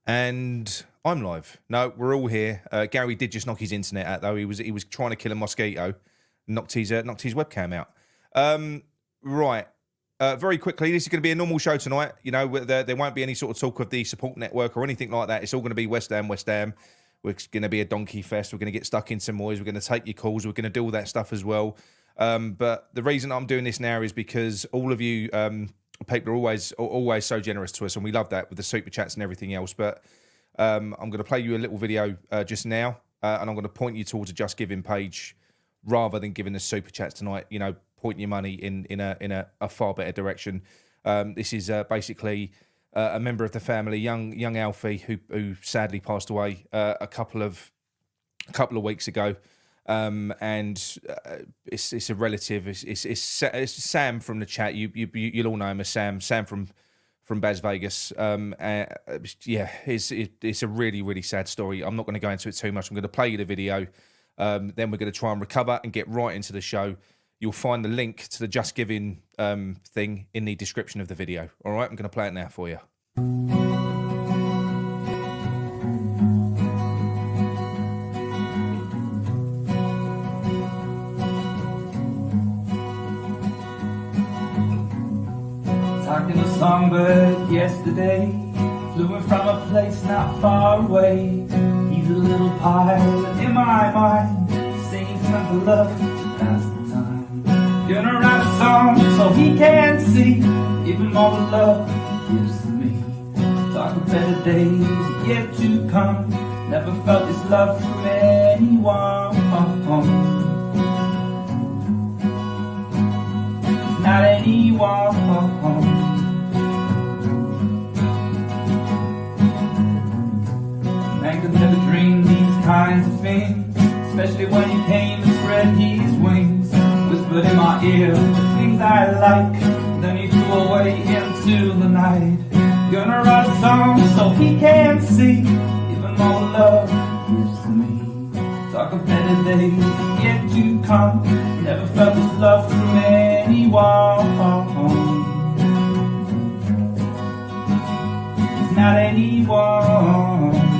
And I'm live. No, we're all here. Gary did just knock his internet out, though. He was trying to kill a mosquito, knocked his webcam out. Right. Very quickly, this is going to be a normal show tonight. You know, there won't be any sort of talk of the support network or anything like that. It's all going to be West Ham. We're going to be a donkey fest. We're going to get stuck in some Moyes. We're going to take your calls. We're going to do all that stuff as well. But the reason I'm doing this now is because all of you people are always so generous to us, and we love that with the super chats and everything else. But I'm going to play you a little video just now, and I'm going to point you towards a Just Giving page rather than giving us super chats tonight. You know, point your money in a far better direction. This is basically a member of the family, young Alfie, who sadly passed away a couple of weeks ago. And it's a relative. It's Sam from the chat. You'll all know him as Sam. Sam from Baz Vegas. Yeah, it's a really sad story. I'm not going to go into it too much. I'm going to play you the video. Then we're going to try and recover and get right into the show. You'll find the link to the Just Giving thing in the description of the video. All right, I'm going to play it now for you. Talking to songbird yesterday, flew in from a place not far away. He's a little pilot in my mind, singing tons of love to pass the time. Gonna write a song so he can see, even all the love he gives to me. Talk of better days yet to come, never felt this love from anyone. Not anyone. Man could never dream these kinds of things, especially when he came and spread his wings. Whispered in my ear the things I like, then he flew away into the night. Gonna write a song so he can see, even all the love he gives to me. Talk of better days yet to come, never felt this love from anyone. Not anyone.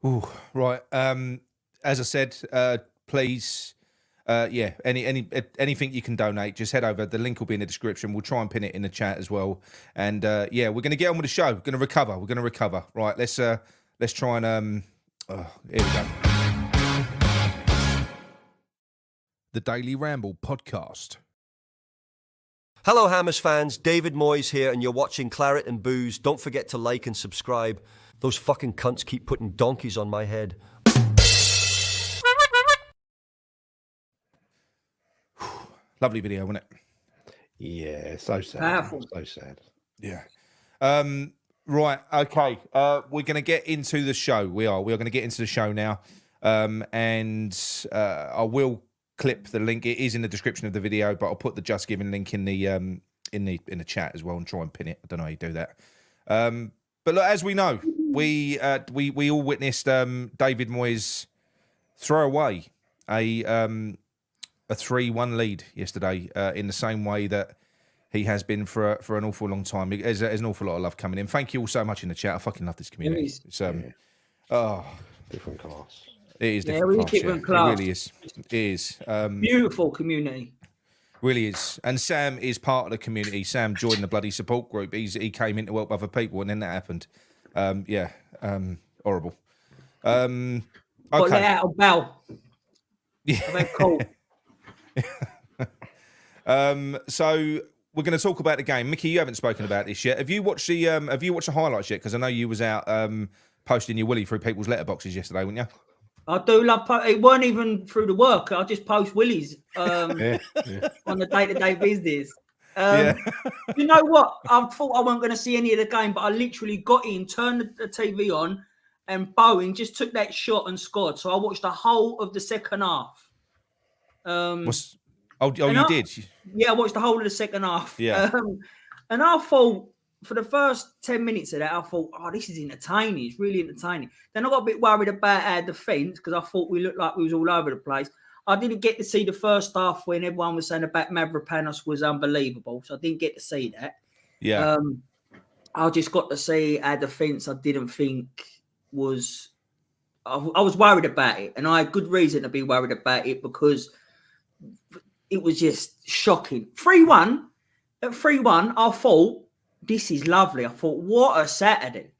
Ooh, right. As I said, please, anything you can donate, just head over. The link will be in the description. We'll try and pin it in the chat as well. And yeah, we're going to get on with the show. We're going to recover. Right. Let's try and here we go. The Daily Ramble podcast. Hello, Hammers fans. David Moyes here, and you're watching Claret and Booze. Don't forget to like and subscribe. Those fucking cunts keep putting donkeys on my head. Lovely video, wasn't it? Yeah, so sad. Powerful. So sad. Yeah. Right. Okay. We're going to get into the show. We are going to get into the show now. And I will clip the link. It is in the description of the video, but I'll put the Just Giving link in the chat as well and try and pin it. I don't know how you do that. But look, as we know, we all witnessed David Moyes throw away a 3-1 lead yesterday in the same way that he has been for an awful long time. There's an awful lot of love coming in. Thank you all so much in the chat. I fucking love this community. It's different class. It is Different class. It really is. It is. Beautiful community. Really is. And Sam is part of the community. Sam joined the bloody support group. He came in to help other people, and then that happened. Horrible. Okay. Got let out of Bell. Yeah. Cool. So we're going to talk about the game. Micky, you haven't spoken about this yet. Have you watched the highlights yet? Because I know you was out posting your willy through people's letterboxes yesterday, weren't you? I do love. It weren't even through the work. I just post willies on the day-to-day business. You know what? I thought I wasn't going to see any of the game, but I literally got in, turned the TV on, and Bowen just took that shot and scored. So I watched the whole of the second half. You did? Yeah, I watched the whole of the second half. Yeah. And I thought, for the first 10 minutes of that, I thought, oh, this is entertaining. It's really entertaining. Then I got a bit worried about our defence because I thought we looked like we was all over the place. I didn't get to see the first half when everyone was saying about Mavropanos was unbelievable. So I didn't get to see that. Yeah. I just got to see our defence. I didn't think was... I was worried about it. And I had good reason to be worried about it because it was just shocking. 3-1. At 3-1, I thought, this is lovely. I thought, what a Saturday.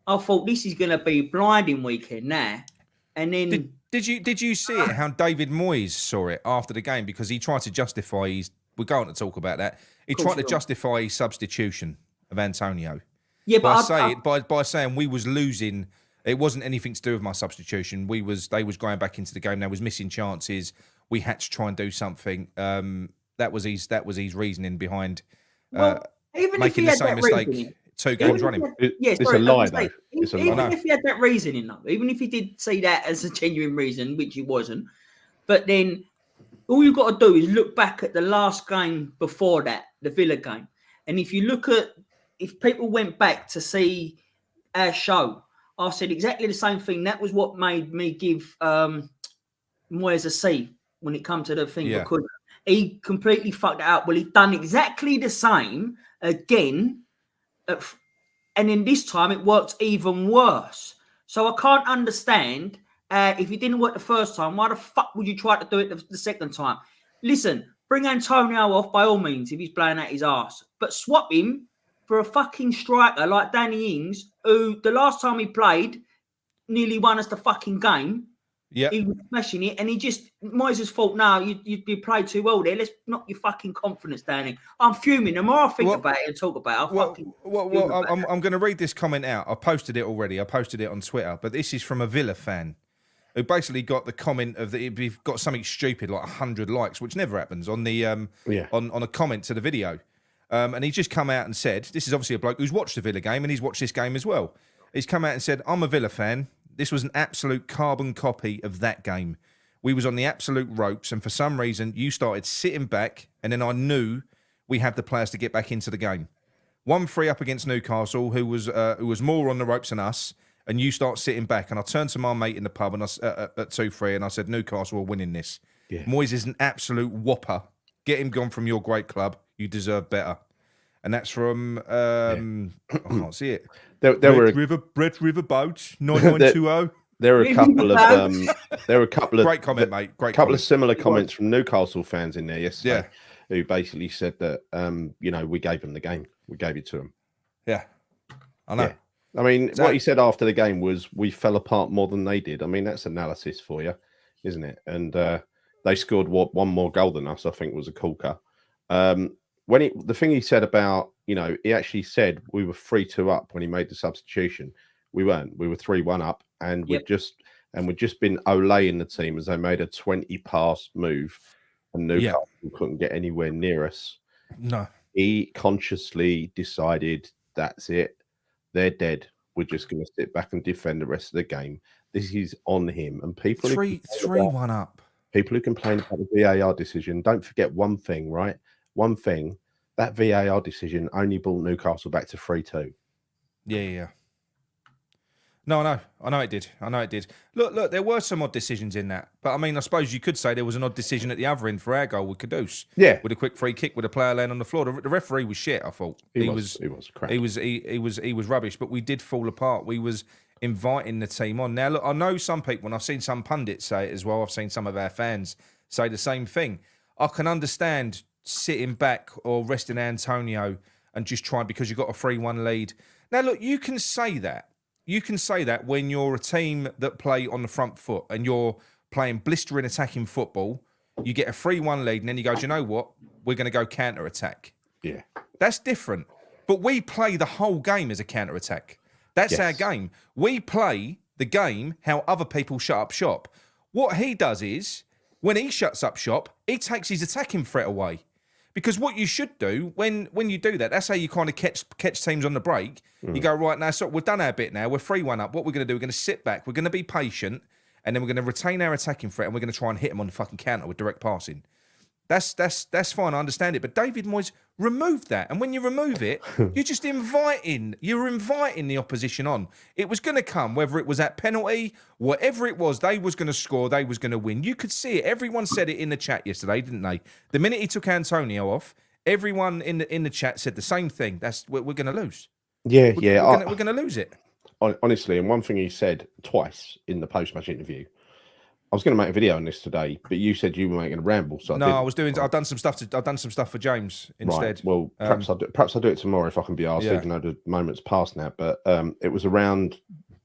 I thought, this is going to be blinding weekend now. And then... Did you see it, how David Moyes saw it after the game? Because he tried to justify his... We're going to talk about that. He tried to justify his substitution of Antonio. Yeah, but by saying we was losing... It wasn't anything to do with my substitution. They was going back into the game. There was missing chances. We had to try and do something. That was his reasoning behind even making if he the had same that mistake reasoning, 2 games running. It's a lie, though. Even if he had that reasoning, though, even if he did see that as a genuine reason, which he wasn't, but then all you've got to do is look back at the last game before that, the Villa game. And if people went back to see our show, I said exactly the same thing. That was what made me give Moyes a C when it comes to the thing. Yeah. Because he completely fucked it up. Well, he'd done exactly the same again. And then this time it worked even worse. So I can't understand if it didn't work the first time, why the fuck would you try to do it the second time? Listen, bring Antonio off by all means if he's blowing out his arse. But swap him for a fucking striker like Danny Ings, who the last time he played nearly won us the fucking game. Yeah, he was smashing it, and Moyes' fault. Now you played too well there. Let's knock your fucking confidence down. Here. I'm fuming. The more I think about it and talk about it, I'm going to read this comment out. I posted it already. I posted it on Twitter, but this is from a Villa fan who basically got the comment of that we've got something stupid like 100 likes, which never happens on the on a comment to the video. And he's just come out and said, this is obviously a bloke who's watched the Villa game and he's watched this game as well. He's come out and said, I'm a Villa fan. This was an absolute carbon copy of that game. We was on the absolute ropes, and for some reason, you started sitting back, and then I knew we had the players to get back into the game. 1-3 up against Newcastle, who was more on the ropes than us, and you start sitting back. And I turned to my mate in the pub and at 2-3, and I said, Newcastle are winning this. Yeah. Moyes is an absolute whopper. Get him gone from your great club. You deserve better. And that's from I can't see it. There were Red River Boats 9920. There were a couple of great comment, mate. Great couple of similar comments from Newcastle fans in there yesterday, yeah, who basically said that we gave them the game, we gave it to them. Yeah, I know. Yeah. I mean, what he said after the game was we fell apart more than they did. I mean, that's analysis for you, isn't it? And they scored one more goal than us. I think was a corker. The thing he said about, he actually said we were 3-2 up when he made the substitution. We weren't. We were 3-1 up, and we'd just been Olaying the team as they made a 20-pass move, and Newcastle couldn't get anywhere near us. No, he consciously decided that's it. They're dead. We're just going to sit back and defend the rest of the game. This is on him. And people 3-1 up. People who complain about the VAR decision, don't forget one thing, right? One thing, that VAR decision only brought Newcastle back to 3-2. Yeah. No, I know it did. Look, there were some odd decisions in that. But, I mean, I suppose you could say there was an odd decision at the other end for our goal with Kudus. Yeah. With a quick free kick with a player laying on the floor. The referee was shit, I thought. He was crap. He was rubbish, but we did fall apart. We was inviting the team on. Now, look, I know some people, and I've seen some pundits say it as well. I've seen some of our fans say the same thing. I can understand sitting back or resting Antonio and just trying because you've got a 3-1 lead. Now, look, you can say that. You can say that when you're a team that play on the front foot and you're playing blistering attacking football, you get a 3-1 lead and then you go, do you know what? We're going to go counter-attack. Yeah. That's different. But we play the whole game as a counter-attack. That's our game. We play the game how other people shut up shop. What he does is, when he shuts up shop, he takes his attacking threat away. Because what you should do when you do that, that's how you kind of catch teams on the break. You go, right, now, so we've done our bit now. We're 3-1 up. What we're going to do, we're going to sit back. We're going to be patient. And then we're going to retain our attacking threat. And we're going to try and hit them on the fucking counter with direct passing. That's fine. I understand it. But David Moyes removed that, and when you remove it, you're just inviting the opposition on. It was going to come, whether it was that penalty, whatever it was. They was going to score. They was going to win. You could see it. Everyone said it in the chat yesterday, didn't they? The minute he took Antonio off, everyone in the chat said the same thing. We're going to lose. Yeah, We're going to lose it. Honestly, and one thing he said twice in the post-match interview. I was going to make a video on this today, but you said you were making a ramble. So I was doing. I've done some stuff for James instead. Right. Well, perhaps I'll do it tomorrow if I can be asked. Even though the moment's past now, but it was around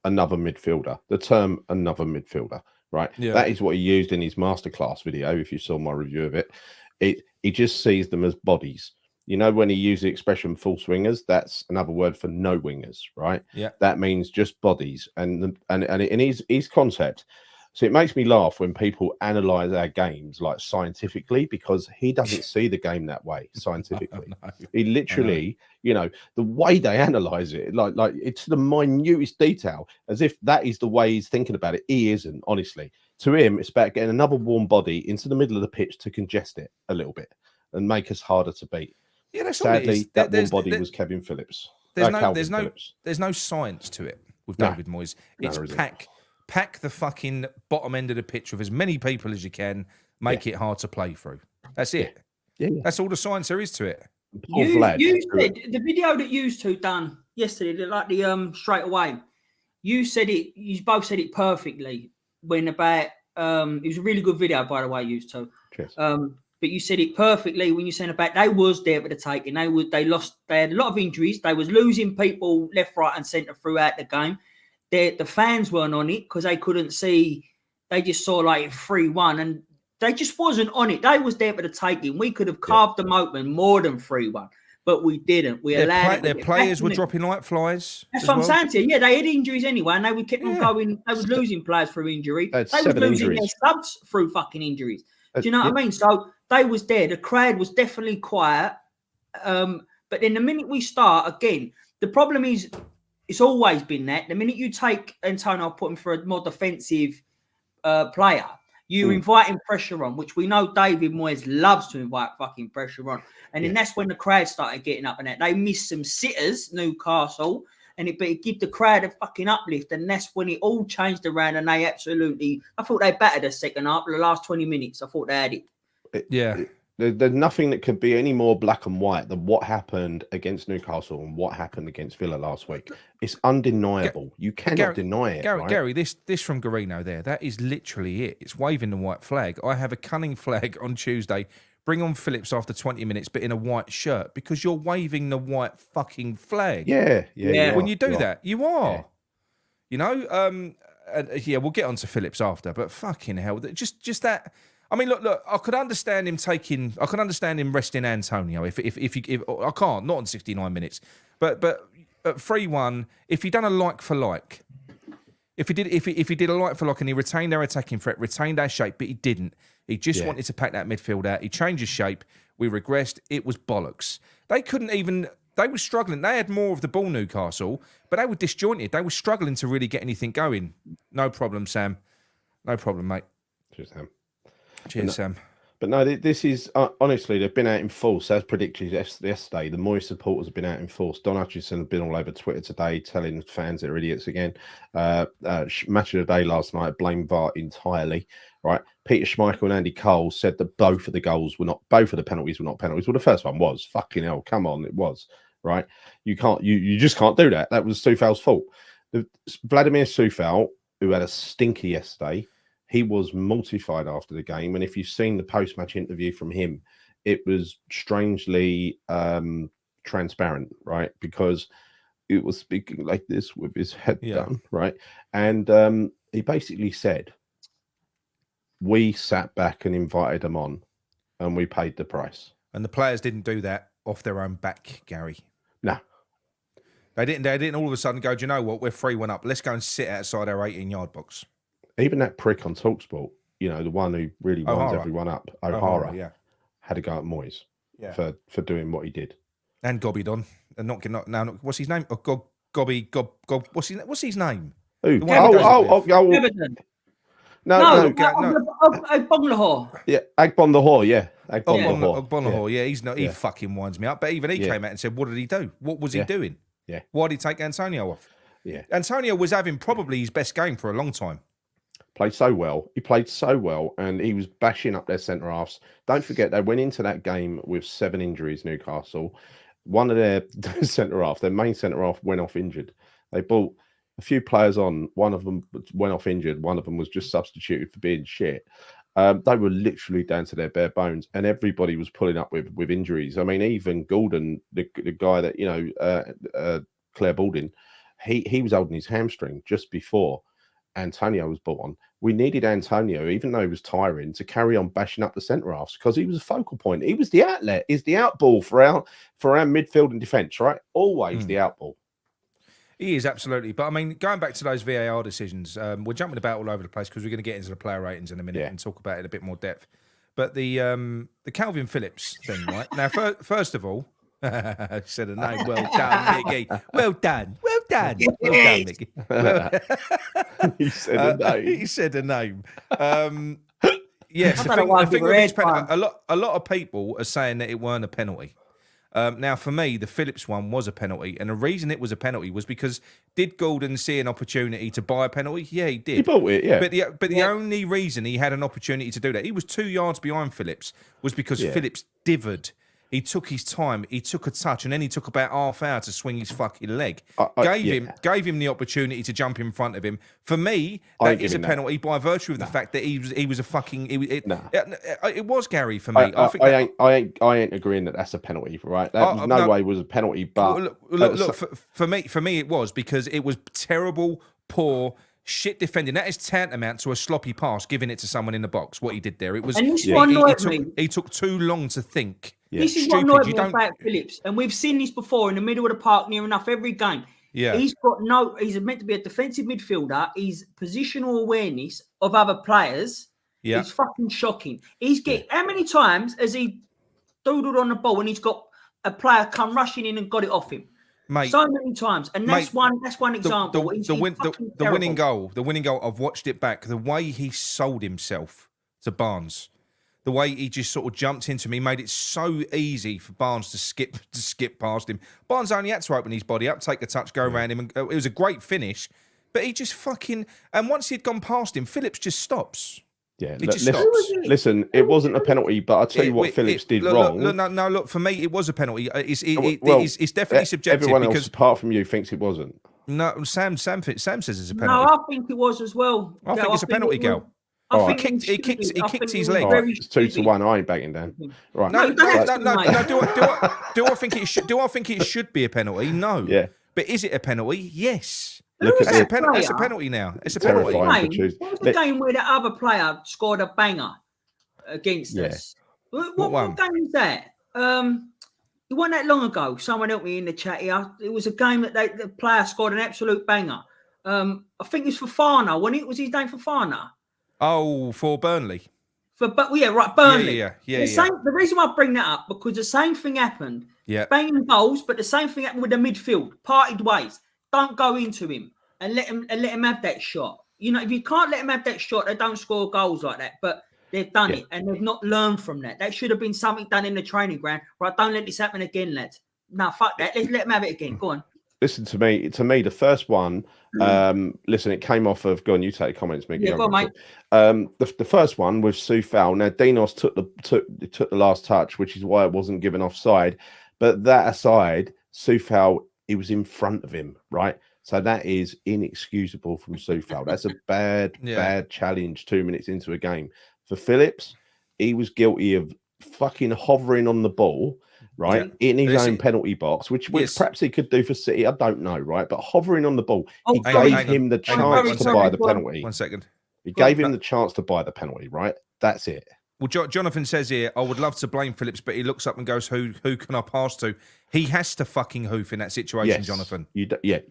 another midfielder. The term "another midfielder," right? Yeah. That is what he used in his masterclass video. If you saw my review of it, he just sees them as bodies. You know, when he used the expression "false wingers," that's another word for no wingers, right? Yeah. That means just bodies, and in his concept. So it makes me laugh when people analyze our games like scientifically, because he doesn't see the game that way scientifically. No. He literally, the way they analyze it, like it's the minutest detail, as if that is the way he's thinking about it. He isn't, honestly. To him, it's about getting another warm body into the middle of the pitch to congest it a little bit and make us harder to beat. Yeah, that's sadly, that warm body was Kevin Phillips. There's no science to it with David Moyes. It's pack the fucking bottom end of the pitch with as many people as you can, make it hard to play through. That's it. Yeah. That's all the science there is to it. You said the video that you two done yesterday, like the straight away, you both said it perfectly when about it was a really good video, by the way, you two. Cheers. But you said it perfectly when you said about they was there for the taking. They had a lot of injuries. They was losing people left, right, and centre throughout the game. The fans weren't on it because they couldn't see. They just saw like 3-1, and they just wasn't on it. They was there for the taking. We could have carved them open more than 3-1, but we didn't. We allowed their players were dropping like flies. That's what I'm saying to you. Yeah, they had injuries anyway, and they would keep on going. They was losing players through injury. They was losing their subs through fucking injuries. Do you know what I mean? So they was there. The crowd was definitely quiet. But then the minute we start again, the problem is. It's always been that. The minute you take Antonio, put him for a more defensive player, you're inviting pressure on, which we know David Moyes loves to invite fucking pressure on. And then that's when the crowd started getting up and that. They missed some sitters, Newcastle, and it give the crowd a fucking uplift. And that's when it all changed around, and they absolutely, I thought they battered the second half. The last 20 minutes, I thought they had it. There's nothing that could be any more black and white than what happened against Newcastle and what happened against Villa last week. It's undeniable. You cannot deny it. Gary, this from Garino there, that is literally it. It's waving the white flag. I have a cunning flag on Tuesday. Bring on Phillips after 20 minutes, but in a white shirt, because you're waving the white fucking flag. Yeah. When you do that, you are. Yeah. We'll get on to Phillips after, but fucking hell, just that. I mean, look. I could understand him resting Antonio. If I can't, not on 69 minutes, but at 3-1, if he done a like for like, if he did a like for like and he retained their attacking threat, retained our shape, but he didn't. He just wanted to pack that midfield out. He changed his shape. We regressed. It was bollocks. They couldn't even. They were struggling. They had more of the ball, Newcastle, but they were disjointed. They were struggling to really get anything going. No problem, Sam. No problem, mate. Cheers, Sam. Cheers, Sam. But no, this is honestly, they've been out in force as predicted yesterday. The Moyes supporters have been out in force. Don Hutchinson has been all over Twitter today, telling fans they're idiots again. Match of the day last night, blamed VAR entirely. Right, Peter Schmeichel and Andy Cole said that both of the penalties were not penalties. Well, the first one was. Fucking hell, come on, it was. Right, you just can't do that. That was Soufal's fault. Vladimir Soufal, who had a stinker yesterday. He was mortified after the game, and if you've seen the post-match interview from him, it was strangely transparent, right? Because it was speaking like this with his head down, right? And he basically said, we sat back and invited them on, and we paid the price. And the players didn't do that off their own back, Gary. No. They didn't all of a sudden go, do you know what? We're 3-1 up. Let's go and sit outside our 18-yard box. Even that prick on TalkSport, the one who really winds everyone up, O'Hara, had to go at Moyes for doing what he did. And Gobby Don. And not what's his name? Oh, Gobby. What's his name? Who? Everton. No. Agbonlahor. Yeah, Agbonlahor, yeah. Ogbonnahor, yeah, he's not. He fucking winds me up. But even he came out and said, "What did he do? What was he doing? Yeah. Why did he take Antonio off? Yeah. Antonio was having probably his best game for a long time. Played so well. He played so well, and he was bashing up their centre halves. Don't forget, they went into that game with 7 injuries. Newcastle, one of their centre half, their main centre half, went off injured. They brought a few players on. One of them went off injured. One of them was just substituted for being shit. They were literally down to their bare bones, and everybody was pulling up with injuries. I mean, even Gordon, the guy that Claire Balding, he was holding his hamstring just before Antonio was brought on. We needed Antonio, even though he was tiring, to carry on bashing up the centre halves because he was a focal point. He was the outlet. He's the outball for our midfield and defence, right? Always the outball. He is, absolutely. But I mean, going back to those VAR decisions, we're jumping about all over the place because we're going to get into the player ratings in a minute and talk about it in a bit more depth. But the Calvin Phillips thing, right? Now, first of all, I said a name. Well done, Micky. Well done. Well done. Well done, Micky. He said a name. He said a name. Yes, I don't know why the thing people with this are penalty, a lot of people are saying that it weren't a penalty. Now, for me, the Phillips one was a penalty. And the reason it was a penalty was because did Gordon see an opportunity to buy a penalty? Yeah, he did. He bought it, yeah. But the only reason he had an opportunity to do that, he was 2 yards behind Phillips, was because Phillips divered. He took his time, he took a touch, and then he took about half hour to swing his fucking leg. Gave him the opportunity to jump in front of him. For me, that is a penalty by virtue of the fact that he was a fucking. It was, Gary, for me. I ain't agreeing that that's a penalty, right? That no way was a penalty. But look, for me, it was because it was terrible, poor. Shit defending. That is tantamount to a sloppy pass, giving it to someone in the box. What he did there, it was. And this one annoyed me. He took too long to think. Yeah. This is what annoyed me about Phillips, and we've seen this before in the middle of the park near enough every game. Yeah, he's meant to be a defensive midfielder. His positional awareness of other players is fucking shocking. How many times has he doodled on the ball and he's got a player come rushing in and got it off him? Mate, so many times, and that's one example. The winning goal. I've watched it back. The way he sold himself to Barnes, the way he just sort of jumped into him, he made it so easy for Barnes to skip past him. Barnes only had to open his body up, take a touch, go around him, and it was a great finish. But he just fucking, and once he'd gone past him, Phillips just stops. Yeah, listen, it wasn't a penalty, but I'll tell you what Phillips did wrong. Look, for me, it was a penalty. It's definitely subjective. Everyone else, apart from you, thinks it wasn't. No, Sam says it's a penalty. No, I think it was as well. I think it's a penalty, Gal. He kicked his leg. Right, it's 2-1. I ain't backing down. Right. No. Do I think it should? Do I think it should be a penalty? No. Yeah. But is it a penalty? Yes. That's a penalty now. It's a penalty. What was the game where the other player scored a banger against us? What game is that? It wasn't that long ago. Someone helped me in the chat here. It was a game that the player scored an absolute banger. I think it was Fofana. Was his name Fofana? Oh, for Burnley. Burnley. Yeah. The reason why I bring that up, because the same thing happened. Yeah. Banging goals, but the same thing happened with the midfield. Parted ways. Don't go into him and let him have that shot. You know, if you can't let him have that shot, they don't score goals like that. But they've done it, and they've not learned from that. That should have been something done in the training ground. Right, don't let this happen again, lads. No, fuck that. Let's let him have it again. Go on. Listen to me. The first one. Listen, it came off of. Go on, you take comments, Micky. Yeah, go on, mate. The first one with Soufal. Now, Dinos took the last touch, which is why it wasn't given offside. But that aside, Soufal, he was in front of him, right? So that is inexcusable from Soufal. That's a bad challenge 2 minutes into a game. For Phillips, he was guilty of fucking hovering on the ball, right, in his own penalty box, which perhaps he could do for City. I don't know, right? But hovering on the ball, he gave him the chance to buy the penalty. 1 second. He gave him the chance to buy the penalty, right? That's it. Well, Jonathan says here, I would love to blame Phillips, but he looks up and goes, who can I pass to? He has to fucking hoof in that situation, Jonathan. He's got to get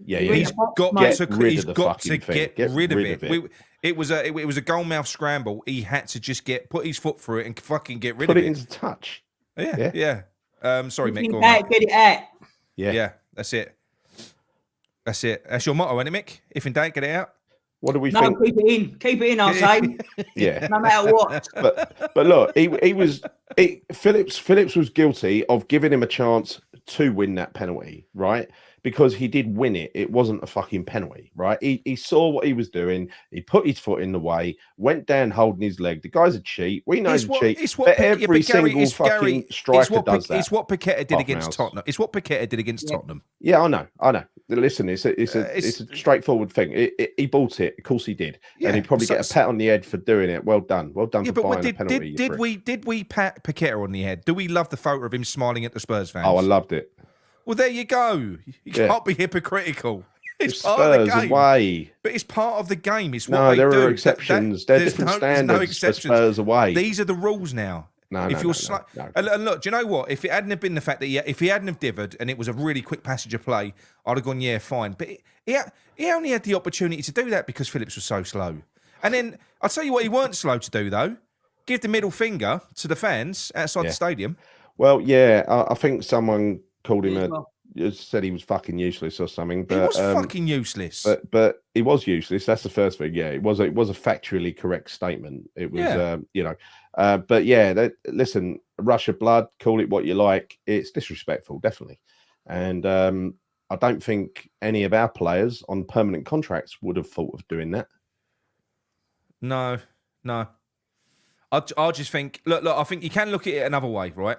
rid of it. It was a goal-mouth scramble. He had to just put his foot through it and fucking get rid of it. Put it into touch. Yeah. Sorry, Mick. Get it out. Yeah, that's it. That's your motto, isn't it, Mick? If in doubt, get it out. What do we No, think? keep it in. I'll say. Yeah. No matter what. But look, Phillips was guilty of giving him a chance to win that penalty, right? Because he did win it. It wasn't a fucking penalty, right? He saw what he was doing. He put his foot in the way, went down holding his leg. The guy's a cheat. We know he's a cheat. But every single fucking striker does that. It's what Paqueta did against Tottenham. It's what Paqueta did against Tottenham. Yeah, I know. Listen, it's a straightforward thing. He bought it. Of course he did. And he probably get a pat on the head for doing it. Well done. Well done for buying a penalty. Did we pat Paqueta on the head? Do we love the photo of him smiling at the Spurs fans? Oh, I loved it. Well, there you go. You can't be hypocritical. It's part Spurs of the game. Away. But it's part of the game. It's what no, they do. There are exceptions. There are different standards for Spurs away. These are the rules now. No. And look, do you know what? If it hadn't have been the fact that if he hadn't have divered and it was a really quick passage of play, I'd have gone, yeah, fine. But he only had the opportunity to do that because Phillips was so slow. And then I'll tell you what he weren't slow to do, though. Give the middle finger to the fans outside the stadium. Well, yeah, I think someone called him said he was fucking useless or something. But, he was fucking useless. But he was useless. That's the first thing. Yeah, it was a factually correct statement. It was, but yeah, listen, rush of blood, call it what you like. It's disrespectful, definitely. And I don't think any of our players on permanent contracts would have thought of doing that. No. I just think, look, I think you can look at it another way, right?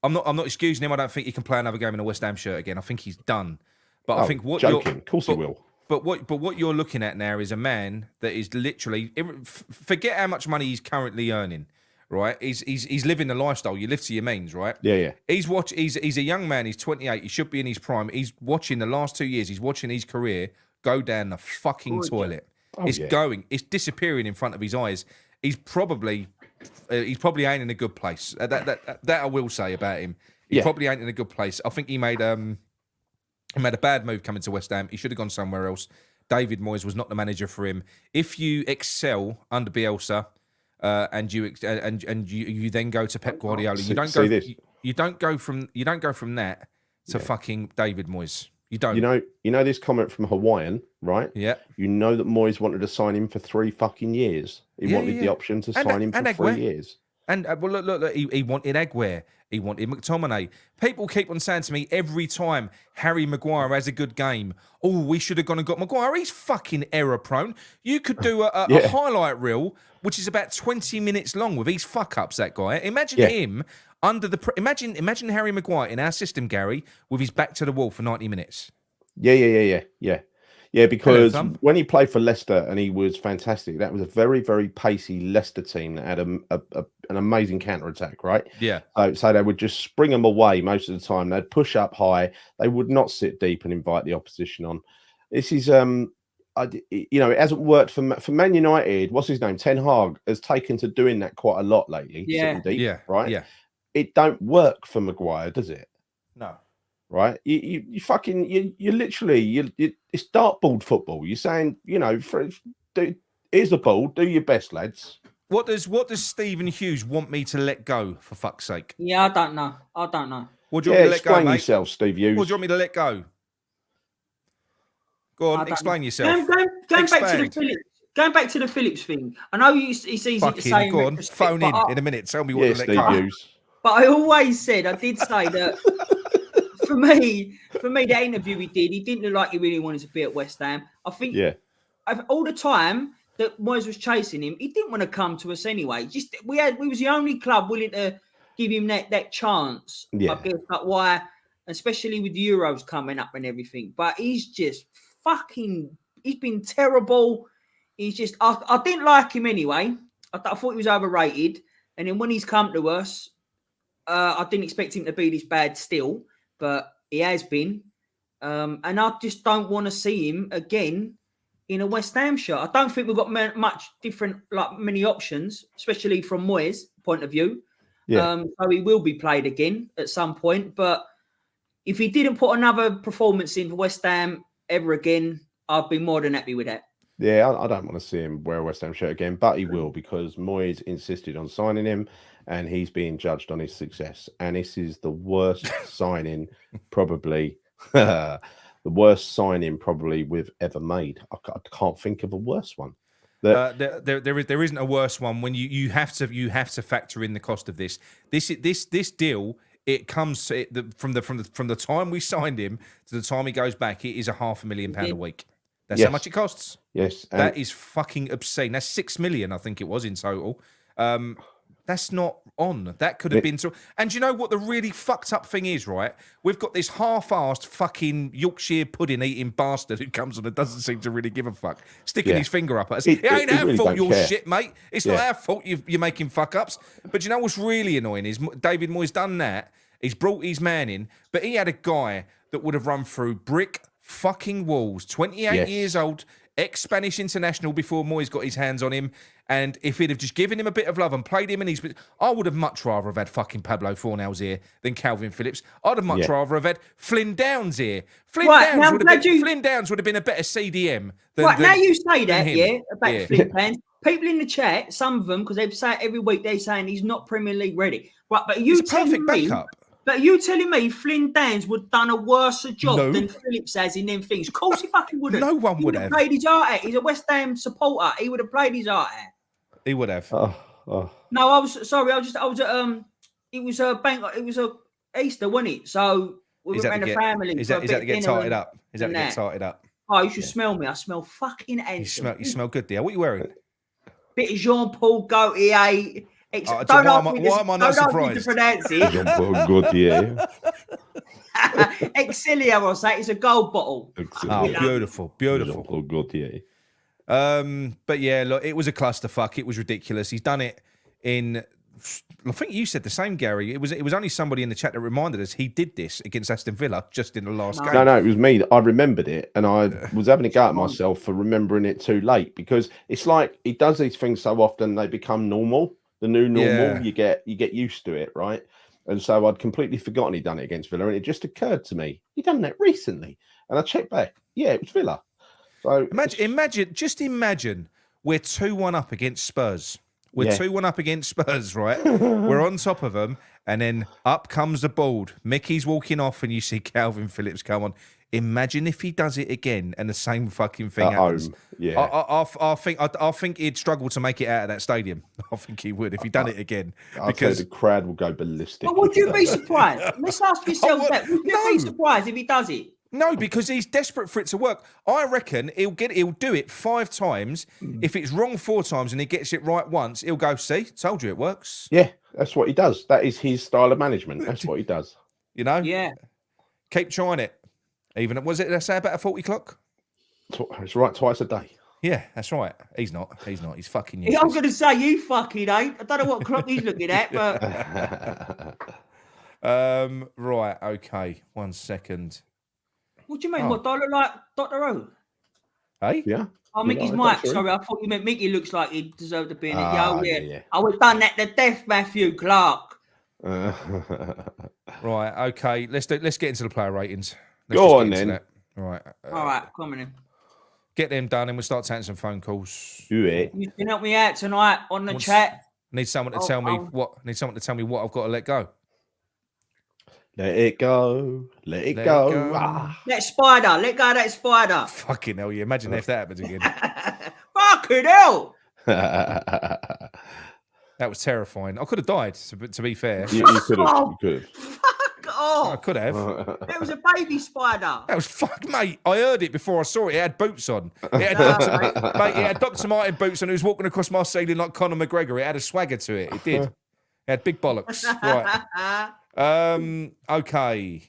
I'm not excusing him. I don't think he can play another game in a West Ham shirt again. I think he's done. But I think what joking. Of course he will. But what you're looking at now is a man that is literally, forget how much money he's currently earning, right? He's living the lifestyle. You live to your means, right? Yeah. He's a young man. He's 28. He should be in his prime. He's watching the last 2 years. He's watching his career go down the fucking toilet. It's disappearing in front of his eyes. He's probably ain't in a good place. That I will say about him. He probably ain't in a good place. I think he made a bad move coming to West Ham. He should have gone somewhere else. David Moyes was not the manager for him. If you excel under Bielsa, and you then go to Pep Guardiola, you don't go from that to fucking David Moyes. You don't. You know this comment from Hawaiian, right? Yeah. You know that Moyes wanted to sign him for 3 fucking years. He wanted the option to sign him for 3 years. And well, look, he wanted Aguirre. He wanted McTominay. People keep on saying to me every time Harry Maguire has a good game, oh, we should have gone and got Maguire. He's fucking error prone. You could do a highlight reel, which is about 20 minutes long with these fuck ups. That guy. Imagine him under the. Imagine Harry Maguire in our system, Gary, with his back to the wall for 90 minutes. Yeah, because when he played for Leicester and he was fantastic, that was a very, very pacey Leicester team that had an amazing counter-attack, right? Yeah. So they would just spring them away most of the time. They'd push up high. They would not sit deep and invite the opposition on. This is, it hasn't worked for Man United. What's his name? Ten Hag has taken to doing that quite a lot lately. Yeah. Sitting deep, right? Yeah. It don't work for Maguire, does it? No. Right, you literally it's dartboard football. You're saying, here's the ball. Do your best, lads. What does Stephen Hughes want me to let go? For fuck's sake. Yeah, I don't know. What do you want me to let go, mate? Yourself, Steve Hughes. What do you want me to let go? Go on, explain yourself. Going back to the Phillips thing. I know it's easy to say. Go on, phone in a minute. Tell me what to let Steve go. Hughes. But I did say that. For me, that interview he didn't look like he really wanted to be at West Ham. I think all the time that Moyes was chasing him, he didn't want to come to us anyway. We was the only club willing to give him that chance. Yeah. I guess like why, especially with the Euros coming up and everything. But he's just he's been terrible. He's just I didn't like him anyway. I thought he was overrated. And then when he's come to us, I didn't expect him to be this bad still. But he has been. And I just don't want to see him again in a West Ham shirt. I don't think we've got many options, especially from Moyes' point of view. Yeah. So he will be played again at some point. But if he didn't put another performance in for West Ham ever again, I'd be more than happy with that. Yeah, I don't want to see him wear a West Ham shirt again, but he will because Moyes insisted on signing him and he's being judged on his success. And this is the worst signing, probably, that the worst signing probably we've ever made. I can't think of a worse one. There isn't a worse one. When you have to factor in the cost of this deal. It comes from the time we signed him to the time he goes back. It is £500,000 a week. That's how much it costs. Yes, that is fucking obscene. That's 6 million, I think it was in total. That's not on. That could have been. And you know what the really fucked up thing is, right? We've got this half-assed fucking Yorkshire pudding eating bastard who comes on and doesn't seem to really give a fuck, sticking his finger up at us. It ain't our really fault you're care. shit, mate. It's not our fault you're making fuck-ups. But you know what's really annoying is David Moyes done that. He's brought his man in, but he had a guy that would have run through brick fucking walls, 28 years old, ex-Spanish international before Moyes got his hands on him. And if he'd have just given him a bit of love and played him in his... I would have much rather have had fucking Pablo Fornals here than Calvin Phillips. I'd have much rather have had Flynn Downs here. Flynn Downs would have been a better CDM than... now you say that, about Flynn Downs. People in the chat, some of them, because they say every week, they're saying he's not Premier League ready. Right, but you telling me... Backup. But you telling me Flynn Downs would have done a worse job than Phillips has in them things? Of course he fucking would have. No one would have. Played his heart out. He's a West Ham supporter. He would have played his heart out. He would have. No, I was sorry. I was at it was a bank. It was a Easter, wasn't it? So we were around the family. Is that to get tarted up? Is that to get tarted up? Oh, you should smell me. I smell fucking handsome. You smell good, dear. What are you wearing? Bit of Jean-Paul Gaultier. Why am I not surprised? To pronounce it. Jean-Paul Gaultier. Excelia, I'll say. It's a gold bottle. Oh, beautiful. Jean-Paul Gaultier. But yeah, look, it was a clusterfuck. It was ridiculous. He's done it in... I think you said the same, Gary. It was only somebody in the chat that reminded us he did this against Aston Villa just in the last game. No, it was me. I remembered it, and I was having a go at myself for remembering it too late, because it's like he does these things so often they become normal. The new normal, you get used to it, right? And so I'd completely forgotten he'd done it against Villa, and it just occurred to me he'd done that recently, and I checked back. Yeah, it was Villa. So imagine we're 2-1 up against Spurs. We're 2-1 up against Spurs, right? We're on top of them, and then up comes the ball. Mickey's walking off, and you see Calvin Phillips come on. Imagine if he does it again, and the same fucking thing happens. Yeah, I think he'd struggle to make it out of that stadium. I think he would if he'd done it again. Because the crowd will go ballistic. But would you be surprised? Let's ask yourself that. Would you be surprised if he does it? No, because he's desperate for it to work. I reckon he'll do it 5 times. If it's wrong 4 times and he gets it right once, he'll go, see, told you it works. Yeah, that's what he does. That is his style of management. That's what he does. You know? Yeah. Keep trying it. Even, was it, let's say, about a 40 clock? It's right twice a day. Yeah, that's right. He's not. He's fucking useless. I'm going to say you fucking ain't. I don't know what clock he's looking at, but... Right, okay. 1 second. What do you mean? What, do I look like Dr. Who? Hey? Yeah. Oh, Mickey's mic. Sorry, I thought you meant Mickey looks like he deserved to be in it. Yeah. I would have done that to death, Matthew Clark. Right, okay. Let's get into the player ratings. Go on then. Right. All right, come on in. Get them done, and we'll start taking some phone calls. Do it. You can help me out tonight on the chat. Need someone to tell me what. Need someone to tell me what I've got to let go. Let it go. Let it go. Ah. That spider. Let go of that spider. Fucking hell, you imagine if that happens again. Fucking hell. That was terrifying. I could have died, to be fair. You could have. Oh, fuck off. I could have. That was a baby spider. That was mate. I heard it before I saw it. It had boots on. It had Dr. Martin boots on. It was walking across my ceiling like Conor McGregor. It had a swagger to it. It did. It had big bollocks. Right. Okay.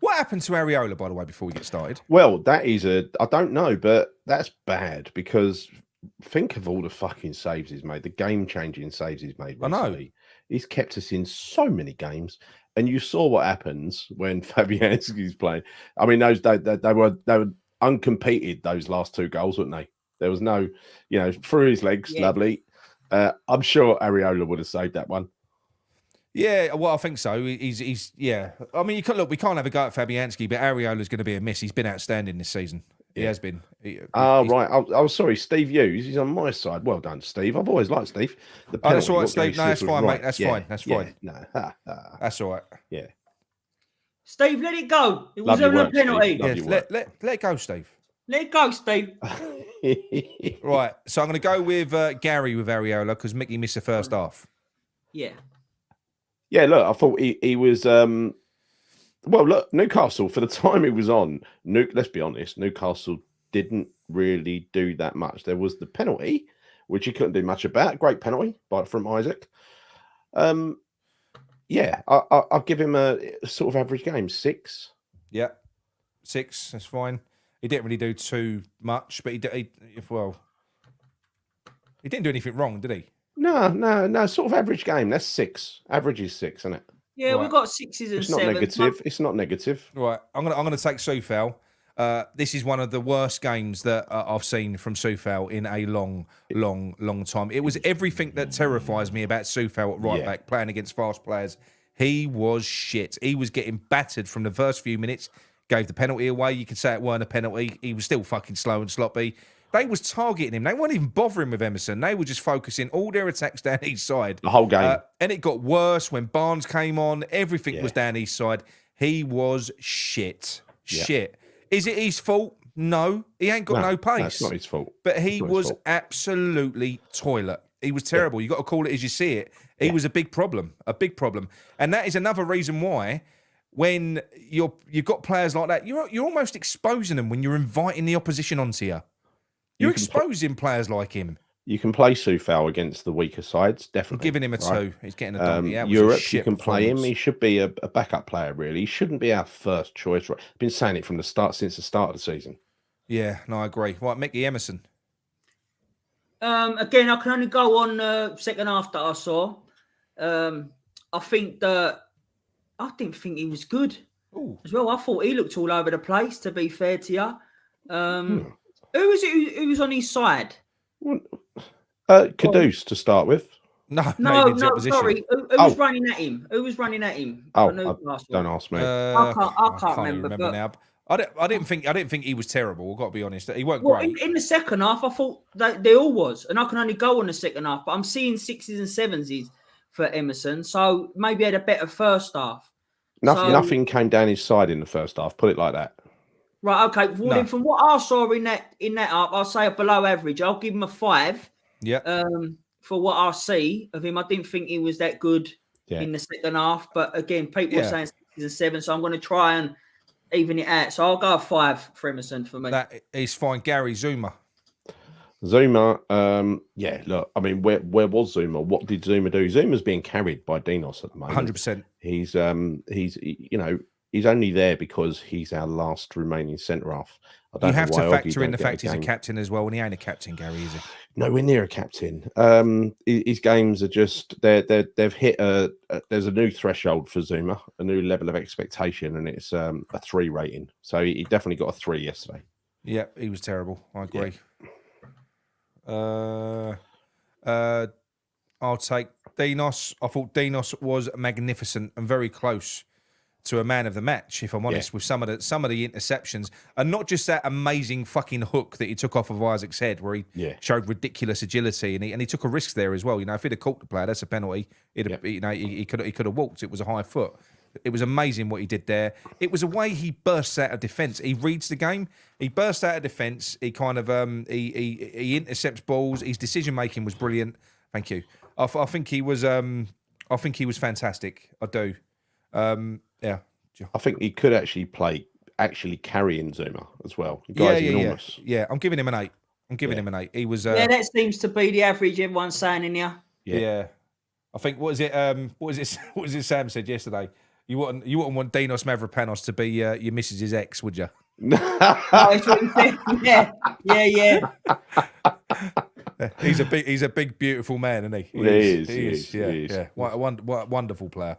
What happened to Areola, by the way, before we get started? Well, that is I don't know, but that's bad, because think of all the fucking saves he's made, the game-changing saves he's made recently. I know. He's kept us in so many games, and you saw what happens when Fabianski's playing. I mean, they were uncompeted, those last 2 goals, weren't they? There was no, through his legs, lovely. I'm sure Areola would have saved that one. Yeah, well, I think so. He's yeah. I mean, we can't have a go at Fabianski, but Areola's going to be a miss. He's been outstanding this season. He has been. Right. I was sorry, Steve Hughes. He's on my side. Well done, Steve. I've always liked Steve. That's all right, Steve. No, that's fine, mate. That's fine. That's fine. No, that's all right. Yeah. Steve, let it go. It was Lovely only a work, Steve. penalty. Lovely Yeah, work. let it go, Steve. Let it go, Steve. Right, so I'm going to go with Gary with Areola because Micky missed the first half. Yeah. Yeah, look, I thought he was. Well, look, Newcastle for the time he was on. Let's be honest, Newcastle didn't really do that much. There was the penalty, which he couldn't do much about. Great penalty from Isaac. Yeah, I'll give him a sort of average game, 6. Yeah, 6. That's fine. He didn't really do too much, but he didn't do anything wrong, did he? No. Sort of average game. That's 6. Average is 6, isn't it? Yeah, Right. we've got 6s and It's not 7s. negative. It's not negative. Right, I'm gonna take Soufal. This is one of the worst games that I've seen from Soufal in a long time. It was everything that terrifies me about Soufal at right back, playing against fast players. He was shit. He was getting battered from the first few minutes. Gave the penalty away. You could say it weren't a penalty. He was still fucking slow and sloppy. They was targeting him. They weren't even bothering with Emerson. They were just focusing all their attacks down each side. The whole game. And it got worse when Barnes came on. Everything was down each side. He was shit. Yeah. Shit. Is it his fault? No. He ain't got no pace. That's not his fault. But he It's not his was fault. absolutely toilet. He was terrible. You got to call it as you see it. He was a big problem. And that is another reason why when you've got players like that, you're almost exposing them when you're inviting the opposition onto you. You're exposing players like him. You can play Soufal against the weaker sides, definitely. I'm giving him a 2. He's getting a donkey. That was a Europe, shit you can play him. performance. He should be a backup player, really. He shouldn't be our first choice. I've been saying it from the start, since the start of the season. Yeah, no, I agree. Right, Micky Emerson. Again, I can only go on the second half that I saw. I didn't think he was good as well. I thought he looked all over the place, to be fair to you. Who was it who was on his side? Kudus to start with. No, sorry. Who was running at him? Who was running at him? Don't ask me. I can't even remember now. I didn't think he was terrible. I've got to be honest. He weren't Well, great. in the second half, I thought that they all was, and I can only go on the second half. But I'm seeing 6s and 7s for Emerson, so maybe had a better first half. Nothing came down his side in the first half. Put it like that. Right, okay. Well, then from what I saw in that half, I'll say a below average. I'll give him a 5. Yeah. For what I see of him, I didn't think he was that good in the second half. But again, people were saying 6s and 7s, so I'm going to try and even it out. So I'll go a 5 for Emerson for me. That is fine. Gary Zuma. Look, I mean, where was Zuma? What did Zuma do? Zuma's being carried by Dinos at the moment. 100%. He's only there because he's our last remaining centre half. You have to factor in the fact he's a captain as well, and he ain't a captain, Gary, is he? Nowhere near a captain. His games are just they've hit there's a new threshold for Zuma, a new level of expectation, and it's a 3 rating. So he definitely got a 3 yesterday. Yeah, he was terrible. I agree. I'll take Dinos. I thought Dinos was magnificent and very close to a man of the match, if I'm honest, with some of the interceptions, and not just that amazing fucking hook that he took off of Isaac's head, where he showed ridiculous agility, and he took a risk there as well. You know, if he'd have caught the player, that's a penalty. He could have walked. It was a high foot. It was amazing what he did there. It was a way he bursts out of defence. He reads the game. He bursts out of defence. He kind of he intercepts balls. His decision making was brilliant. Thank you. I think he was fantastic. I do. Yeah. I think he could actually carrying Zuma as well. The guy's enormous. Yeah. I'm giving him an 8. Him an 8. He was. That seems to be the average everyone's saying in here. Yeah. I think what was it Sam said yesterday? You wouldn't want Dinos Mavropanos to be your missus's ex, would you? That's what he said. Yeah. He's a big, beautiful man, isn't he? He is. Yeah. What a wonderful player.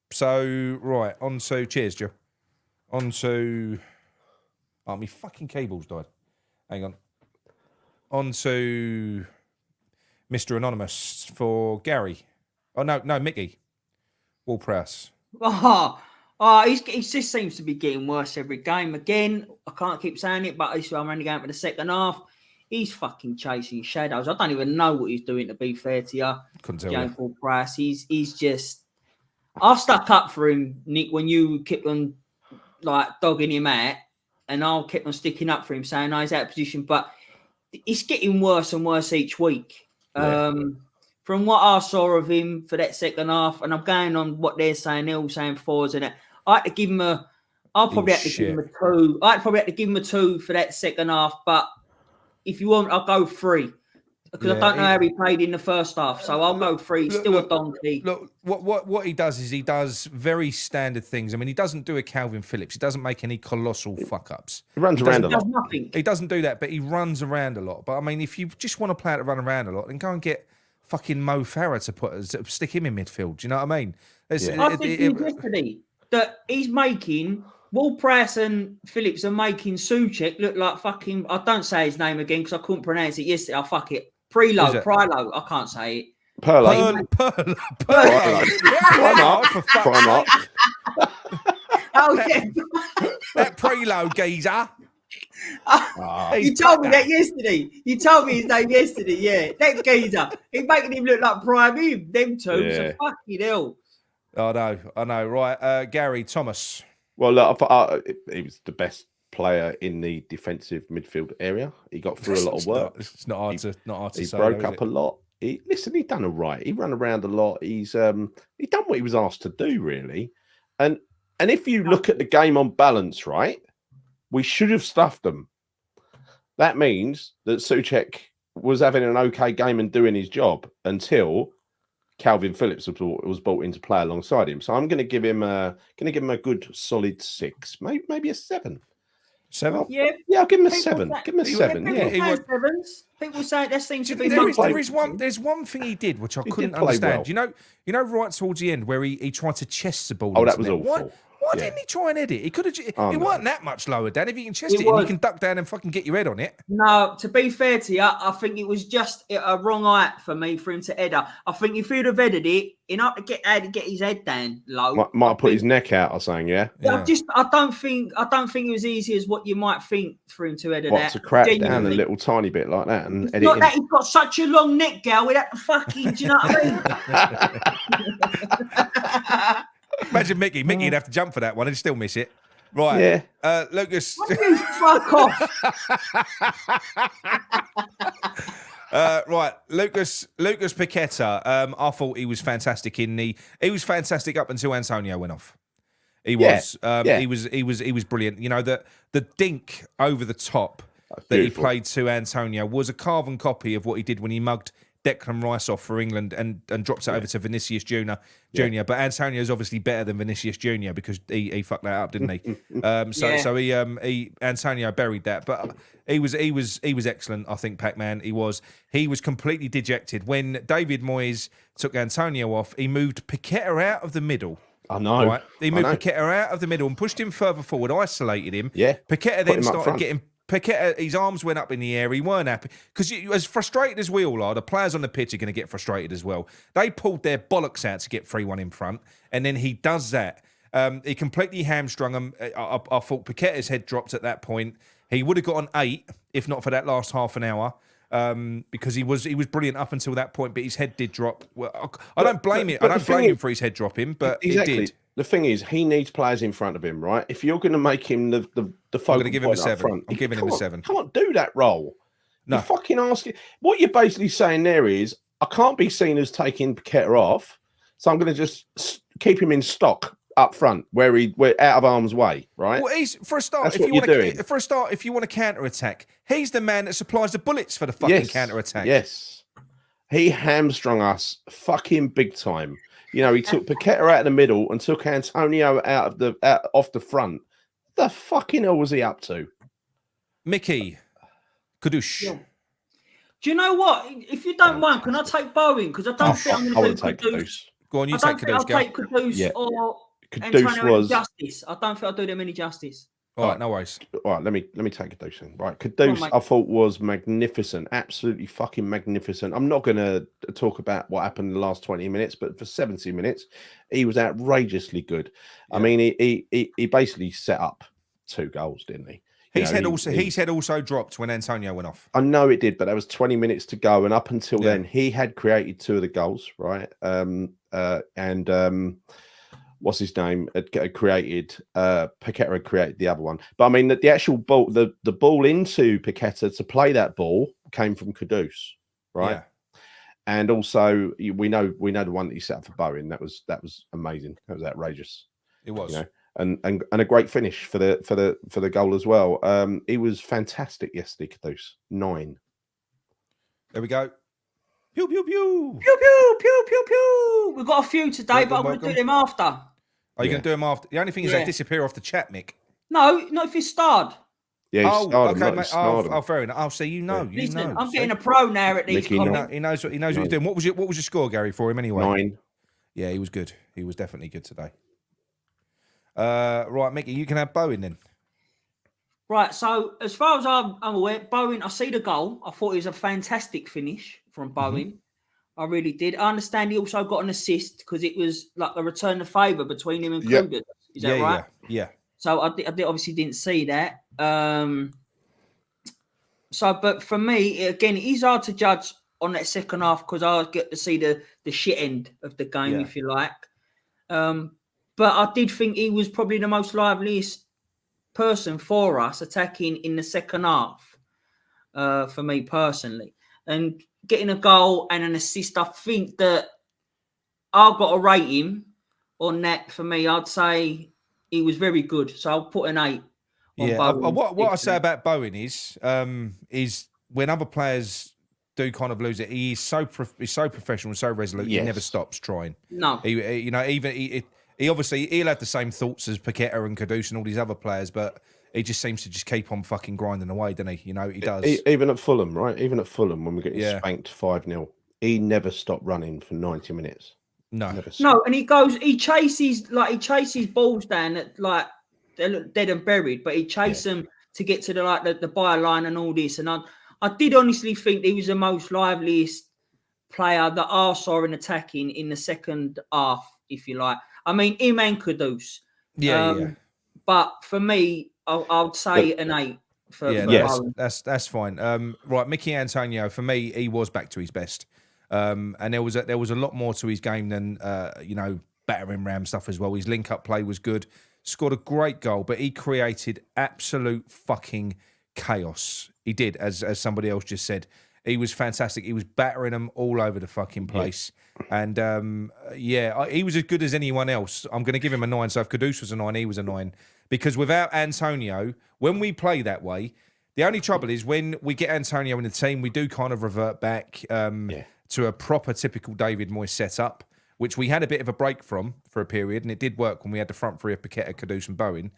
So right, on to cheers, Joe. On to my fucking cable's died. Hang on. On to Mr. Anonymous for Gary. Oh no, Micky. Wall press. He just seems to be getting worse every game. Again, I can't keep saying it, but I'm only going for the second half. He's fucking chasing shadows. I don't even know what he's doing, to be fair to you. Couldn't tell you. Paul Price. He's just. I stuck up for him, Nick, when you kept on like dogging him out, and I kept on sticking up for him, saying he's out of position. But it's getting worse and worse each week. Yeah. From what I saw of him for that second half, and I'm going on what they're saying, they're all saying fours and that. I had to give him a. I'll probably have to give him a 2. I'd probably have to give him a 2 for that second half. But if you want, I'll go 3 because I don't know how he played in the first half. So I'll go 3. Still a donkey. Look, what he does is he does very standard things. I mean, he doesn't do a Calvin Phillips. He doesn't make any colossal fuck ups. He runs around a lot. Nothing. He doesn't do that, but he runs around a lot. But I mean, if you just want a player to run around a lot, then go and get fucking Mo Farah to stick him in midfield. Do you know what I mean? I think yesterday that he's making Wall-Prowse and Phillips are making Souček look like fucking. I don't say his name again because I couldn't pronounce it yesterday. Fuck it. Prilo. I can't say it. Perlo. Why not? Oh yeah. That Prelo geezer. You told me that yesterday. You told me his name yesterday. Yeah, that geezer. He's making him look like prime him. Them two. Yeah. So fucking hell. I know. Right, Gary Thomas. Well, look, he was the best player in the defensive midfield area. He got through a lot of work. It's not hard to He say. broke up a lot. He done all right. He ran around a lot. He done what he was asked to do, really. And if you look at the game on balance, right, we should have stuffed them. That means that Souček was having an okay game and doing his job until Calvin Phillips was brought into play alongside him. So I'm going to give him a good solid 6, maybe a 7. 7? Yeah, I'll give him a 7. Give him a 7. Yeah, people say that seems to be. There's one thing he did which I couldn't understand. Well. You know, right towards the end where he tried to chest the ball. Oh, that was awful. Why didn't he try and edit? He could have. It wasn't that much lower, Dan. If you can chest it, was. you can duck down and fucking get your head on it. No, to be fair to you, I think it was just a wrong height for me for him to header. I think if he'd have headed it, enough to get his head down low. Might have put his neck out or something. Yeah. I don't think it was easy as what you might think for him to head that. To crack down a little tiny bit like that and edit. Not that he's got such a long neck, gal. With that fucking, do you know what I mean? Imagine Micky'd have to jump for that one and still miss it. Right. Yeah. Lucas. You fuck off. Right. Lucas Paqueta. I thought he was fantastic he was fantastic up until Antonio went off. He was. He was brilliant. You know, the dink over the top that he played to Antonio was a carbon copy of what he did when he mugged Declan Rice off for England and drops it over to Vinicius Junior. But Antonio's obviously better than Vinicius Junior because he fucked that up, didn't he? So Antonio buried that. But he was excellent, I think, Pac-Man. He was completely dejected. When David Moyes took Antonio off, he moved Paqueta out of the middle. I know. Right? He moved Paqueta out of the middle and pushed him further forward, isolated him. Yeah. Paqueta then started getting Paqueta, his arms went up in the air. He weren't happy because, as frustrated as we all are, the players on the pitch are going to get frustrated as well. They pulled their bollocks out to get 3-1 in front, and then he does that. He completely hamstrung him. I thought Paqueta's head dropped at that point. He would have got an 8 if not for that last half an hour, because he was brilliant up until that point. But his head did drop. Well, I don't blame it. I don't blame him for his head dropping, but exactly. It did. The thing is, he needs players in front of him, right? If you're going to make him the focal I'm going to give him a 7. Front, I'm giving him a 7. Can't do that role. No. You're fucking asking. What you're basically saying there is, I can't be seen as taking Paqueta off, so I'm going to just keep him in stock up front, where we're out of harm's way, right? Well, for a start, if you want to counter attack, he's the man that supplies the bullets for the fucking counter attack. Yes, he hamstrung us fucking big time. You know, he took Paqueta out of the middle and took Antonio out off the front. The fucking hell was he up to? Micky, Kudus. Yeah. Do you know what? If you don't mind, can I take Bowen? Because I don't think I'm going to take Kudus. Go on, you take Kudus. I'll take Kudus or Antonio any justice. I don't think I'll do them any justice. All right, no worries. All right, let me take Kudus then. Right, Kudus, I thought was magnificent, absolutely fucking magnificent. I'm not going to talk about what happened in the last 20 minutes, but for 70 minutes, he was outrageously good. Yeah. I mean, he basically set up 2 goals, didn't he? His head also dropped when Antonio went off. I know it did, but there was 20 minutes to go, and up until then, he had created 2 of the goals, right? what's his name had created. Paqueta had created the other one, but I mean the actual ball, the ball into Paqueta to play that ball came from Kudus, right? Yeah. And also we know the one that he set up for Bowen. That was amazing. That was outrageous. It was. You know? And a great finish for the goal as well. He was fantastic yesterday, Kudus. 9. There we go. Pew pew pew. Pew pew pew pew pew. We've got a few today, Welcome, but I'm going to welcome. do them after. Are you going to do them after? The only thing is they disappear off the chat, Mick. No, not if it's starred. Yeah, okay, mate. Oh, fair enough. Oh, so you know, Yeah. you Listen, know. I'm getting a pro now at these Mickey, comments. He knows what he's doing. What was your score, Gary, for him anyway? 9. Yeah, he was good. He was definitely good today. Right, Mickey, you can have Bowen then. Right, so as far as I'm aware, Bowen, I see the goal. I thought it was a fantastic finish from Bowen. I really did. I understand he also got an assist because it was like a return of favour between him and Kudus. Is that right? Yeah. So I obviously didn't see that. But for me, again, it is hard to judge on that second half because I get to see the shit end of the game, if you like. But I did think he was probably the most liveliest person for us attacking in the second half, for me personally. And getting a goal and an assist, I think that I've got to rate him on that. For me, I'd say he was very good. So I'll put an 8. Yeah. What I say about Bowen is when other players do kind of lose it, he's so professional and so resolute. He never stops trying. No, he obviously he'll have the same thoughts as Paqueta and Kudus and all these other players, but he just seems to just keep on fucking grinding away, doesn't he? You know, he does. Even at Fulham, right? Even at Fulham, when we're getting spanked 5-0, he never stopped running for 90 minutes. No, and he chases balls down at like they look dead and buried, but he chased them to get to the byline and all this. And I did honestly think he was the most liveliest player that I saw in attacking in the second half, if you like. I mean, him and Kudus. But for me, I would say an 8. That's fine. Right, Mickey Antonio, for me, he was back to his best. And there was a lot more to his game than battering ram stuff as well. His link up play was good. Scored a great goal, but he created absolute fucking chaos. He did, as somebody else just said. He was fantastic. He was battering them all over the fucking place. And he was as good as anyone else. I'm going to give him a 9. So if Kudus was a 9, he was a 9. Because without Antonio, when we play that way, the only trouble is when we get Antonio in the team, we do kind of revert back to a proper typical David Moyes setup, which we had a bit of a break from for a period, and it did work when we had the front three of Paqueta, Kudus and Bowen.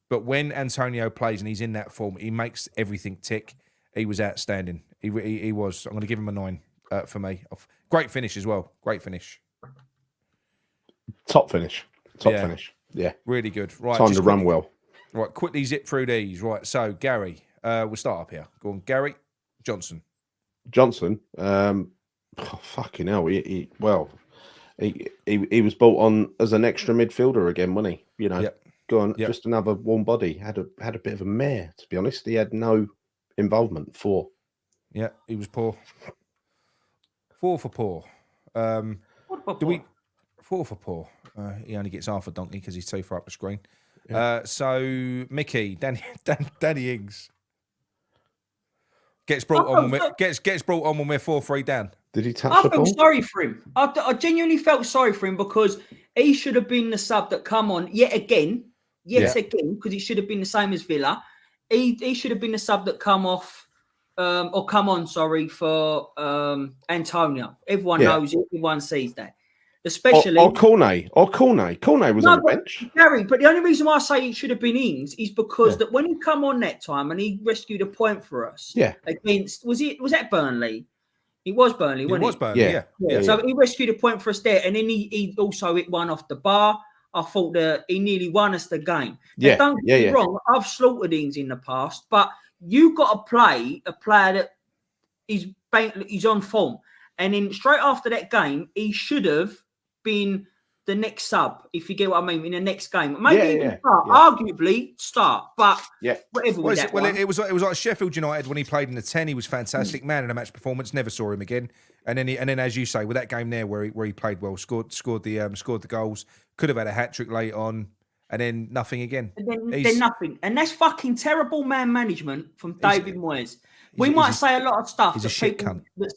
But when Antonio plays and he's in that form, he makes everything tick. He was outstanding. He was. I'm going to give him a 9 for me. Great finish as well. Great finish. Top finish. Finish. Yeah. Really good. Right. Time to run well. Right. Quickly zip through these. Right. So, Gary, we'll start up here. Go on. Gary Johnson. Fucking hell. He was brought on as an extra midfielder again, wasn't he? You know, go on. Just another warm body. Had a bit of a mare, to be honest. He had no involvement. 4. Yeah, he was poor. 4 for poor. What 4 for poor. He only gets half a donkey because he's too far up the screen. Yeah. So Mickey, Danny Ings gets brought on. Gets brought on when we're 4-3 down. Did he touch I the ball? felt sorry for him. I genuinely felt sorry for him because he should have been the sub that come on yet again, because he should have been the same as Villa. He should have been the sub that come off or come on. Sorry for Antonio. Everyone knows it. Everyone sees that. Especially Cornet was on the bench. Gary, but the only reason why I say it should have been Ings is because that when he come on that time and he rescued a point for us against was that Burnley? It was Burnley, wasn't it? It was Burnley, yeah. So he rescued a point for us there, and then he also hit one off the bar. I thought that he nearly won us the game. Now, don't get me wrong, I've slaughtered Ings in the past, but you got to play a player that he's on form. And then straight after that game, he should have been the next sub, if you get what I mean, in the next game. Maybe arguably start, but whatever. It was like Sheffield United when he played in the 10. He was fantastic, man in the match performance. Never saw him again. And then as you say, with that game there where he played well, scored the goals, Could have had a hat trick late on, and then nothing again. And then nothing. And that's fucking terrible man management from David Moyes. We might say a lot of stuff that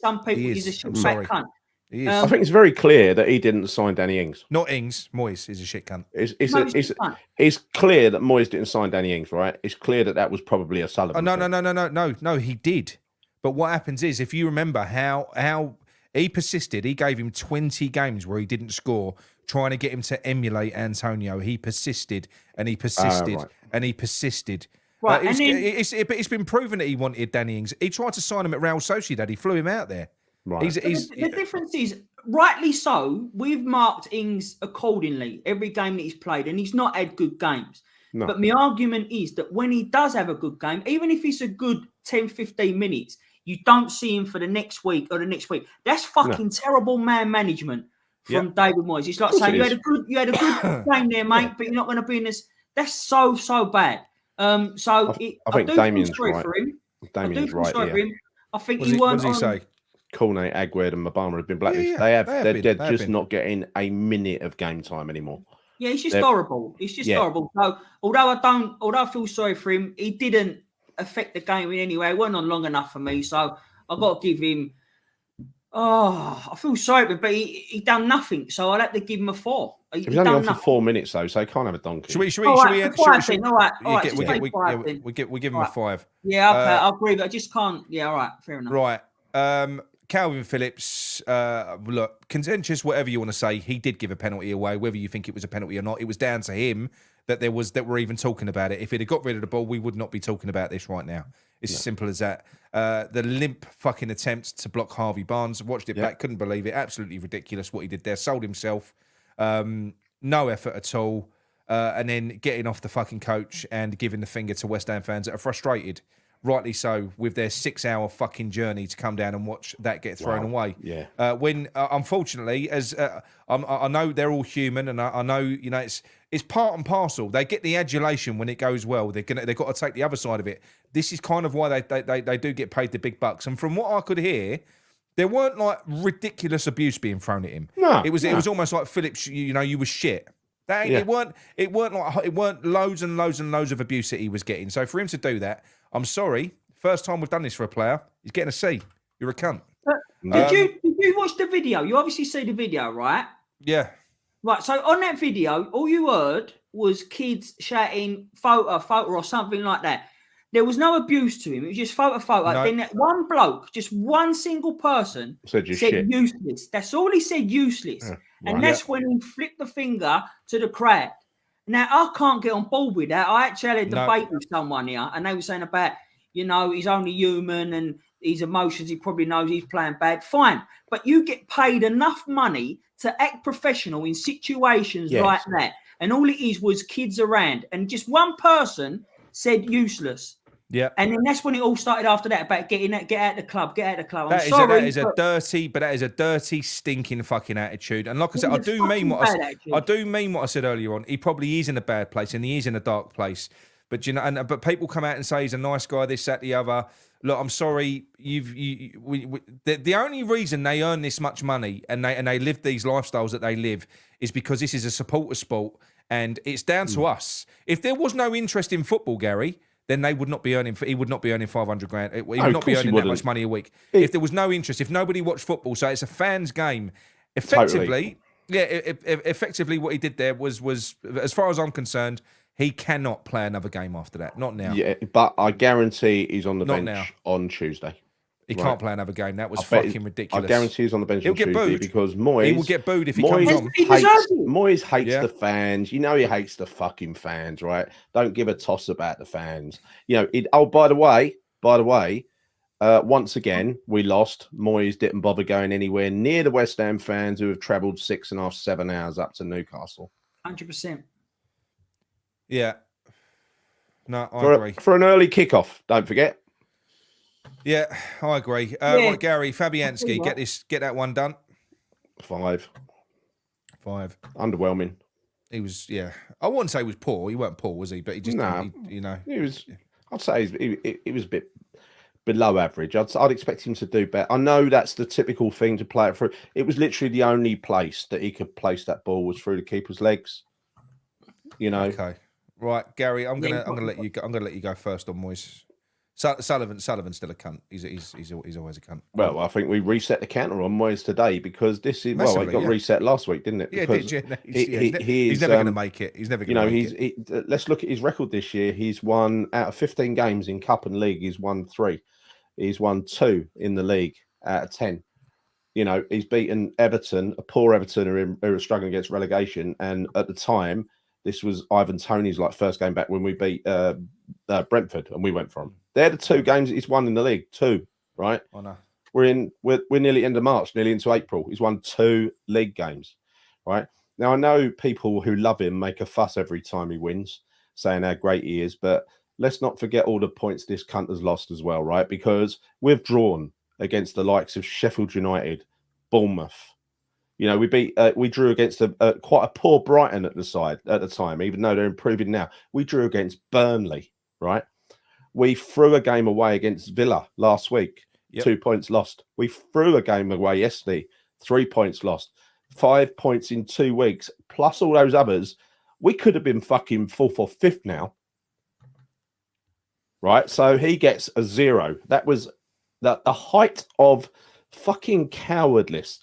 some people he's a shitbag cunt. He is. I think it's very clear that he didn't sign Danny Ings. Not Ings. Moyes is a shit cunt. It's clear that Moyes didn't sign Danny Ings, right? It's clear that was probably a Sullivan. No, he did. But what happens is, if you remember how he persisted, he gave him 20 games where he didn't score, trying to get him to emulate Antonio. He persisted and he persisted and he persisted. Right, it's been proven that he wanted Danny Ings. He tried to sign him at Real Sociedad. He flew him out there. Right. The difference is, rightly so, we've marked Ings accordingly every game that he's played, and he's not had good games. No. But my argument is that when he does have a good game, even if it's a good 10, 15 minutes, you don't see him for the next week or the next week. That's fucking terrible man management from David Moyes. It's like saying you had a good game there, mate, but you're not going to be in this. That's so bad. I think Damien's right. For him. Damien's right. For him. I think what does he say? Cornet, Aguerd, and Mabama have been blacklisted. They're just not getting a minute of game time anymore. Yeah, it's just horrible. It's just horrible. So although I feel sorry for him, he didn't affect the game in any way. It wasn't on long enough for me. So I've got to give him. Oh, I feel sorry for him, but he done nothing. So I'll have to give him a 4. He's only on for 4 minutes though, so he can't have a donkey. We give him a 5. Yeah, okay, I agree, but I just can't. Yeah, all right, fair enough. Right. Calvin Phillips, look, contentious, whatever you want to say, he did give a penalty away, whether you think it was a penalty or not. It was down to him that we're even talking about it. If he'd have got rid of the ball, we would not be talking about this right now. It's as simple as that. The limp fucking attempt to block Harvey Barnes, watched it back, couldn't believe it. Absolutely ridiculous what he did there. Sold himself. No effort at all. And then getting off the fucking coach and giving the finger to West Ham fans that are frustrated, rightly so, with their 6-hour fucking journey to come down and watch that get thrown away. Yeah. When unfortunately, as I know they're all human, and I know it's part and parcel. They get the adulation when it goes well. They've got to take the other side of it. This is kind of why they do get paid the big bucks. And from what I could hear, there weren't like ridiculous abuse being thrown at him. No, it was almost like Phillips. You were shit. It weren't loads and loads and loads of abuse that he was getting. So for him to do that, I'm sorry. First time we've done this for a player. He's getting a C. You're a cunt. Did you watch the video? You obviously see the video, right? Yeah. Right. So on that video, all you heard was kids shouting photo or something like that. There was no abuse to him. It was just photo. No. Then that one bloke, just one single person, said useless. That's all he said, useless. Yeah, and that's when he flipped the finger to the crowd. Now, I can't get on board with that. I actually had a debate with someone here, and they were saying about, he's only human and his emotions, he probably knows he's playing bad. Fine. But you get paid enough money to act professional in situations like that. And all it is was kids around. And just one person said useless. Yeah. And then that's when it all started after that, about get out of the club. That is a dirty, stinking fucking attitude. And like I said, I do mean what I said earlier on. He probably is in a bad place and he is in a dark place. But but people come out and say he's a nice guy, this, that, the other. Look, I'm sorry. The only reason they earn this much money and they live these lifestyles that they live is because this is a supporter sport, and it's down to us. If there was no interest in football, Gary, then they would not be earning. He would not be earning 500 grand. He would not be earning that much money a week. If there was no interest, if nobody watched football, so it's a fans' game. Effectively, effectively, what he did there was, as far as I'm concerned, he cannot play another game after that. Not now. Yeah, but I guarantee he's on the bench on Tuesday. He can't play another game. That was fucking ridiculous. I guarantee he's on the bench He'll on get Tuesday booed. Because Moyes... He will get booed if he comes on. Moyes hates the fans. He hates the fucking fans, right? Don't give a toss about the fans. By the way, once again, we lost. Moyes didn't bother going anywhere near the West Ham fans who have travelled 6.5, 7 hours up to Newcastle. 100%. Yeah. No, I agree. For an early kickoff, don't forget. Yeah, I agree. Right, Gary, Fabianski, get that one done. 5. Underwhelming. He was, I wouldn't say he was poor. He weren't poor, was he? But he just, he was. I'd say he was a below average. I'd expect him to do better. I know that's the typical thing to play it through. It was literally the only place that he could place that ball was through the keeper's legs. You know. Okay. Right, Gary. I'm gonna let you go. I'm gonna let you go first on Moyes. Sullivan's still a cunt. He's always a cunt. Well, I think we reset the counter on Moyes today because this is Massively, it got reset last week, didn't it? Yeah, because he's never going to make it. He's never going to make it. Let's look at his record this year. He's won out of 15 games in Cup and League. He's won 3. He's won 2 in the league out of 10. You know, he's beaten Everton, a poor Everton who are struggling against relegation. And at the time, this was Ivan Toney's first game back when we beat Brentford and we went for him. They're the 2 games that he's won in the league. 2, right? Oh no. We're nearly end of March, nearly into April. He's won 2 league games, right? Now I know people who love him make a fuss every time he wins, saying how great he is, but let's not forget all the points this cunt has lost as well, right? Because we've drawn against the likes of Sheffield United, Bournemouth. You know, we drew against quite a poor Brighton at the time, even though they're improving now. We drew against Burnley, right? We threw a game away against Villa last week, 2 points lost. We threw a game away yesterday, 3 points lost. 5 points in 2 weeks, plus all those others. We could have been fucking 4th or 5th now, right? So he gets a 0. That was the height of fucking cowardliness.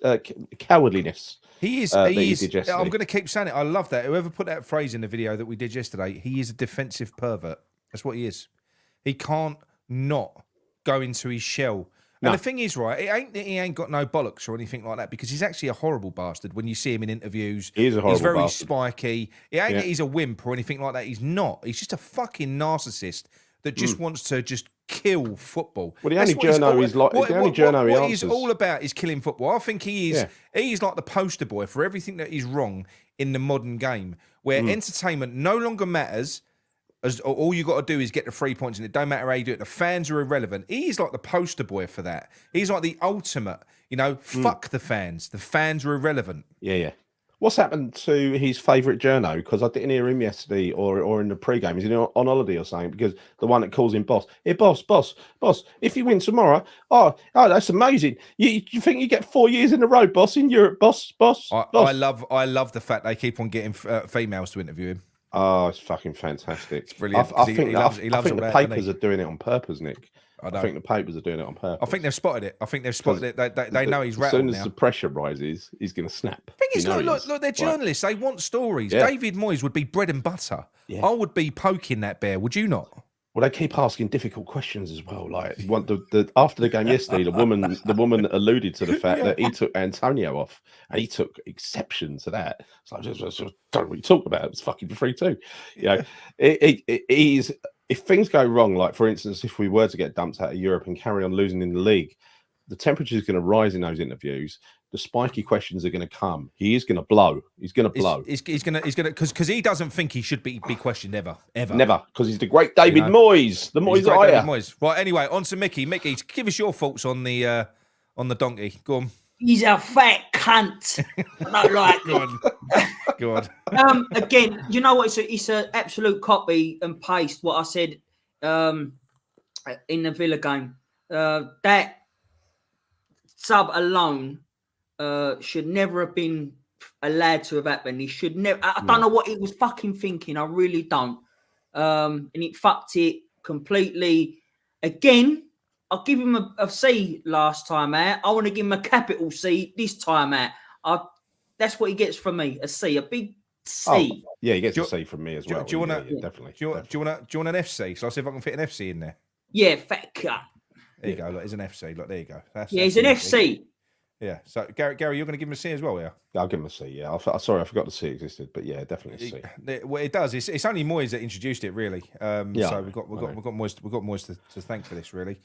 He is. I'm going to keep saying it. I love that. Whoever put that phrase in the video that we did yesterday, he is a defensive pervert. That's what he is. He can't not go into his shell. And the thing is, right, it ain't that he ain't got no bollocks or anything like that, because he's actually a horrible bastard when you see him in interviews. He is a horrible bastard. He's very bastard. spiky. It ain't that he's a wimp or anything like that. He's not. He's just a fucking narcissist that just wants to just kill football. Well, the only journo he's like, the only journo he answers. What he's all about is killing football. I think he is. Yeah. He's like the poster boy for everything that is wrong in the modern game, where entertainment no longer matters. As all you got to do is get the 3 points, and it don't matter how you do it. The fans are irrelevant. He's like the poster boy for that. He's like the ultimate. You know, fuck the fans. The fans are irrelevant. Yeah. What's happened to his favourite journo? Because I didn't hear him yesterday or in the pre-game. Is he on holiday or something? Because the one that calls him boss. Hey, boss. If you win tomorrow, oh, that's amazing. You think you get 4 years in a row, boss, in Europe, boss. I love the fact they keep on getting females to interview him. Oh, it's fucking fantastic. It's brilliant. I think the papers are doing it on purpose, Nick. I think the papers are doing it on purpose. I think they've spotted it. They know he's rattled now. As soon as the pressure rises, he's going to snap. The thing is, look, they're journalists. They want stories. Yeah. David Moyes would be bread and butter. Yeah. I would be poking that bear. Would you not? Well, they keep asking difficult questions as well. Like after the game yesterday, the woman alluded to the fact that he took Antonio off, and he took exception to that. So I just don't really talk about it. It's fucking free too. You know, he's if things go wrong, like for instance, if we were to get dumped out of Europe and carry on losing in the league, the temperature is going to rise in those interviews. The spiky questions are going to come. He is going to blow. He's going to blow. He's going to because he doesn't think he should be questioned ever. Never, because he's the great David Moyes, the Moyes David Moyes. Right. Anyway, on to Micky. Micky, give us your thoughts on the donkey. Go on. He's a fat cunt. I don't like it. Go on. Again, you know what? It's an absolute copy and paste what I said in the Villa game. That sub alone should never have been allowed to have happened. He should never. I don't know what he was fucking thinking. I really don't. And it fucked it completely. Again, I'll give him a C last time out. I want to give him a capital C this time out. That's what he gets from me. A C, a big C. Oh, yeah, he gets a C from me as well. Do you want to? Definitely. Do you want an FC? So I'll see if I can fit an FC in there. Yeah, fat cunt. There you go. Look, there's an FC. Look, there you go. He's an FC. Yeah. So Gary, you're going to give him a C as well, yeah? I'll give him a C. Yeah. Sorry, I forgot the C existed, but yeah, definitely a C. Well, it does. It's only Moyes that introduced it, really. So we've got Moyes to thank for this, really.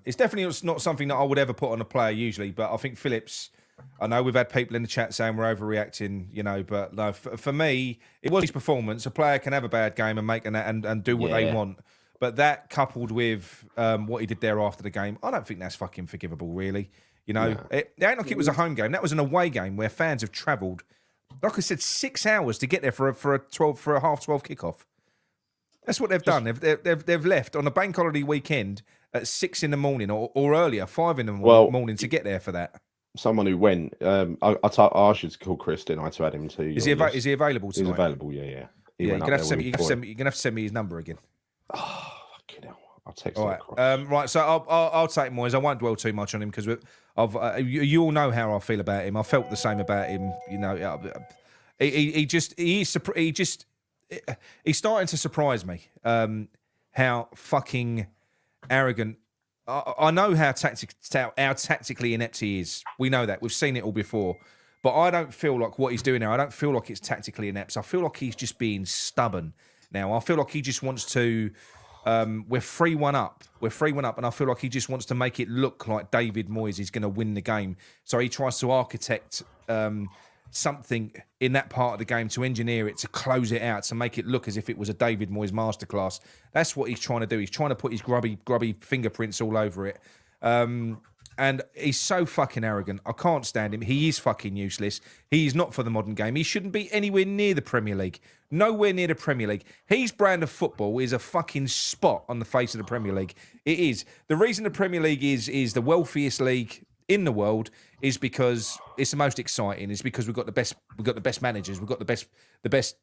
It's definitely not something that I would ever put on a player usually, but I think Phillips. I know we've had people in the chat saying we're overreacting, you know, but no, for me, it was his performance. A player can have a bad game and make and do what they want. But that coupled with what he did there after the game, I don't think that's fucking forgivable, really. You know, it ain't like it was a home game. That was an away game where fans have travelled, like I said, 6 hours to get there for a half 12 kickoff. That's what they've done. They've left on a bank holiday weekend at 6 in the morning or earlier, 5 in the morning to get there for that? Someone who went, I should call Chris, didn't I, to add him to Is he available tonight? He's available, yeah. You're gonna have to send me his number again. Oh, fucking hell. I'll text him across. Right, so I'll take Moyes. I won't dwell too much on him because you all know how I feel about him. I felt the same about him. You know, he's starting to surprise me. How fucking arrogant. I know how tactically inept he is. We know that. We've seen it all before. But I don't feel like what he's doing now, I don't feel like it's tactically inept. I feel like he's just being stubborn now. I feel like he just wants to... we're 3-1 up. And I feel like he just wants to make it look like David Moyes is going to win the game. So he tries to architect something in that part of the game, to engineer it, to close it out, to make it look as if it was a David Moyes masterclass. That's what he's trying to do. He's trying to put his grubby fingerprints all over it. And he's so fucking arrogant. I can't stand him. He is fucking useless. He is not for the modern game. He shouldn't be anywhere near the Premier League. Nowhere near the Premier League. His brand of football is a fucking spot on the face of the Premier League. It is. The reason the Premier League is the wealthiest league in the world is because it's the most exciting. It's because we've got the best managers. We've got the best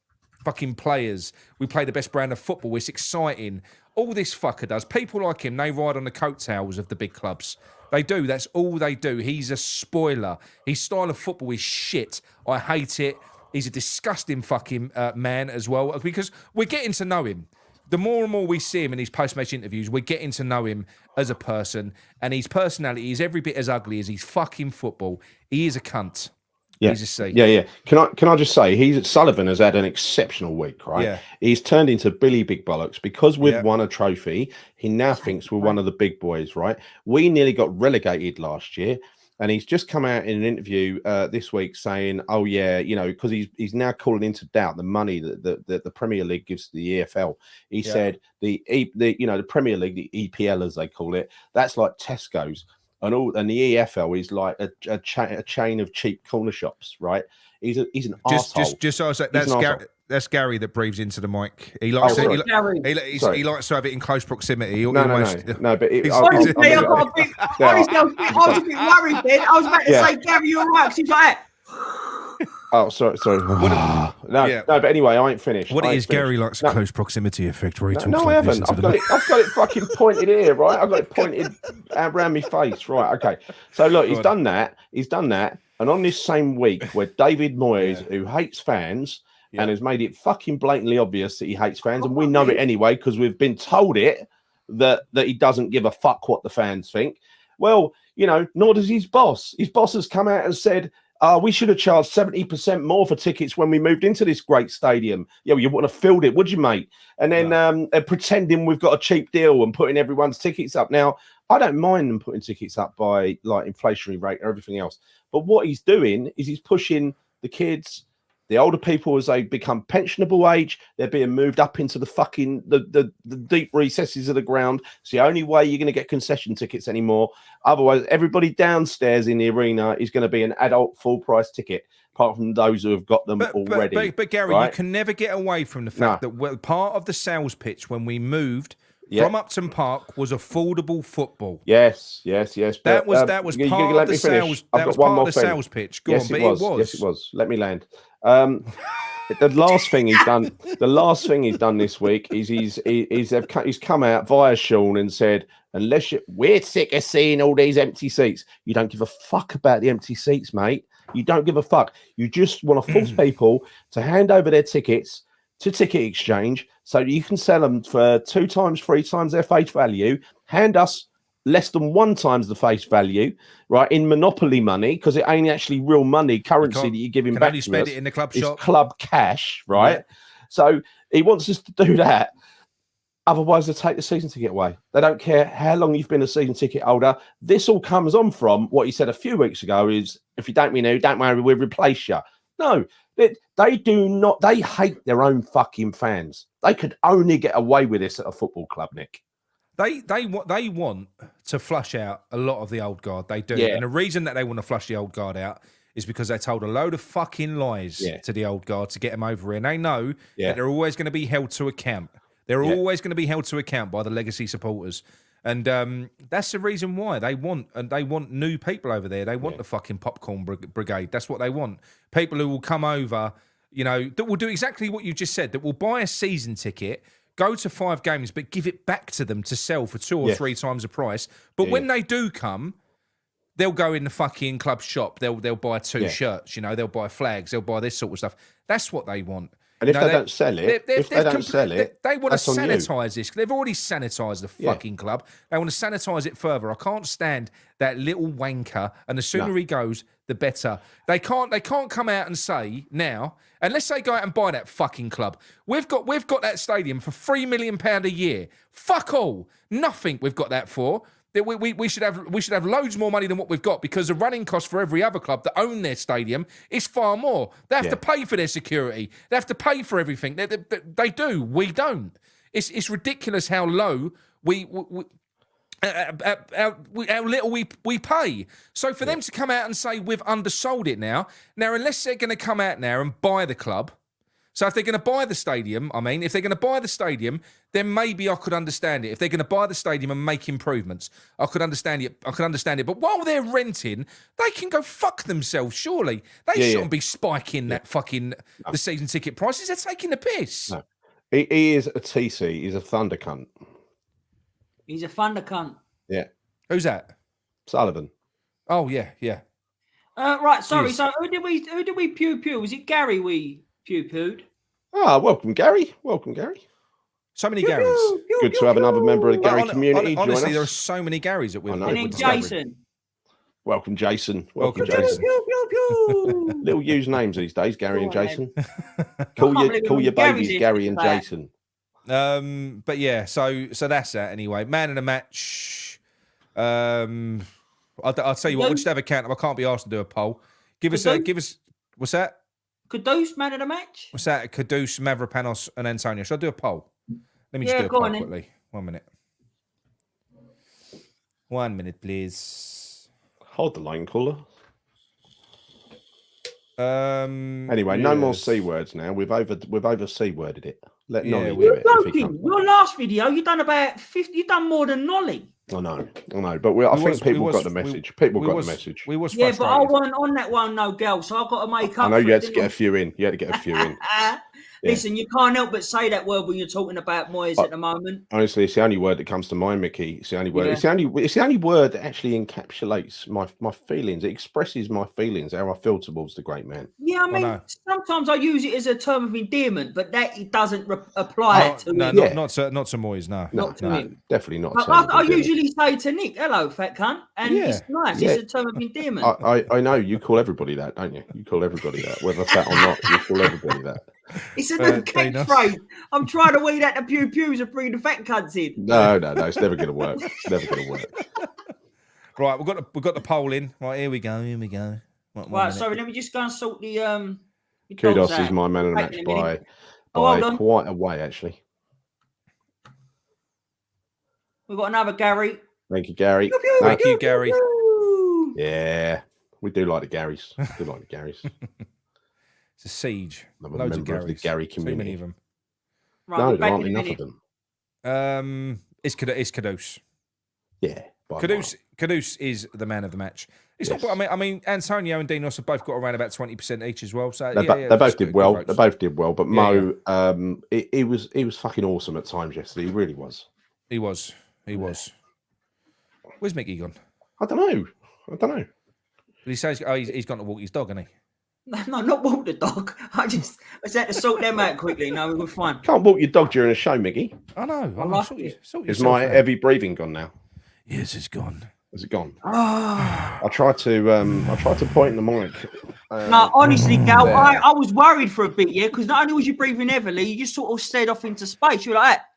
fucking players. We play the best brand of football. It's exciting. All this fucker does. People like him, they ride on the coattails of the big clubs. They do. That's all they do. He's a spoiler. His style of football is shit. I hate it. He's a disgusting fucking man as well, because we're getting to know him. The more and more we see him in these post-match interviews, we're getting to know him as a person, and his personality is every bit as ugly as his fucking football. He is a cunt. Yeah. He's a C. Yeah. Can I just say, Sullivan has had an exceptional week, right? Yeah. He's turned into Billy Big Bollocks because we've won a trophy. He now thinks we're one of the big boys, right? We nearly got relegated last year. And he's just come out in an interview this week saying, "Oh yeah, you know, because he's now calling into doubt the money that the Premier League gives to the EFL." He said the Premier League, the EPL as they call it, that's like Tesco's, and the EFL is like a chain of cheap corner shops, right? He's an arsehole. Just so I say, that's Gary that breathes into the mic. He likes he likes to have it in close proximity. No, but I was a bit worried then. I was about to say, Gary, you're right. Because he's like, oh, sorry. No, but anyway, I ain't finished. Gary likes a close proximity effect where he talks I haven't. I've got it fucking pointed here, right? I've got it pointed around my face, right? Okay. So look, he's done that. And on this same week where David Moyes, who hates fans, and has made it fucking blatantly obvious that he hates fans, and we know it anyway because we've been told it, that he doesn't give a fuck what the fans think. Well, you know, nor does his boss. His boss has come out and said, we should have charged 70% more for tickets when we moved into this great stadium. Yeah, well, you wouldn't have filled it, would you, mate? And then pretending we've got a cheap deal and putting everyone's tickets up. Now, I don't mind them putting tickets up by like inflationary rate or everything else. But what he's doing is he's pushing the kids, the older people, as they become pensionable age, they're being moved up into the fucking the deep recesses of the ground. It's the only way you're going to get concession tickets anymore. Otherwise, everybody downstairs in the arena is going to be an adult full price ticket, apart from those who have got them already. But Gary, right? You can never get away from the fact that part of the sales pitch when we moved from Upton Park was affordable football. Yes. That was part of the sales. That was part of the sales pitch. Go on, but it was. Yes, it was. Let me land. The last thing he's done this week is he's come out via Sean and said, we're sick of seeing all these empty seats. You don't give a fuck about the empty seats, mate. You don't give a fuck. You just want to force people to hand over their tickets to Ticket Exchange so you can sell them for 2 times, 3 times their face value. Hand us less than 1 times the face value, right, in monopoly money, because it ain't actually real money, currency that you're giving back to us. Spend it in the club shop. It's club cash, right? Yeah. So he wants us to do that. Otherwise, they take the season ticket away. They don't care how long you've been a season ticket holder. This all comes on from what he said a few weeks ago is, if you don't renew, don't worry, we'll replace you. No, they do not. They hate their own fucking fans. They could only get away with this at a football club, Nick. They want to flush out a lot of the old guard. They do. And the reason that they want to flush the old guard out is because they told a load of fucking lies to the old guard to get them over here. And they know that they're always going to be held to account. They're always going to be held to account by the legacy supporters. And that's the reason why they want new people over there. They want the fucking popcorn brigade. That's what they want. People who will come over, you know, that will do exactly what you just said, that will buy a season ticket, go to 5 games, but give it back to them to sell for 2 or 3 times the price. But when they do come, they'll go in the fucking club shop. They'll buy 2 shirts, you know, they'll buy flags, they'll buy this sort of stuff. That's what they want. And if they don't sell it, they want to sanitise this. They've already sanitised the fucking club. They want to sanitise it further. I can't stand that little wanker. And the sooner he goes, the better. They can't come out and say now, unless they go out and buy that fucking club. We've got that stadium for £3 million a year. Fuck all. Nothing we've got that for. We should have loads more money than what we've got, because the running cost for every other club that own their stadium is far more. They have to pay for their security. They have to pay for everything. They do. We don't. It's ridiculous how low how little we pay. So for them to come out and say we've undersold it now, unless they're going to come out now and buy the club. So if they're going to buy the stadium, then maybe I could understand it. If they're going to buy the stadium and make improvements, I could understand it. But while they're renting, they can go fuck themselves, surely. They shouldn't be spiking that fucking the season ticket prices. They're taking the piss. No. He is a TC. He's a thunder cunt. He's a thunder cunt. Yeah. Who's that? Sullivan. Oh, yeah. Right, sorry. So who did we pew? Was it Gary we pew-pewed? Ah, welcome, Gary. So many Garys. Good to have another member of the Gary community. Honestly, there are so many Garys that we've. And then Jason. Welcome, Jason. Welcome, Jason. Pew. Little used names these days, Gary and Jason. Call your babies Gary and Jason. But yeah, so that's that anyway. Man of the match. I'll tell you what. We'll just have a count. I can't be asked to do a poll. Give us. What's that? Kudus, man of the match? What's that? Kudus, Mavropanos, and Antonio. Should I do a poll? Let me just do a poll quickly. 1 minute. 1 minute, please. Hold the line, caller. Anyway, no more C words now. We've over C worded it. Let Nolly do it. Your last video, you done about 50. You done more than Nolly. I know, but I think people got the message. People got the message. We was but I wasn't on that one, no girl. So I've got to make up. I know you had to get a few in. Listen, you can't help but say that word when you're talking about Moyes at the moment. Honestly, it's the only word that comes to mind, Mickey. It's the only word. Yeah. It's the only word that actually encapsulates my feelings. It expresses my feelings, how I feel towards the great man. Yeah, I mean, sometimes I use it as a term of endearment, but that it doesn't apply to him. Not to Moyes. Not to him. Definitely not. I usually say to Nick, "Hello, fat cunt," and it's nice. Yeah. It's a term of endearment. I know you call everybody that, don't you? You call everybody that, whether fat or not. You call everybody that. It's a new catchphrase. I'm trying to weed out the pews and bring the fat cunts in. No, it's never going to work. Right, we've got the poll in. Right, here we go. Right, sorry, let me just go and sort the Kudus is my man of the match by quite a way, actually. We've got another Gary. Thank you, Gary. Thank you, Gary. Yeah, we do like the Garys. It's a siege. Loads of Garys. The Gary community. Too many of them. Right, no, there aren't enough of them. It's Kudus. Yeah. Kudus is the man of the match. It's not. I mean, Antonio and Dinos have both got around about 20% each as well. So they both did well. They both did well. But Mo, he was fucking awesome at times yesterday. He really was. He was. Where's Micky gone? I don't know. He says he's gone to walk his dog, hasn't he? No, not walk the dog. I had to sort them out quickly. No, we're fine. Can't walk your dog during a show, Micky. I know. Is my heavy breathing gone now? Yes, it's gone. Is it gone? I tried to point the mic. No, honestly, Gal, I was worried for a bit, because not only was you breathing heavily, you just sort of stared off into space. You were like that.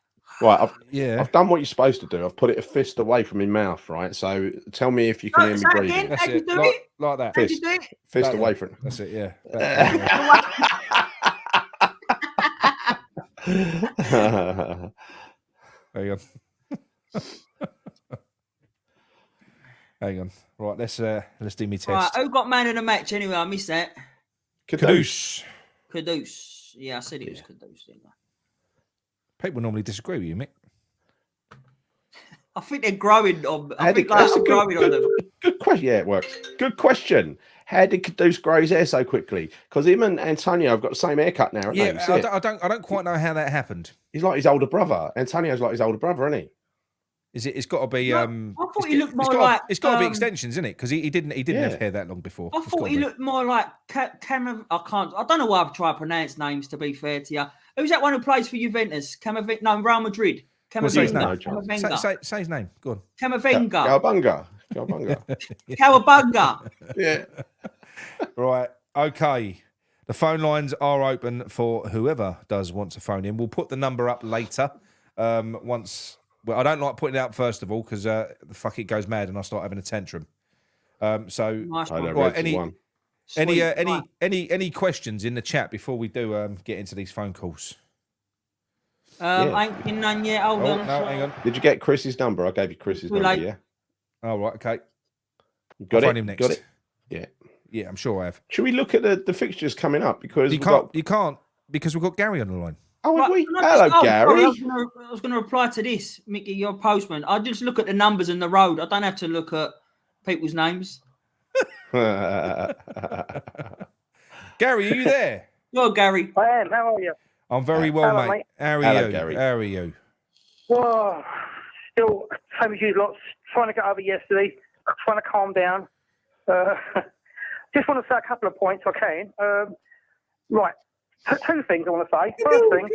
Right, I've done what you're supposed to do. I've put it a fist away from my mouth, right? So tell me if you can hear me breathing. How'd you do it? Like that. Fist, fist away from it. That's it, yeah. Hang on. Hang on. Right, let's do me test. Right, who got man of the match anyway? I missed that. Kudus. Yeah, I said it was Kudus, didn't I? People normally disagree with you, Mick. I think they're growing on. I How think did- like, that's a I'm growing on them. Good question. Yeah, it works. Good question. How did Kudus grow his hair so quickly? Because him and Antonio have got the same haircut now, haven't they? You Yeah, see it? I don't quite know how that happened. He's like his older brother. Antonio's like his older brother, isn't he? Is it? It's got to be. No, I thought he looked more like. It's got to be extensions, isn't it? Because he didn't Yeah. have hair that long before. I It's thought gotta he be. looked more like I don't know why I've tried to pronounce names. To be fair to you, who's that one who plays for Juventus? No, Real Madrid. Well, say his name. Camavinga. Say his name. Go on. Camavinga. Cowabunga. Cowabunga. Yeah. Right. Okay. The phone lines are open for whoever does want to phone in. We'll put the number up later. Once. Well, I don't like putting it up first of all because the fuck it goes mad and I start having a tantrum. So Nice I one. know. right, Sweet. any questions in the chat before we do get into these phone calls? Yeah. Ain't been none yet. Hold Oh, on. no, hang on. Did you get Chris's number? I gave you Chris's Too number. late. Yeah. Oh, right. Okay. You got I'll it. phone him next. Got it. Yeah. Yeah, I'm sure I have. Should we look at the fixtures coming up? Because You we've got. can't because we've got Gary on the line. Oh, have Right, we? can I Hello, just- Gary. sorry, I was going to reply to this, Mickey, your postman. I just look at the numbers in the road. I don't have to look at people's names. Gary, are you there? You're Gary. I am. How are you? I'm very well, Hello, mate. mate. How are Hello, you? Gary. How are you? Well, still same as you lots. Trying to get over yesterday. Trying to calm down. Just want to say a couple of points. I can. Right. Two things I want to say. First thing,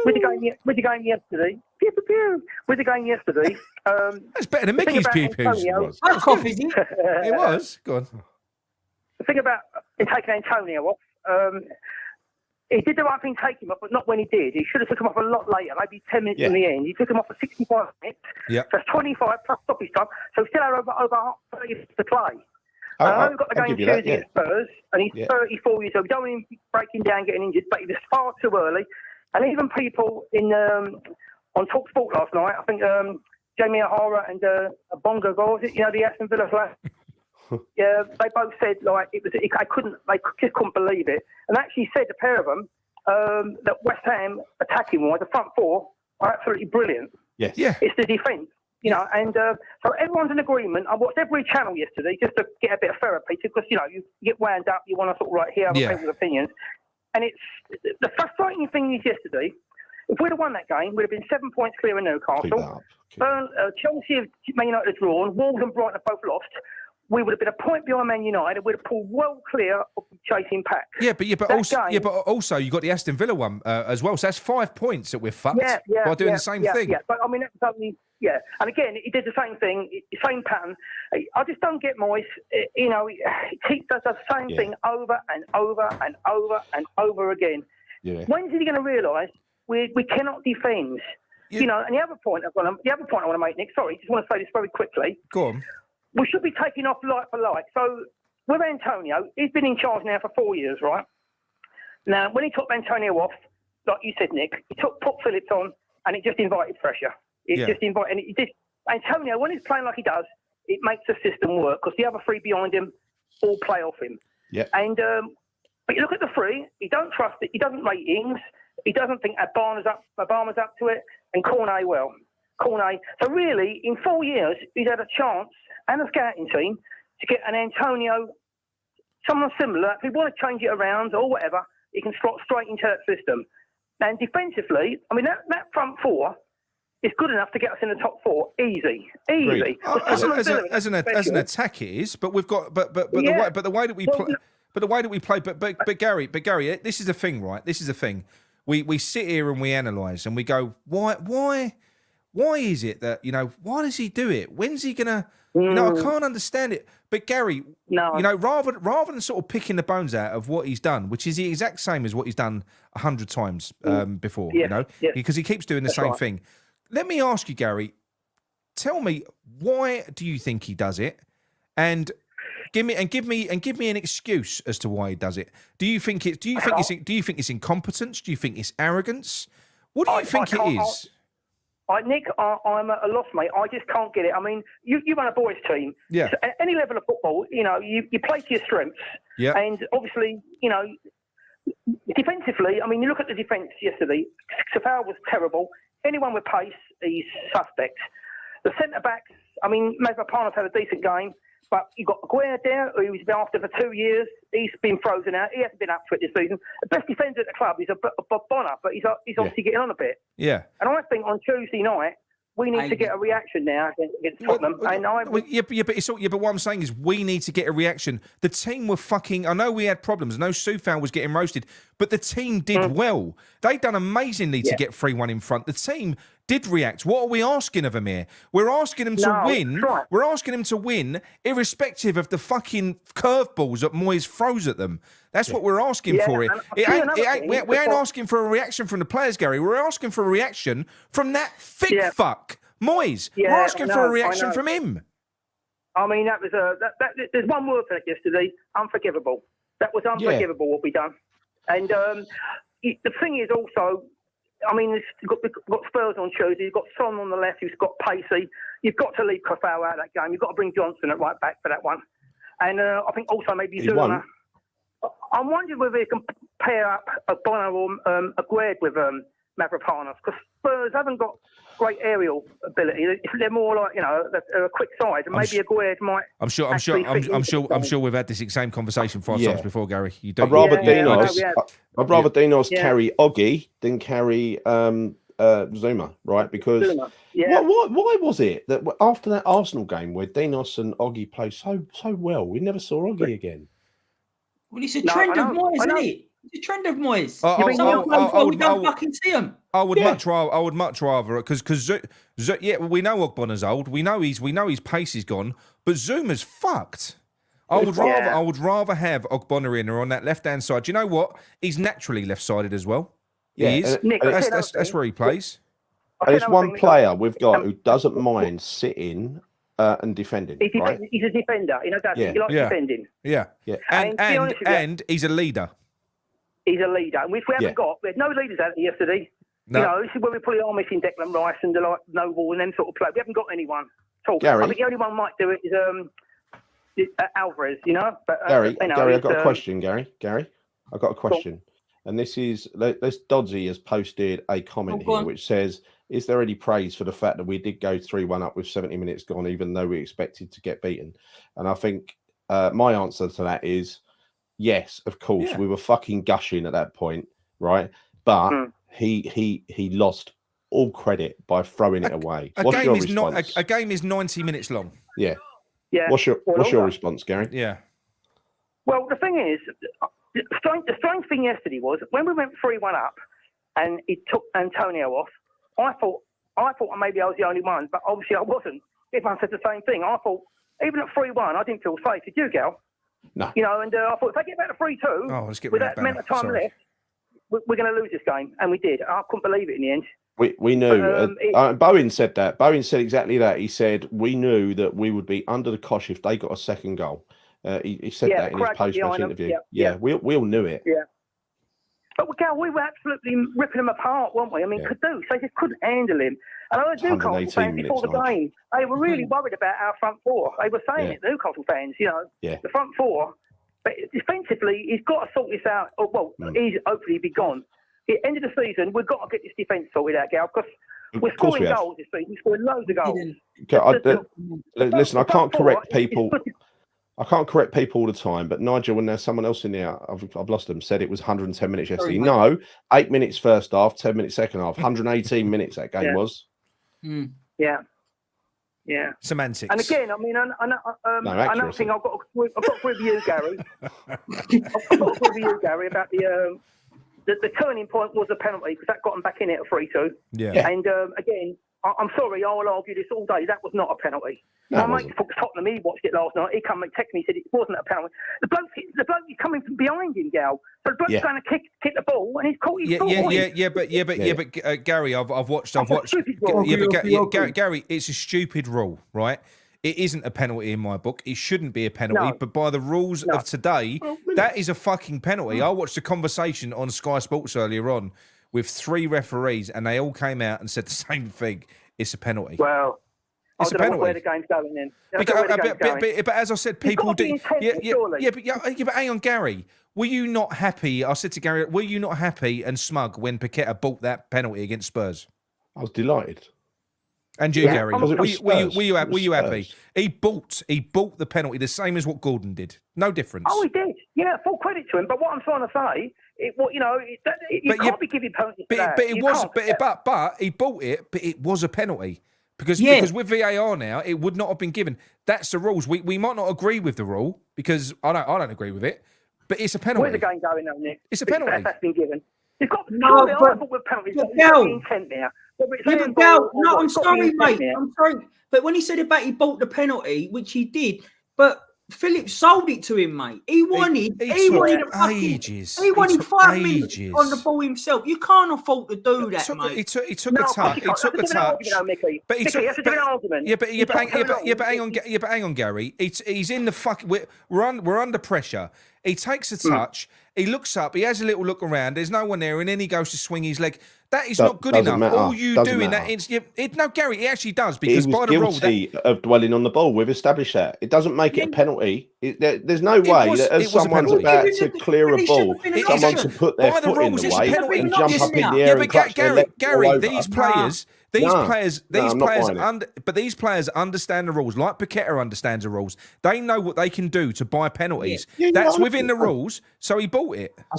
with the game yesterday. Pew, pew, pew. With the game yesterday. That's better than the thing Mickey's about pew pews. Antonio- was. Fuck off, is it? It was. Go on. The thing about taking Antonio off, he did the right thing taking him off, but not when he did. He should have took him off a lot later, maybe 10 minutes in the end. He took him off for 65 minutes. Yeah. So that's 25 plus stoppage time. So still had over 30 minutes to play. I know we've got the I'll game give you that, Tuesday yeah. at Spurs, and he's 34 years old. We don't want him breaking down, getting injured, but he was far too early. And even people on Talk Sport last night, I think Jamie O'Hara and Bongo, was it? You know, the Aston Villa flag. Yeah, they both said like they just couldn't believe it, and actually said, the pair of them, that West Ham attacking wise, the front four are absolutely brilliant. Yes. Yeah. It's the defence, you know, and so everyone's in agreement. I watched every channel yesterday just to get a bit of therapy because you know you get wound up, you want to sort of hear other people's opinions, and it's the frustrating thing is yesterday. If we'd have won that game, we'd have been 7 points clear in Keep that Newcastle. up. Chelsea, Man United have drawn. Wolves and Brighton have both lost. We would have been a point behind Man United. We'd have pulled well clear of chasing pack. But That game- also you got the Aston Villa one as well. So that's 5 points that we're fucked by doing the same thing. Yeah, but I mean, that's only, and again, he did the same thing, same pattern. I just don't get Moyes. You know, he does the same thing over and over and over and over again. Yeah. When's he going to realise we cannot defend? You know, and the other point I want to make, Nick. Sorry, just want to say this very quickly. Go on. We should be taking off like for like. So with Antonio, he's been in charge now for 4 years, right? Now, when he took Antonio off, like you said, Nick, he put Phillips on, and it just invited pressure. Antonio, when he's playing like he does, it makes the system work because the other three behind him all play off him. Yeah. And but you look at the three, he don't trust it. He doesn't rate Ings. He doesn't think Obama's up to it, and Cornet well. So really, in 4 years, he's had a chance and a scouting team to get an Antonio, someone similar. If we want to change it around or whatever, he can slot straight into that system. And defensively, I mean, that front four is good enough to get us in the top four. Easy. As an attack it is, but we've got the way that we play. But the way that we play, but Gary, this is the thing, right? This is the thing. We sit here and we analyse and we go, why is it that, you know, why does he do it? When's he gonna? You know, I can't understand it. But Gary, you know, rather than sort of picking the bones out of what he's done, which is the exact same as what he's done 100 times before, you know, because he keeps doing the same thing. Let me ask you, Gary. Tell me, why do you think he does it? And give me an excuse as to why he does it. Do you think it's incompetence? Do you think it's arrogance? What do you think it is? Nick, I'm a loss, mate. I just can't get it. I mean, you run a boys' team. Yeah. So at any level of football, you know, you play to your strengths. Yeah. And obviously, you know, defensively, I mean, you look at the defence yesterday. Safar was terrible. Anyone with pace, he's suspect. The centre backs. I mean, Mavropanos had a decent game, but you got Aguirre there, who's been after for 2 years. He's been frozen out. He hasn't been up to it this season. The best defender at the club is a Bonner, but he's obviously getting on a bit. Yeah. And I think on Tuesday night, we need to get a reaction now against Tottenham. But what I'm saying is we need to get a reaction. The team were fucking. I know we had problems. I know Soufal was getting roasted, but the team did well. They done amazingly to get 3-1 in front. The team did react. What are we asking of them here? We're asking them to win. Right. We're asking them to win, irrespective of the fucking curveballs that Moyes throws at them. That's what we're asking for here. We ain't asking for a reaction from the players, Gary. We're asking for a reaction from that thick fuck, Moyes. We're asking for a reaction from him. I mean, that was there's one word for that yesterday: unforgivable. That was unforgivable what we done. And the thing is also, I mean, we've got Spurs on Tuesday. You've got Son on the left, who's got pacey. You've got to leave Kofau out of that game. You've got to bring Johnson at right back for that one. And I think also maybe Zuma. I'm wondering whether you can pair up a Bonner or Aguirre with Mavropanos, because Spurs haven't got great aerial ability. They're more like, they're a quick side, and maybe Aguirre might. I'm sure we've had this same conversation 5 times before, Gary. You don't. I'd rather Dinos carry Oggy than carry Zuma, right? Because why was it that after that Arsenal game where Dinos and Oggy played so well, we never saw Oggy again? Well, it's a trend of Moyes, isn't it? It's a trend of Moyes. We don't fucking see him. I would much rather because we know Ogbonna's old. We know his pace is gone, but Zuma's fucked. I would rather have Ogbonna in or on that left hand side. Do you know what? He's naturally left sided as well. Yeah, he is. Nick, That's where he plays. And it's one player we've got who doesn't mind sitting and defending. He's a defender. He likes defending. Yeah. And he's a leader. He's a leader, and which we haven't got. We had no leaders out there yesterday. No. This is where we probably are missing Declan Rice and Noble and them sort of play. We haven't got anyone at all. Gary, I think the only one might do it is Alvarez. But, Gary, I've got a question. Gary, I've got a question. And this Doddsy has posted a comment here which says, is there any praise for the fact that we did go 3-1 up with 70 minutes gone, even though we expected to get beaten? And I think my answer to that is yes, of course. Yeah. We were fucking gushing at that point, right? But he lost all credit by throwing it away. What's your response? A game is 90 minutes long. Yeah. What's your response, Gary? Yeah. Well, the thing is, the strange thing yesterday was when we went 3-1 up and he took Antonio off, I thought maybe I was the only one, but obviously I wasn't. Everyone said the same thing. I thought, even at 3-1, I didn't feel safe. Did you, Gal? No. And I thought if they get back to 3-2, with that amount of time left, we're going to lose this game. And we did. I couldn't believe it in the end. We knew. Bowen said that. Bowen said exactly that. He said, we knew that we would be under the cosh if they got a second goal. He said that in his post-match interview. We all knew it. Yeah. But Gal, we were absolutely ripping them apart, weren't we? I mean, Kudus, they just couldn't handle him. And I heard Newcastle fans before the game, they were really worried about our front four. They were saying it, Newcastle fans, the front four. But defensively, he's got to sort this out. He's hopefully be gone. At the end of the season, we've got to get this defence sorted out, Gal, because we're scoring goals this season. We're scoring loads of goals. Listen, I can't correct people. I can't correct people all the time, but Nigel, when there's someone else in there, I've lost them, said it was 110 minutes yesterday. No, 8 minutes first half, 10 minutes second half, 118 minutes that game was. Yeah. Semantics. And again, I mean, another thing I've got to review, Gary. I've got to review, Gary, about the turning point was a penalty because that got them back in it at 3-2. Yeah. And again, I'm sorry, I will argue this all day. That was not a penalty. My mate from Tottenham, he watched it last night. He come and text me, he said it wasn't a penalty. The bloke is coming from behind him, Gal. So the bloke's going to kick the ball, and he's caught his foot. But Gary, I've watched. Gary, it's a stupid rule, right? It isn't a penalty in my book. It shouldn't be a penalty. But by the rules of today, that is a fucking penalty. I watched a conversation on Sky Sports earlier on with 3 referees, and they all came out and said the same thing. It's a penalty. Well, it's I don't know where the game's going then. But as I said, people do. But hang on, Gary. Were you not happy? I said to Gary, were you not happy and smug when Paqueta bought that penalty against Spurs? I was delighted. And you, Yeah, Gary, because it was were you happy? Spurs. He bought the penalty the same as what Gordon did. No difference. Oh, he did. Yeah, full credit to him. But what I'm trying to say, you can't be giving penalties for that. But it You was, can't. but he bought it. But it was a penalty because with VAR now it would not have been given. That's the rules. We might not agree with the rule because I don't agree with it. But it's a penalty. Where's the game going now, Nick? It's a penalty. That's been given. It's got No, I but- thought with penalties. but It's got Gal- the intent there. No, I'm sorry, mate. I'm sorry. But when he said about he bought the penalty, which he did, but Phillips sold it to him, mate. He wanted ages. He wanted took 5 minutes ages. on the ball himself. You can't afford to do that, mate. He took a touch. He took a touch. But he took. That's a different argument. But hang on, Gary. He's in the fuck. We're under pressure. He takes a touch. He looks up. He has a little look around. There's no one there, and then he goes to swing his leg. That is not good enough. Matter. All you Doesn't do in matter. that, no, Gary, he actually does He because was by the rule, guilty of dwelling on the ball. We've established that. It doesn't make it a penalty. There's no way that as someone's about to clear a ball, someone should put their foot in the way and jump up in the air and clutch their leg all over. These players understand the rules. Like Paqueta understands the rules. They know what they can do to buy penalties. That's within the rules. So he bought it. I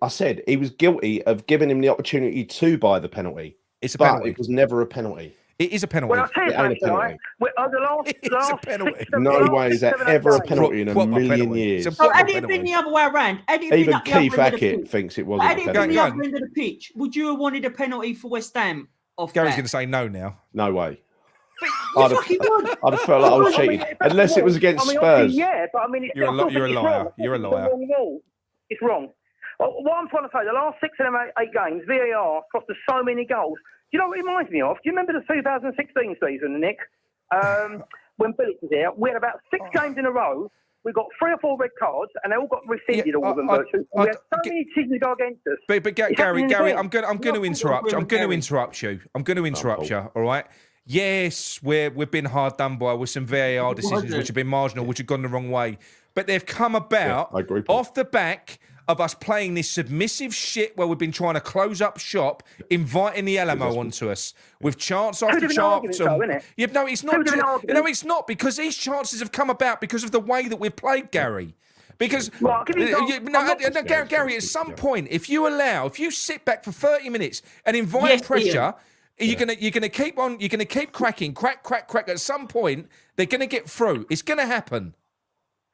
said he was guilty of giving him the opportunity to buy the penalty. It's a penalty. But it was never a penalty. It is a penalty. Well, I'll tell you something, right? It's a penalty. No way is that ever a penalty in a million years. So had it been the other way around, Even Keith Hackett thinks it wasn't a had it been penalty. the other end of the pitch, would you have wanted a penalty for West Ham off Gary's that? going to say no now. No way. I'd have felt like I was cheating. Unless it was against Spurs. Yeah, but I mean, You're a liar. You're a liar. It's wrong. What I'm trying to say, the last 6 and 8 games, VAR cost us so many goals. Do you know what it reminds me of? Do you remember the 2016 season, Nick? When Phillips was there, we had about 6 games in a row. We got 3 or 4 red cards, and they all got rescinded. All of them virtually. We had so many decisions go against us. But Gary, I'm going to interrupt you. I'm going to interrupt you. All right. Yes, we've been hard done by with some VAR decisions which have been marginal, which have gone the wrong way. But they've come about off the back of us playing this submissive shit where we've been trying to close up shop, inviting the Alamo onto us with chance after chance. Yeah, no, it's not. No, it's not because these chances have come about because of the way that we've played, Gary. Because Gary, at some point, if you sit back for 30 minutes and invite pressure. You're gonna keep cracking, crack. At some point, they're gonna get through. It's gonna happen.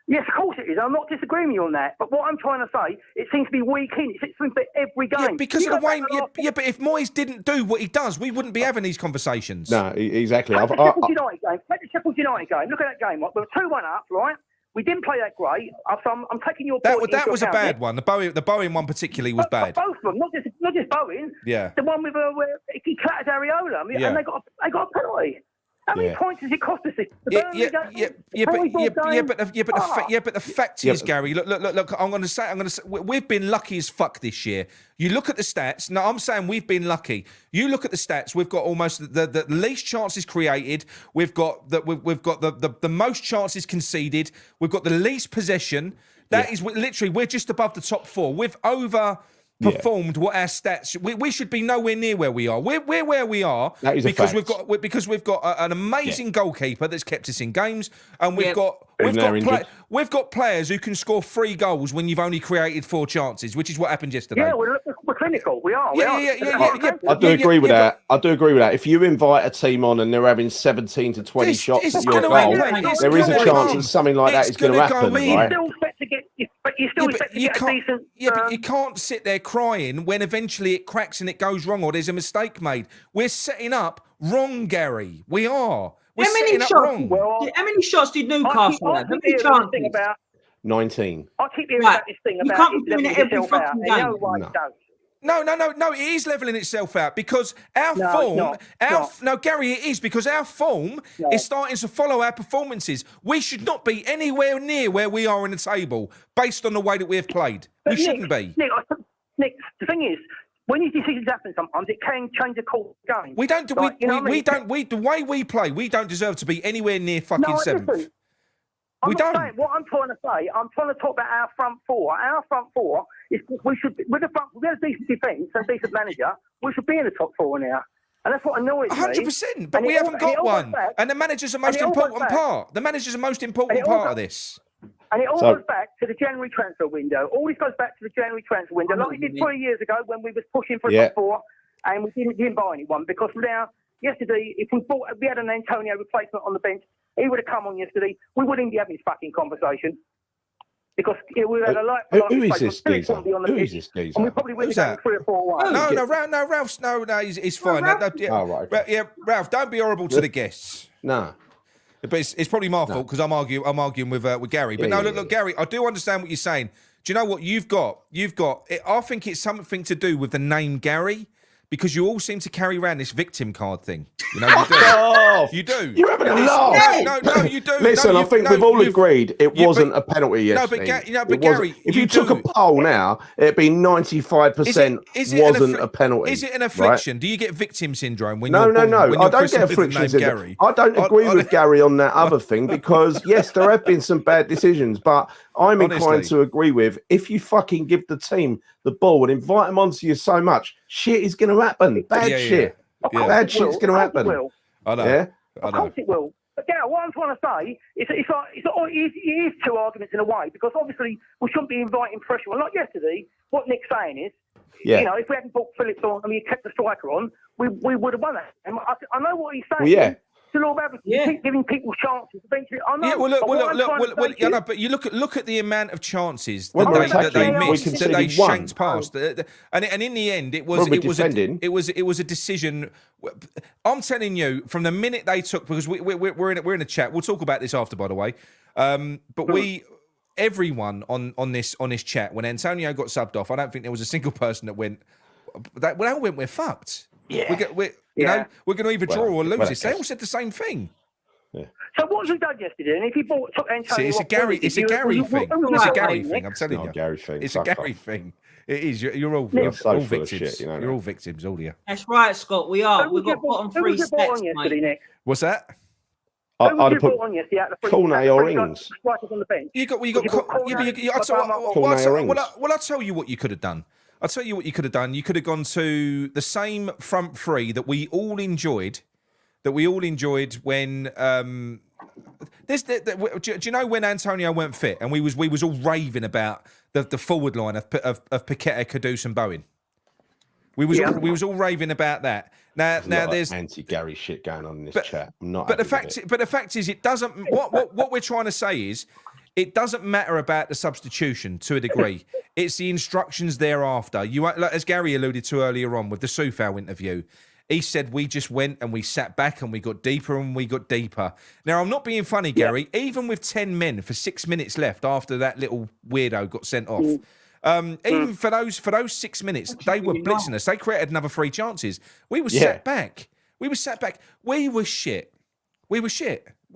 Yes, of course it is. I'm not disagreeing with you on that. But what I'm trying to say, it seems to be week in. It seems for every game. Yeah, because of the way. But if Moyes didn't do what he does, we wouldn't be having these conversations. No, exactly. Take the Sheffield United game. Look at that game. Right? We were 2-1 up, right? We didn't play that great. So I'm taking your point. That was a bad one. The Bowen one particularly was bad. Both of them, not just Bowen. Yeah. The one with where he clattered Areola, and they got a penalty. How many points does it cost us? But the fact is, Gary, look. I'm going to say, we've been lucky as fuck this year. You look at the stats. No, I'm saying we've been lucky. You look at the stats. We've got almost the least chances created. We've got the most chances conceded. We've got the least possession. That is literally we're just above the top 4. We've overperformed what our stats. We should be nowhere near where we are. We're where we are because we've got an amazing goalkeeper that's kept us in games, and we've got players who can score 3 goals when you've only created 4 chances, which is what happened yesterday. Yeah, we're clinical. We are. I do agree with that. If you invite a team on and they're having 17 to 20 shots at your goal, there is a chance that something like that is going to happen, right? But you still expect to get a decent... but you can't sit there crying when eventually it cracks and it goes wrong or there's a mistake made. We're setting up wrong, Gary. We are. We're setting up wrong. How many shots did Newcastle have? How many chances? 19. I keep hearing about this thing about... You can't be doing it every fucking game. No, it is levelling itself out because our form, Gary, it is because our form is starting to follow our performances. We should not be anywhere near where we are in the table based on the way that we have played. We shouldn't be. Nick, the thing is, when these decisions happen sometimes, it can change the course of the game. We don't, the way we play, we don't deserve to be anywhere near fucking 7th. What I'm trying to say, I'm trying to talk about our front 4. Our front 4 is we had a decent defence and a decent manager. We should be in the top 4 now. And that's what annoys me. 100%. But And we it all- haven't got and it all one. goes back- And the manager's the most it all goes important back- part. The manager's the most important it all part of goes- this. And it all So- goes back to the January transfer window. All this goes back to the January transfer window, like we did 3 years ago when we was pushing for a Yeah. top four, and we didn't buy anyone because now yesterday, if we had an Antonio replacement on the bench, he would have come on yesterday. We wouldn't be having this fucking conversation because we had a light. Who is this geezer? Who is this geezer? And we probably would Who's have that? gone 3 or 4-1. Ralph's he's fine. Ralph- Oh, right. Yeah, Ralph, don't be horrible to the guests. No. But it's probably my fault because I'm arguing with Gary. But look, Gary, I do understand what you're saying. Do you know what you've got? I think it's something to do with the name Gary, because you all seem to carry around this victim card thing. You know, you do. Off. You do. You're having a laugh. No, you do. Listen, No, I think we've all agreed it wasn't a penalty No, yesterday. but Gary, if you you took do. a poll now, it'd be 95% wasn't a penalty. Is it an right? affliction? Do you get victim syndrome when No, you're no, born, no. when I you're don't christened get with the afflictions. name In Gary? I don't agree with Gary on that other thing because, yes, there have been some bad decisions, but I'm inclined Honestly. to agree with if you fucking give the team the ball and invite them onto you so much, shit is going to happen. Bad Yeah, shit. Yeah. Bad shit's going to Of course happen. it will. I know. Yeah? I Of know. course it will. But Gareth, what I'm trying to say is it is two arguments in a way, because obviously we shouldn't be inviting pressure. Well, like yesterday, what Nick's saying is, Yeah. you know, if we hadn't brought Phillips on and we kept the striker on, we would have won that. And I know what he's saying. Well, yeah. To Lord Abbott, Yeah. keep giving people chances. Eventually, I know. Yeah, well, but what I'm trying to say you is- know, but you look at the amount of chances When that we're they attacking, we missed, that conceded they one. shanked past, and in the end, it was When we're it was defending. it was a decision. I'm telling you, from the minute they took, because we're in a chat. We'll talk about this after, by the way. But everyone on this chat, when Antonio got subbed off, I don't think there was a single person that went. They all went, we're fucked. Yeah. You know, we're going to either draw or lose well, this. They all said the same thing. So what have you done yesterday? And if you took Antonio, See, it's a Gary thing. It's a Gary thing. I'm telling Not you. a Gary thing. It's a Fuck Gary off. thing. It is. You're all You're so full of victims. shit, you know You're that. all victims, all of you. That's right, Scott. We are. Who We've was got your bottom who three was your ball stats, on yesterday, mate. Nick? What's that? Who was I'd your have put ball on yesterday? Out of the Cornet or Ings. Strikers on the bench. You got. Cornet, Cornet or Ings. I'll tell you what you could have done. I'll tell you what you could have done. You could have gone to the same front three that we all enjoyed. When do you know when Antonio weren't fit and we was all raving about the forward line of Paqueta, Kudus and Bowen. We was all raving about that. Now there's anti-Gary shit going on in this chat. I'm not. But the fact is, it doesn't. What we're trying to say is, it doesn't matter about the substitution to a degree. It's the instructions thereafter. As Gary alluded to earlier on with the Soufal interview. He said we just went and we sat back and we got deeper and we got deeper. Now, I'm not being funny, Gary. Even with 10 men for 6 minutes left after that little weirdo got sent off, even for those 6 minutes, they were blitzing us. They created another 3 chances. We were sat back. We were shit. We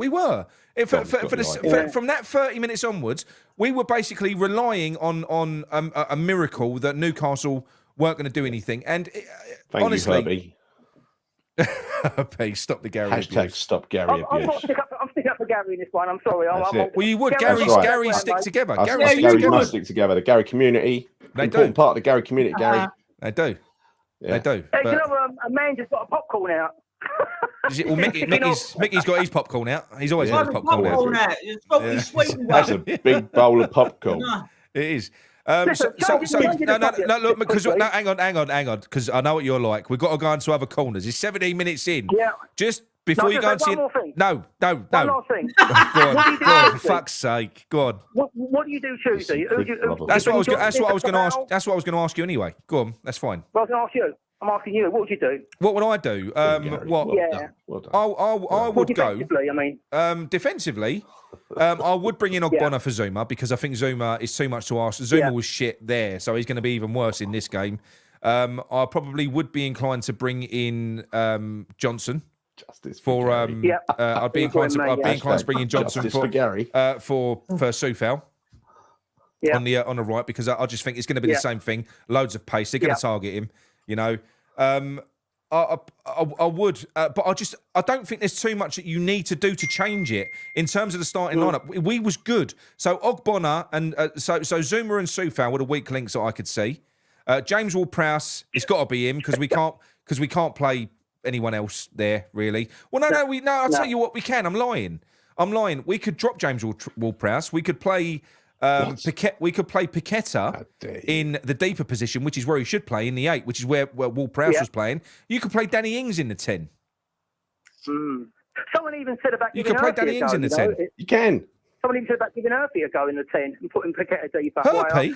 were. From that 30 minutes onwards, we were basically relying on a miracle that Newcastle weren't going to do anything. And honestly, Thank you, Herbie. Stop the Gary. Hashtag abuse. stop Gary I'm abuse. sticking up for Gary in this one. I'm sorry. It. Well, you would. Gary, Gary right. stick together. I Gary think stick Gary together. must stick together. The Gary community. They Important do. part of the Gary community, Gary. They do. Yeah. They do. Hey, But you know, a man just got a popcorn out. Mickey's got his popcorn out. He's always got his popcorn out. Popcorn out. It's got to be sweet. That's a big bowl of popcorn. It is. Listen, Look, because hang on, because I know what you're like. We've got to go into other corners. It's 17 minutes in. Yeah. Just before you go just into one more thing. No. One last thing. Go on, What do you do go on, for Tuesday? fuck's sake. Go on. What do you do Tuesday? That's what I was going to ask. That's what I was going to ask you anyway. Go on. That's fine. Well, I was going to ask you. I'm asking you. What would you do? What would I do? Gary, What? well Yeah. done, well done. I would go. Defensively, I mean. Defensively, I would bring in Ogbonna for Zuma because I think Zuma is too much to ask. Zuma was shit there, so he's going to be even worse in this game. I probably would be inclined to bring in Johnson Justice for. Gary. I'd be inclined to bring in Johnson Justice for Gary. for Soufal. Yeah. On the right, because I just think it's going to be the same thing. Loads of pace. They're going to target him. You know, I would, but I don't think there's too much that you need to do to change it in terms of the starting lineup. We was good. So Ogbonna and so Zuma and Soufal were the weak links that I could see. James Ward-Prowse, it's got to be him because we can't play anyone else there really. Well, no. I'll tell you what, we can. I'm lying. We could drop James Ward-Prowse. We could play Piquet. We could play Piqueta in the deeper position, which is where he should play in the 8, which is where Ward-Prowse was playing. You could play Danny Ings in the 10. Someone even said about you could play Danny Ings in the 10. You can. Someone even said about giving Herpy a go in the 10 and putting Piquet deeper. Herpy?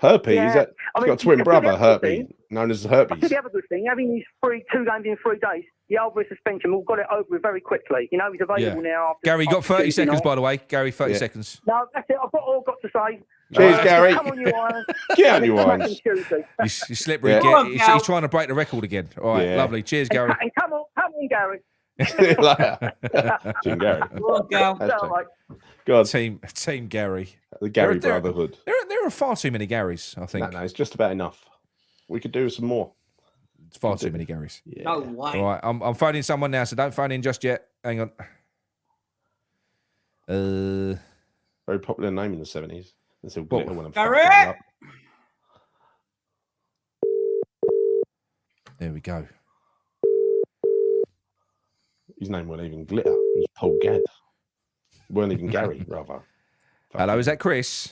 Herpy, Yeah. he's got a twin brother, Herpy, known as Herpes. The other good thing, having these 2 games in 3 days, the Alvarez suspension, we've got it over with very quickly. You know, he's available now. Gary, you got 30 seconds, by the way. Gary, 30 seconds. No, that's it. I've got to say. Cheers, Gary. Come on, you irons. Get on your irons. He's slippery. Yeah. He's trying to break the record again. All right, lovely. Cheers, Gary. And come on, Gary. Team Gary. God. Team Gary. The Gary Brotherhood. There are far too many Garys, I think. No, it's just about enough. We could do some more. It's far too many Garys. Yeah. No way. All right, I'm phoning someone now, so don't phone in just yet. Hang on. Very popular name in the 70s. Until Glitter when I'm Gary! There we go. His name wasn't even Glitter. It was Paul Gadd. It weren't even Gary, rather. Hello, is that Chris?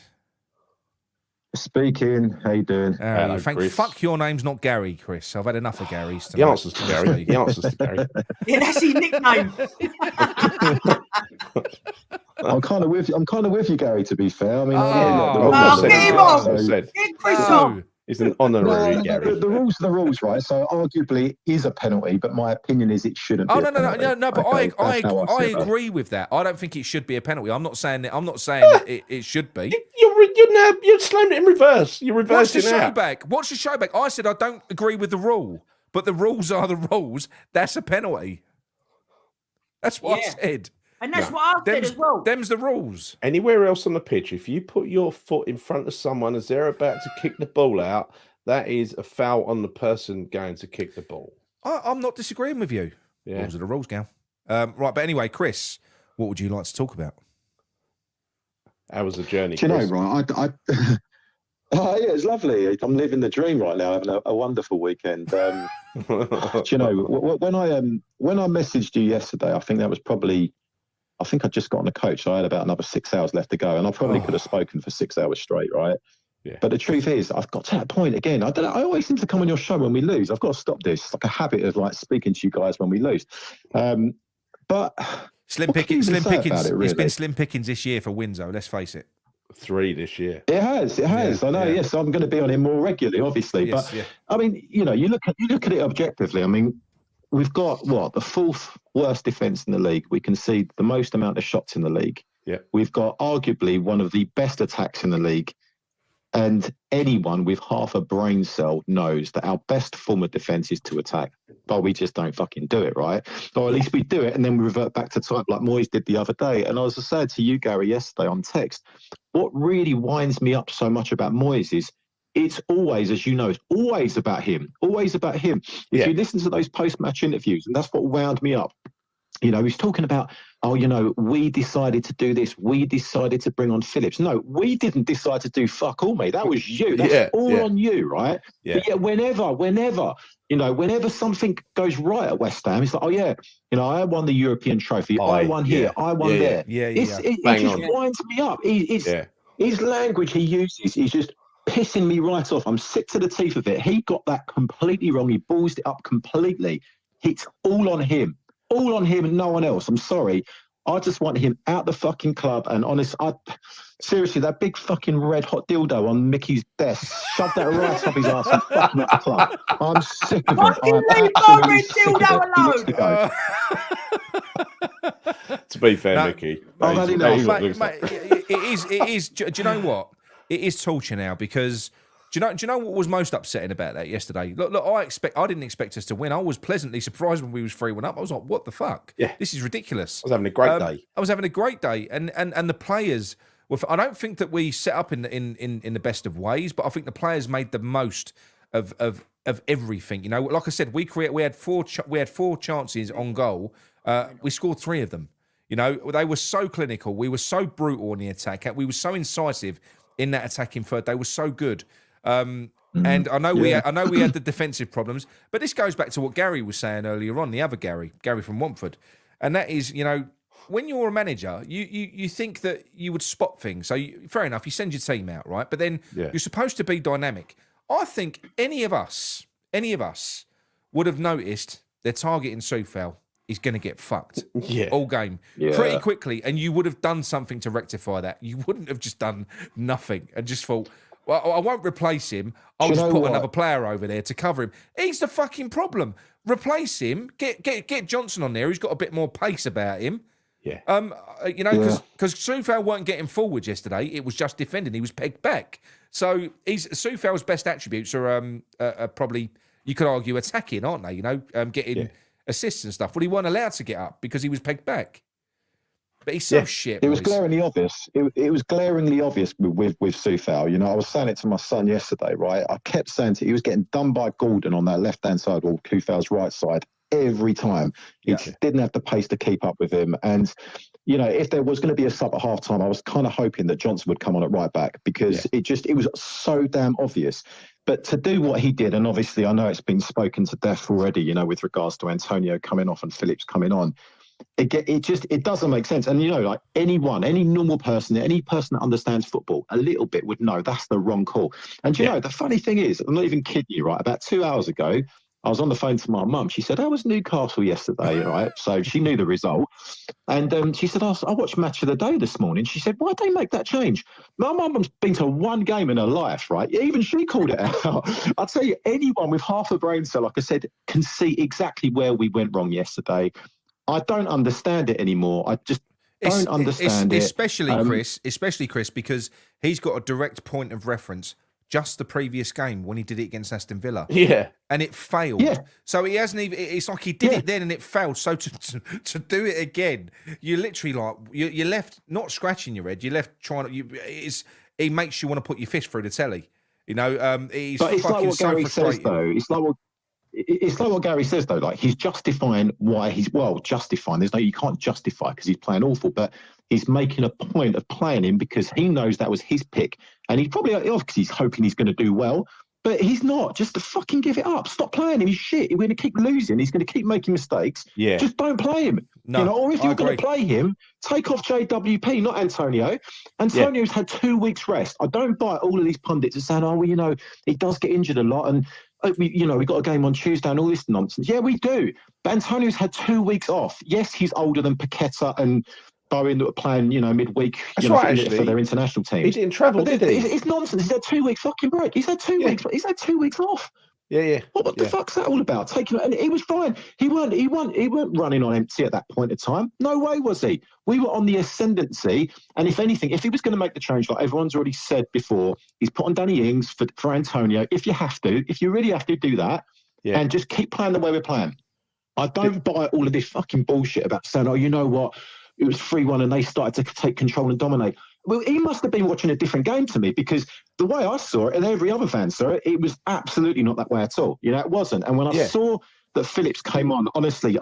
Speaking. How you doing? Hello, Chris. Fuck your name's not Gary, Chris. I've had enough of Gary's. The answer's to Gary. The answer's to Gary. Yeah, that's his nickname. I'm kind of with you, Gary. To be fair, I mean, get him off. Get Chris off. It's an honorary Gary. The rules are the rules, right? So arguably it is a penalty, but my opinion is it shouldn't. Oh be no! But okay, I agree with that. I don't think it should be a penalty. I'm not saying that it should be. You're slammed it in reverse. You're reversing it. Watch the show back. I said I don't agree with the rule, but the rules are the rules. That's a penalty. That's what I said. And that's what I said as well. Them's the rules. Anywhere else on the pitch, if you put your foot in front of someone as they're about to kick the ball out, that is a foul on the person going to kick the ball. I'm not disagreeing with you. Yeah. Rules are the rules, Gal. Right, but anyway, Chris, what would you like to talk about? How was the journey, Do you Chris? know, right? Oh, yeah, it's lovely. I'm living the dream right now, having a wonderful weekend. Do you know, when I messaged you yesterday, I think that was probably... I think I just got on the coach. So I had about another 6 hours left to go, and I probably could have spoken for 6 hours straight, right? Yeah. But the truth is, I've got to that point again. I don't know. I always seem to come on your show when we lose. I've got to stop this. It's like a habit of like speaking to you guys when we lose. But Slim Pickens. Really? It's been slim pickings this year for Windsor. Let's face it. 3 this year. It has. Yeah, I know. yeah. Yes, I'm going to be on it more regularly, obviously. Yes, but yeah. I mean, you know, you look at it objectively. I mean, we've got the 4th worst defence in the league. We concede the most amount of shots in the league. Yeah. We've got arguably one of the best attacks in the league. And anyone with half a brain cell knows that our best form of defence is to attack, but we just don't fucking do it, right? Or at least we do it and then we revert back to type like Moyes did the other day. And I was saying to you, Gary, yesterday on text, what really winds me up so much about Moyes is it's always, as you know, it's always about him. Always about him. If you listen to those post-match interviews, and that's what wound me up. You know, he's talking about, we decided to do this. We decided to bring on Phillips. No, we didn't decide to do fuck all, mate. That was you. That's all on you, right? Yeah. But yet whenever something goes right at West Ham, it's like, I won the European trophy. I won here. I won there. It just winds me up. His language he uses is just pissing me right off. I'm sick to the teeth of it. He got that completely wrong. He ballsed it up completely. It's all on him. All on him and no one else. I'm sorry. I just want him out the fucking club. And seriously, that big fucking red hot dildo on Micky's desk, shove that right up his ass and fuck him at the club. I'm sick of it. Fucking leave my red dildo alone. To be fair, Micky, it is. Do you know what? It is torture now because do you know what was most upsetting about that yesterday? Look, I didn't expect us to win. I was pleasantly surprised when we was 3-1 up. I was like, what the fuck? Yeah, this is ridiculous. I was having a great day. I was having a great day, and the players. Well, I don't think that we set up in the best of ways, but I think the players made the most of everything. You know, like I said, we had four chances on goal. We scored 3 of them. You know, they were so clinical. We were so brutal on the attack. We were so incisive in that attacking third. They were so good. And I know we had the defensive problems, but this goes back to what Gary was saying earlier on, the other Gary from Watford, and that is, when you're a manager, you think that you would spot things. So fair enough, you send your team out, right? But then you're supposed to be dynamic. I think any of us would have noticed they're targeting Soufal. He's going to get fucked all game pretty quickly, and you would have done something to rectify that. You wouldn't have just done nothing and just thought, well, I won't replace him. I'll just put another player over there to cover him. He's the fucking problem. Replace him. Get Johnson on there, who's got a bit more pace about him. Yeah. Because Soufal weren't getting forward yesterday. It was just defending. He was pegged back. So Soufal's best attributes are probably, you could argue, attacking, aren't they? Getting assists and stuff. Well, he weren't allowed to get up because he was pegged back. But he's so shit. It was glaringly obvious. It was glaringly obvious with Soufal. I was saying it to my son yesterday, right? I kept saying he was getting done by Gordon on that left-hand side or Soufal's right side every time. He just didn't have the pace to keep up with him. And, if there was going to be a sub at half-time, I was kind of hoping that Johnson would come on at right back because it was so damn obvious. But to do what he did, and obviously I know it's been spoken to death already, with regards to Antonio coming off and Phillips coming on, it doesn't make sense. And like any normal person, any person that understands football a little bit would know that's the wrong call. And the funny thing is, I'm not even kidding you, right? About 2 hours ago, I was on the phone to my mum. She said, "How was Newcastle yesterday?" Right, so she knew the result, and she said, "I watched Match of the Day this morning." She said, "Why'd they make that change?" My mum's been to one game in her life, right? Even she called it out. I'll tell you, anyone with half a brain cell, like I said, can see exactly where we went wrong yesterday. I don't understand it anymore. I just don't understand it. Especially Chris, because he's got a direct point of reference. Just the previous game when he did it against Aston Villa. Yeah. And it failed. Yeah. So he hasn't even, it's like he did it then and it failed. So to do it again, you're literally like, you're left not scratching your head, you're left trying to, he makes you want to put your fist through the telly. He's but it's fucking like what so Gary frustrating. says, though. It's like what Gary says, though. Like, he's justifying why justifying. You can't justify because he's playing awful, but he's making a point of playing him because he knows that was his pick. And he's probably off because he's hoping he's going to do well, but he's not. Just to fucking give it up. Stop playing him. He's shit. We're going to keep losing. He's going to keep making mistakes. Yeah. Just don't play him. No, or if you're going to play him, take off JWP, not Antonio. Antonio's had 2 weeks rest. I don't buy all of these pundits are saying, he does get injured a lot and we got a game on Tuesday and all this nonsense. Yeah, we do. But Antonio's had 2 weeks off. Yes, he's older than Paqueta and Bowen that were playing, midweek for their international teams. He didn't travel, did he? It's nonsense. He's had 2 weeks fucking break. He's had 2 weeks. He's had 2 weeks off. Yeah. What the fuck's that all about? And he was fine. He weren't running on empty at that point in time. No way was he. We were on the ascendancy. And if anything, if he was going to make the change, like everyone's already said before, he's put on Danny Ings for Antonio. If you really have to do that, and just keep playing the way we're playing. I don't buy all of this fucking bullshit about saying, oh, you know what? It was 3-1 and they started to take control and dominate. Well, he must have been watching a different game to me because the way I saw it and every other fan saw it, it was absolutely not that way at all. It wasn't. And when I saw that Phillips came on, honestly,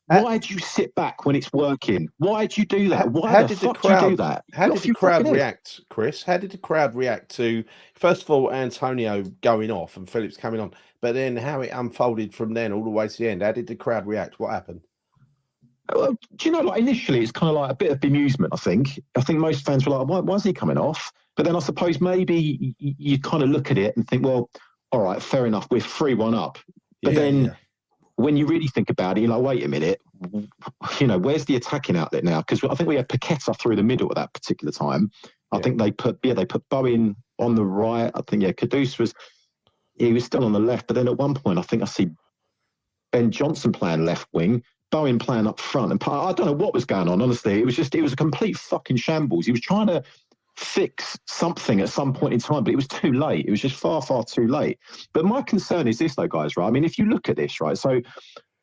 why'd you sit back when it's working? Why'd you do that? Why the fuck did you do that? How did the crowd react, Chris? How did the crowd react to, first of all, Antonio going off and Phillips coming on, but then how it unfolded from then all the way to the end? How did the crowd react? What happened? Do you know, initially it's kind of like a bit of bemusement, I think. I think most fans were like, why is he coming off? But then I suppose maybe you kind of look at it and think, well, all right, fair enough, we're 3-1 up. But when you really think about it, you're like, wait a minute, where's the attacking outlet now? Because I think we had Paqueta through the middle at that particular time. I think they put Bowen on the right. I think, Kudus was still on the left. But then at one point, I think I see Ben Johnson playing left wing, Bowen playing up front. And I don't know what was going on, honestly. It was a complete fucking shambles. He was trying to fix something at some point in time, but it was too late. It was just far, far too late. But my concern is this, though, guys, right? I mean, if you look at this, right, so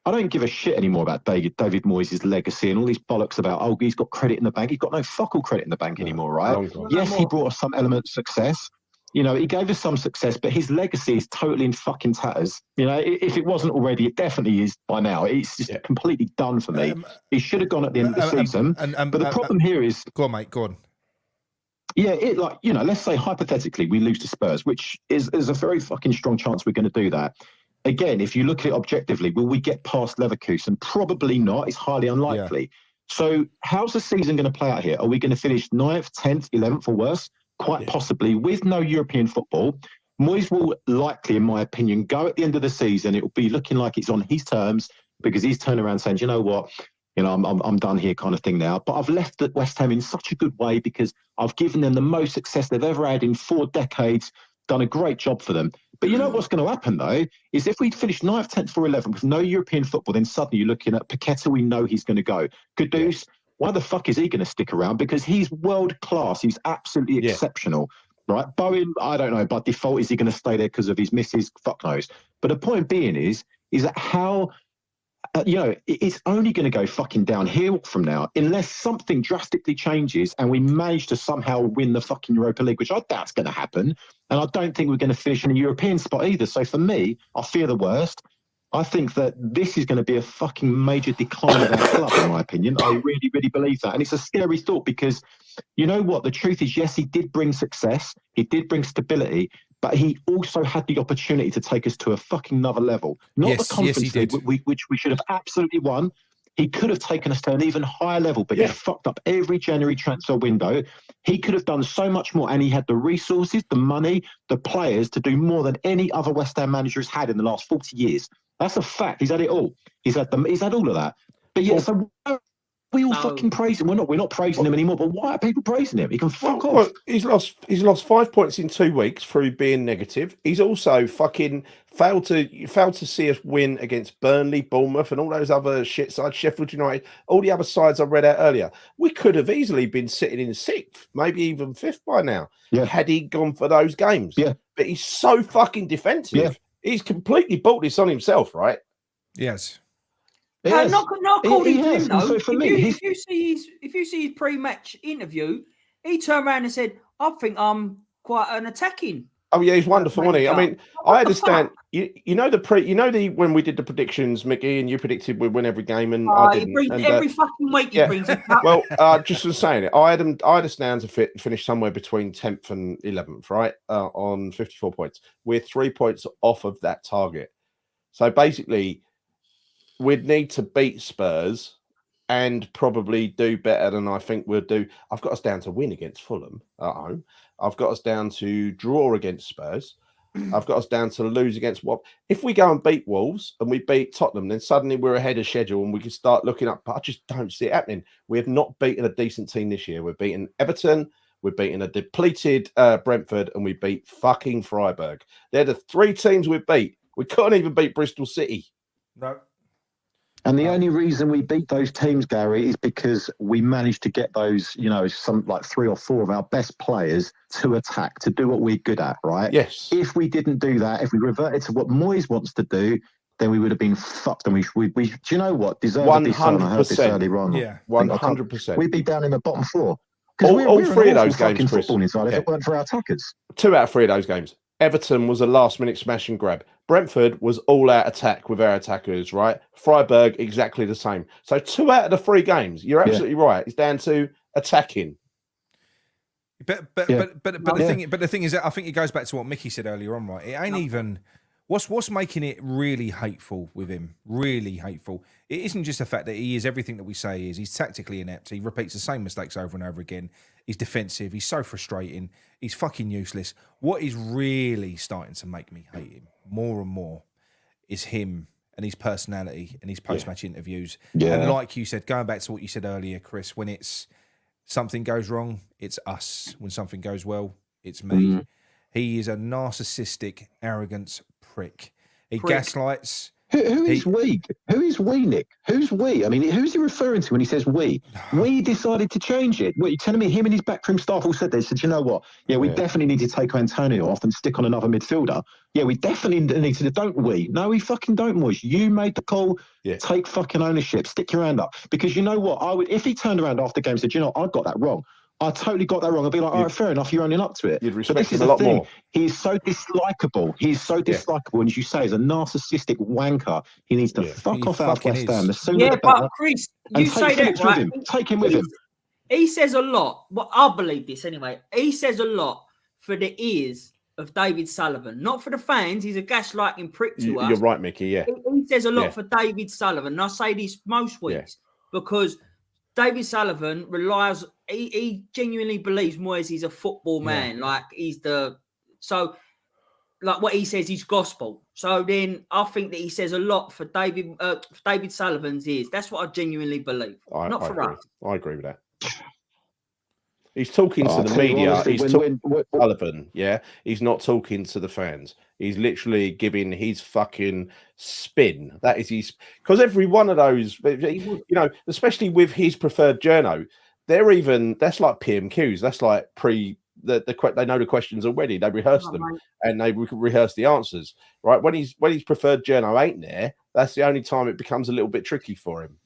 I don't give a shit anymore about David Moyes' legacy and all these bollocks about, oh, he's got credit in the bank. He's got no fuck all credit in the bank anymore, right? Yes, he brought us some element of success. He gave us some success, but his legacy is totally in fucking tatters. If it wasn't already, it definitely is by now. It's just completely done for me. He should have gone at the end of the season. But the problem here is... Go on, mate, go on. Yeah, let's say hypothetically we lose to Spurs, which is a very fucking strong chance we're going to do that. Again, if you look at it objectively, will we get past Leverkusen? Probably not. It's highly unlikely. Yeah. So how's the season going to play out here? Are we going to finish 9th, 10th, 11th or worse? Quite possibly with no European football. Moyes will likely, in my opinion, go at the end of the season. It will be looking like it's on his terms because he's turned around saying, you know what? I'm done here kind of thing now. But I've left at West Ham in such a good way because I've given them the most success they've ever had in 4 decades, done a great job for them. But you know what's going to happen, though, is if we finish 9th, 10th or 11th with no European football, then suddenly you're looking at Paqueta, we know he's going to go. Kudus, why the fuck is he going to stick around? Because he's world class. He's absolutely exceptional. Right? Bowen, I don't know. By default, is he going to stay there because of his misses? Fuck knows. But the point being is that how... it's only going to go fucking downhill from now unless something drastically changes and we manage to somehow win the fucking Europa League, which I doubt's going to happen. And I don't think we're going to finish in a European spot either. So for me, I fear the worst. I think that this is going to be a fucking major decline of our club, in my opinion. I really, really believe that. And it's a scary thought because you know what? The truth is, yes, he did bring success. He did bring stability. But he also had the opportunity to take us to a fucking another level. Not the Conference League, which we should have absolutely won. He could have taken us to an even higher level, but he fucked up every January transfer window. He could have done so much more, and he had the resources, the money, the players to do more than any other West Ham manager has had in the last 40 years. That's a fact. He's had it all. He's had all of that. But so we all fucking praise him. We're not praising him anymore. But why are people praising him? He can fuck off. He's lost 5 points in 2 weeks through being negative. He's also fucking failed to see us win against Burnley, Bournemouth, and all those other shit sides, Sheffield United, all the other sides I read out earlier. We could have easily been sitting in 6th, maybe even 5th by now, had he gone for those games. Yeah. But he's so fucking defensive. Yeah. He's completely bought this on himself, right? Yes. Not according to him, though. So if you see his pre-match interview, he turned around and said, "I think I'm quite an attacking." Oh yeah, he's wonderful, wasn't he? I mean, I understand. When we did the predictions, Micky, and you predicted we'd win every game, and I didn't. Every fucking week he brings it up. Well, just for saying it, I had us down to finish somewhere between 10th and 11th, right, on 54 points. We're 3 points off of that target, so basically, we'd need to beat Spurs and probably do better than I think we'll do. I've got us down to win against Fulham at home. I've got us down to draw against Spurs. I've got us down to lose against what? If we go and beat Wolves and we beat Tottenham, then suddenly we're ahead of schedule and we can start looking up. But I just don't see it happening. We have not beaten a decent team this year. We've beaten Everton. We've beaten a depleted Brentford, and we beat fucking Freiburg. They're the 3 teams we've beat. We can't even beat Bristol City. No. And the only reason we beat those teams, Gary, is because we managed to get those, some like 3 or 4 of our best players to attack, to do what we're good at, right? Yes. If we didn't do that, if we reverted to what Moyes wants to do, then we would have been fucked. And we do you know what? Deserve to be so. I heard this earlier on. Yeah, 100%. We'd be down in the bottom 4. All 3 of those games, Chris. Inside if it weren't for our attackers. 2 out of 3 of those games. Everton was a last-minute smash and grab. Brentford was all-out attack with our attackers, right? Freiburg, exactly the same. So 2 out of the 3 games, you're absolutely right. It's down to attacking. But the thing is that I think it goes back to what Micky said earlier on, right? It ain't even what's making it really hateful with him. Really hateful. It isn't just the fact that he is everything that we say he is. He's tactically inept. He repeats the same mistakes over and over again. He's defensive. He's so frustrating. He's fucking useless. What is really starting to make me hate him more and more is him and his personality and his post-match interviews. Yeah. And like you said, going back to what you said earlier, Chris, when it's something goes wrong, it's us. When something goes well, it's me. Mm-hmm. He is a narcissistic, arrogant prick. He gaslights. Who is we? Who is we, Nick? Who's we? I mean, who's he referring to when he says we? We decided to change it. What, you're telling me him and his backroom staff all said they said, you know what? Yeah, we definitely need to take Antonio off and stick on another midfielder. Yeah, we definitely need to, don't we? No, we fucking don't, Moyes. You made the call. Yeah. Take fucking ownership. Stick your hand up. Because you know what? I would, if he turned around after the game and said, you know, I got that wrong. I totally got that wrong. I'd be like, all right, fair enough. You're owning up to it. You'd respect him a lot more. He's so dislikable. He's so dislikable. And as you say, he's a narcissistic wanker. He needs to fuck off out of West Ham. But Chris, you say that, right? Take him with him. he says a lot. Well, I believe this anyway. He says a lot for the ears of David Sullivan, not for the fans. He's a gaslighting prick to us. You're right, Mickey. Yeah, he says a lot for David Sullivan. And I say this most weeks because David Sullivan relies. He genuinely believes Moyes is a football man. Like like what he says is gospel. So then I think that he says a lot for David Sullivan's ears. That's what I genuinely believe. Not for us. I agree with that. He's talking to the media. He's talking to Sullivan. Yeah, he's not talking to the fans. He's literally giving his fucking spin. That is his, because every one of those, you know, especially with his preferred journo, that's like PMQs. That's like they know the questions already. They rehearse them and they rehearse the answers. Right when his preferred journo ain't there, that's the only time it becomes a little bit tricky for him.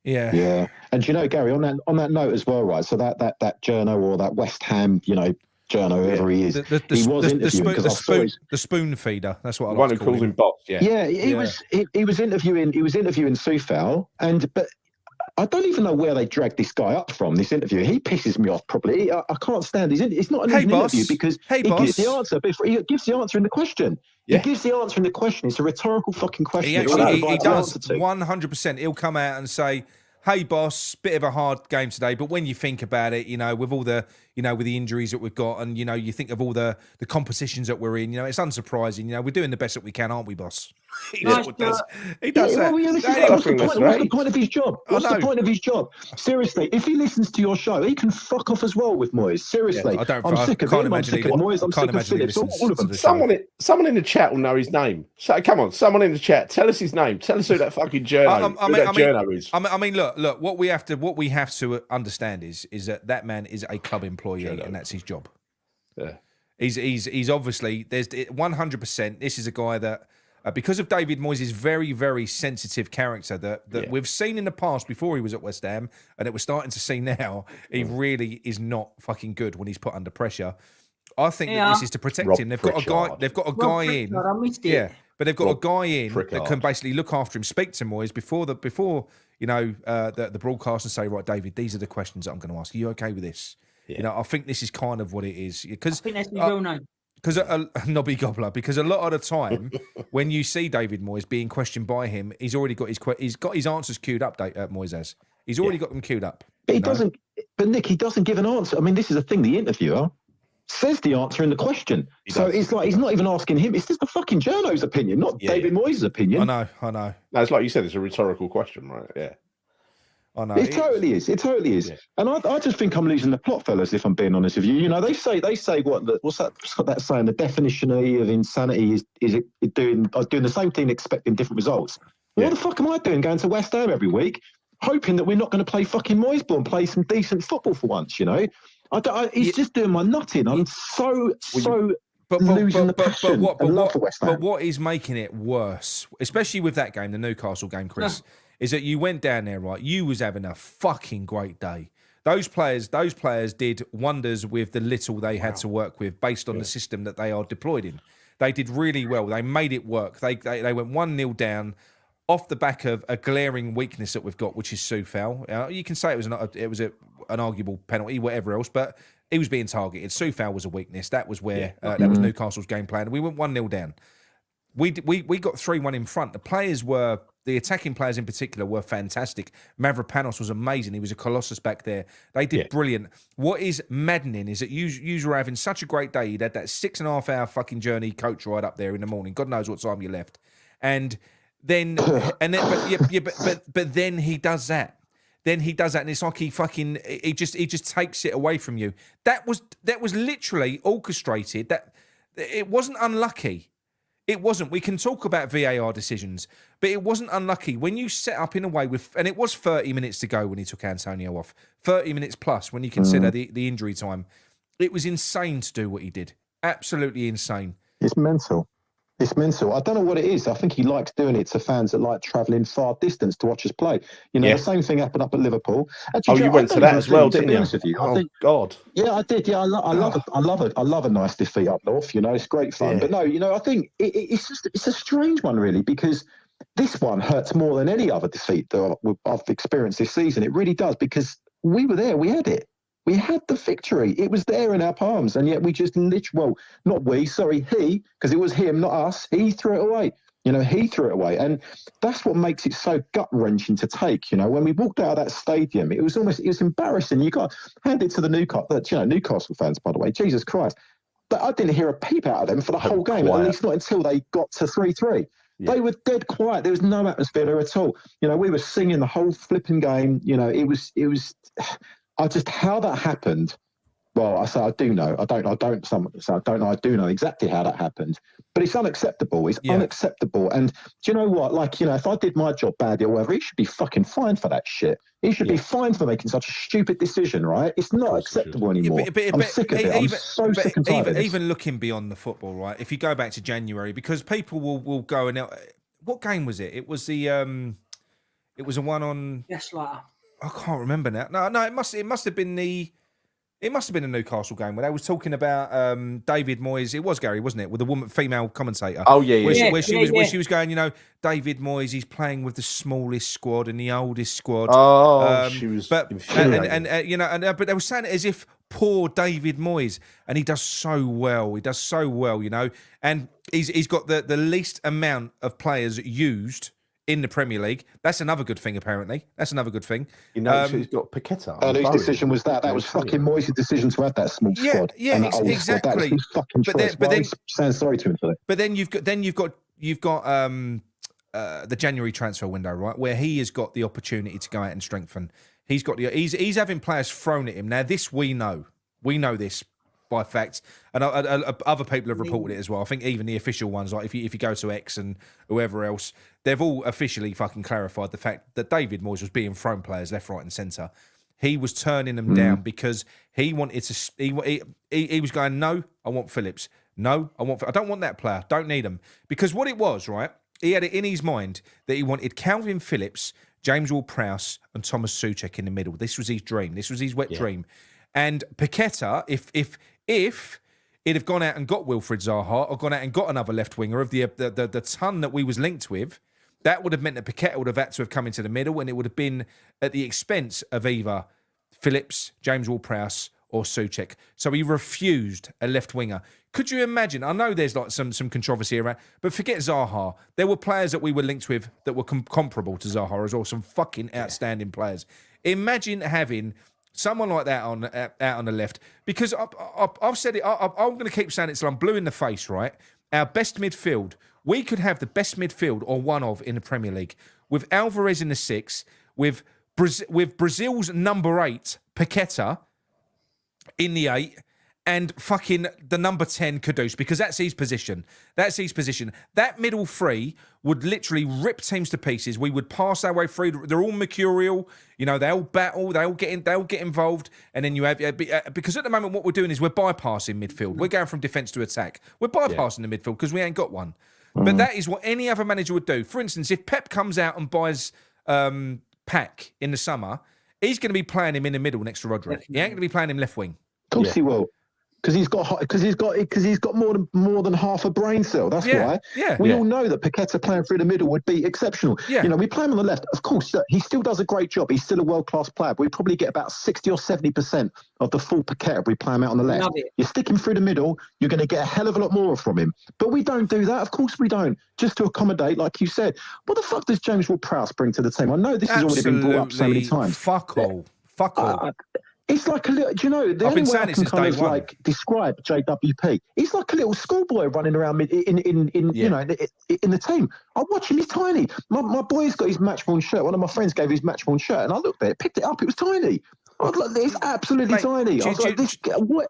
Yeah. And you know, Gary, on that note as well, right? So that journo or that West Ham, you know, journo, whoever he is, he was interviewing the spoon feeder. That's what I one like who calls him boss. Yeah, he was interviewing Soufal, but I don't even know where they dragged this guy up from. This interview, he pisses me off. Probably, I can't stand his. It's not an interview because he gives the answer. He gives the answer in the question. He gives the answer in the question. It's a rhetorical fucking question. He does 100%. He'll come out and say, "Hey, boss, bit of a hard game today, but when you think about it, you know, with all the, you know, with the injuries that we've got, and you know, you think of all the competitions that we're in, you know, it's unsurprising. You know, we're doing the best that we can, aren't we, boss?" He does that. What's the point of his job? What's the point of his job? Seriously, if he listens to your show, he can fuck off as well with Moyes. Seriously, I'm sick of him. I'm sick of Moyes. I'm sick of Phillips. All of them. Someone in the chat will know his name. So come on, someone in the chat, tell us his name. Tell us who that fucking journo is. I mean, look. What we have to understand is that man is a club employee, and that's his job. Yeah, he's obviously there's 100%. This is a guy that. Because of David Moyes' very, very sensitive character that we've seen in the past before he was at West Ham, and that we're starting to see now, he really is not fucking good when he's put under pressure. I think that this is to protect him. They've got a guy in. I missed it. Yeah, but they've got a guy in that can basically look after him, speak to Moyes before you know the broadcast and say, right, David, these are the questions that I'm going to ask. Are you okay with this? Yeah. You know, I think this is kind of what it is. Because I think that's his real name. Because a knobby gobbler. Because a lot of the time, when you see David Moyes being questioned by him, he's already got his answers queued up. Moyes has. He's already got them queued up. But he doesn't. But Nick, he doesn't give an answer. I mean, this is the thing. The interviewer says the answer in the question, so it's like he's not even asking him. It's just the fucking journo's opinion, not David Moyes' opinion. I know. No, it's like you said. It's a rhetorical question, right? Yeah. I know. It totally is. Yeah. And I just think I'm losing the plot, fellas, if I'm being honest with you. You know, they say what's that saying? The definition of insanity is doing the same thing, expecting different results. What the fuck am I doing going to West Ham every week, hoping that we're not going to play fucking Moyes ball and play some decent football for once, you know? He's just doing my nutting. I'm so losing the passion and love for West Ham. But what is making it worse, especially with that game, the Newcastle game, Chris, is that you went down there, right? You was having a fucking great day. Those players did wonders with the little they had to work with based on the system that they are deployed in. They did really well. They made it work. They went 1-0 down off the back of a glaring weakness that we've got, which is Soufal. You can say it was an arguable penalty, whatever else, but he was being targeted. Soufal was a weakness. That was where that was Newcastle's game plan. We went 1-0 down. We got 3-1 in front. The attacking players in particular were fantastic. Mavropanos was amazing. He was a colossus back there. They did brilliant. What is maddening is that you were having such a great day. You'd had that 6.5 hour fucking journey coach ride up there in the morning. God knows what time you left. But then he does that. And it's like he just takes it away from you. That was literally orchestrated. That it wasn't unlucky. It wasn't. We can talk about VAR decisions, but it wasn't unlucky. When you set up in a way and it was 30 minutes to go when he took Antonio off. 30 minutes plus when you consider the injury time. It was insane to do what he did. Absolutely insane. It's mental. I don't know what it is. I think he likes doing it to fans that like travelling far distance to watch us play. You know, the same thing happened up at Liverpool. Actually, you went to that as well, didn't you? God. Yeah, I did. Yeah, I love a nice defeat up north. You know, it's great fun. Yeah. But no, you know, I think it's a strange one really, because this one hurts more than any other defeat that I've experienced this season. It really does, because we were there. We had it. We had the victory. It was there in our palms, and yet we just literally, not we, sorry, he, because it was him, not us. He threw it away. He threw it away, and that's what makes it so gut-wrenching to take. When we walked out of that stadium, it was embarrassing. You got handed to the Newcastle fans, by the way. Jesus Christ. But I didn't hear a peep out of them for the whole game, at least not until they got to 3-3. Yeah. They were dead quiet. There was no atmosphere there at all. We were singing the whole flipping game. It was how that happened. Well, I do know. I don't know. I do know exactly how that happened. But it's unacceptable. It's unacceptable. And do you know what? If I did my job badly or whatever, he should be fucking fined for that shit. He should be fined for making such a stupid decision, right? It's not acceptable anymore. I'm sick of it. I'm so sick and tired of it. Even looking beyond the football, right? If you go back to January, because people will go and... What game was it? It was the... It was a one on... Gaslighter. I can't remember now. No, it must have been the... It must have been a Newcastle game where they was talking about David Moyes. It was Gary, wasn't it? With the female commentator. Oh yeah, yeah. Where she was going, David Moyes, he's playing with the smallest squad and the oldest squad. Oh, she was. But but they were saying it as if poor David Moyes, and he does so well. He does so well, and he's got the least amount of players used in the Premier League. That's another good thing, apparently. That's another good thing. He's got Paqueta. And whose decision was that? That was fucking Moyes' decision to have that small squad. Yeah, exactly. That was his fucking choice. But then, saying sorry to him for that. But then you've got the January transfer window, right, where he has got the opportunity to go out and strengthen. He's having players thrown at him. Now this we know this by fact, and other people have reported it as well. I think even the official ones, like if you go to X and whoever else, they've all officially fucking clarified the fact that David Moyes was being thrown players left, right, and centre. He was turning them down because he wanted to. He was going, no, I want Phillips. No, I don't want that player. Don't need him. Because what it was, right? He had it in his mind that he wanted Calvin Phillips, James Ward-Prowse, and Thomas Souček in the middle. This was his dream. This was his wet dream. And Paqueta, if he'd have gone out and got Wilfried Zaha or gone out and got another left winger of the ton that we was linked with, that would have meant that Paqueta would have had to have come into the middle, and it would have been at the expense of either Phillips, James Ward-Prowse, or Souček. So he refused a left winger. Could you imagine? I know there's like some controversy around, but forget Zaha. There were players that we were linked with that were comparable to Zaha as well. Some fucking outstanding players. Imagine having someone like that out on the left. Because I've said it. I'm going to keep saying it till I'm blue in the face. Right? Our best midfield. We could have the best midfield or one of in the Premier League with Alvarez in the 6, with Brazil's number 8 Paqueta in the 8, and fucking the number 10 Kudus, because that's his position. That's his position. That middle three would literally rip teams to pieces. We would pass our way through. They're all mercurial. They all battle. They all get involved. And then you have because at the moment what we're doing is we're bypassing midfield. We're going from defence to attack. We're bypassing the midfield because we ain't got one. But that is what any other manager would do. For instance, if Pep comes out and buys Pack in the summer, he's going to be playing him in the middle next to Rodri. He ain't going to be playing him left wing. Of course he will. Because he's got more than half a brain cell. That's why. Yeah. We all know that Paqueta playing through the middle would be exceptional. Yeah. We play him on the left. Of course, he still does a great job. He's still a world-class player. But we probably get about 60 or 70% of the full Paqueta if we play him out on the left. You stick him through the middle, you're going to get a hell of a lot more from him. But we don't do that. Of course we don't. Just to accommodate, like you said. What the fuck does James Ward-Prowse bring to the team? I know this has already been brought up so many times. Fuck all. It's like a little, the only way I can kind of describe JWP, he's like a little schoolboy running around in the team. I watch him, he's tiny. My boy's got his match-worn shirt. One of my friends gave his match-worn shirt, and I looked at it, picked it up, it was tiny. I was like, it's absolutely tiny. I was like,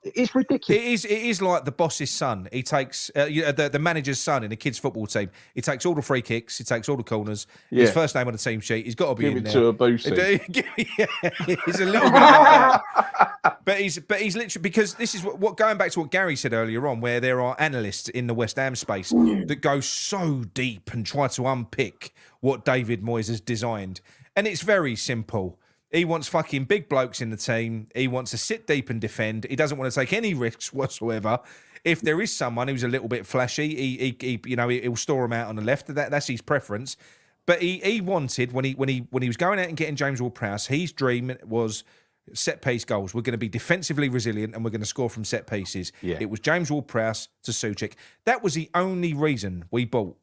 it's ridiculous. It is like the boss's son. He takes the manager's son in a kids' football team. He takes all the free kicks. He takes all the corners. Yeah. His first name on the team sheet. He's got to be in there. Give it to a Boosie. He's a little bit like that. But he's literally, because this is what going back to what Gary said earlier on, where there are analysts in the West Ham space that go so deep and try to unpick what David Moyes has designed. And it's very simple. He wants fucking big blokes in the team. He wants to sit deep and defend. He doesn't want to take any risks whatsoever. If there is someone who's a little bit flashy, he'll store him out on the left. That's his preference. But he wanted when he was going out and getting James Ward-Prowse, his dream was set piece goals. We're going to be defensively resilient and we're going to score from set pieces. Yeah. It was James Ward-Prowse to Souček. That was the only reason we bought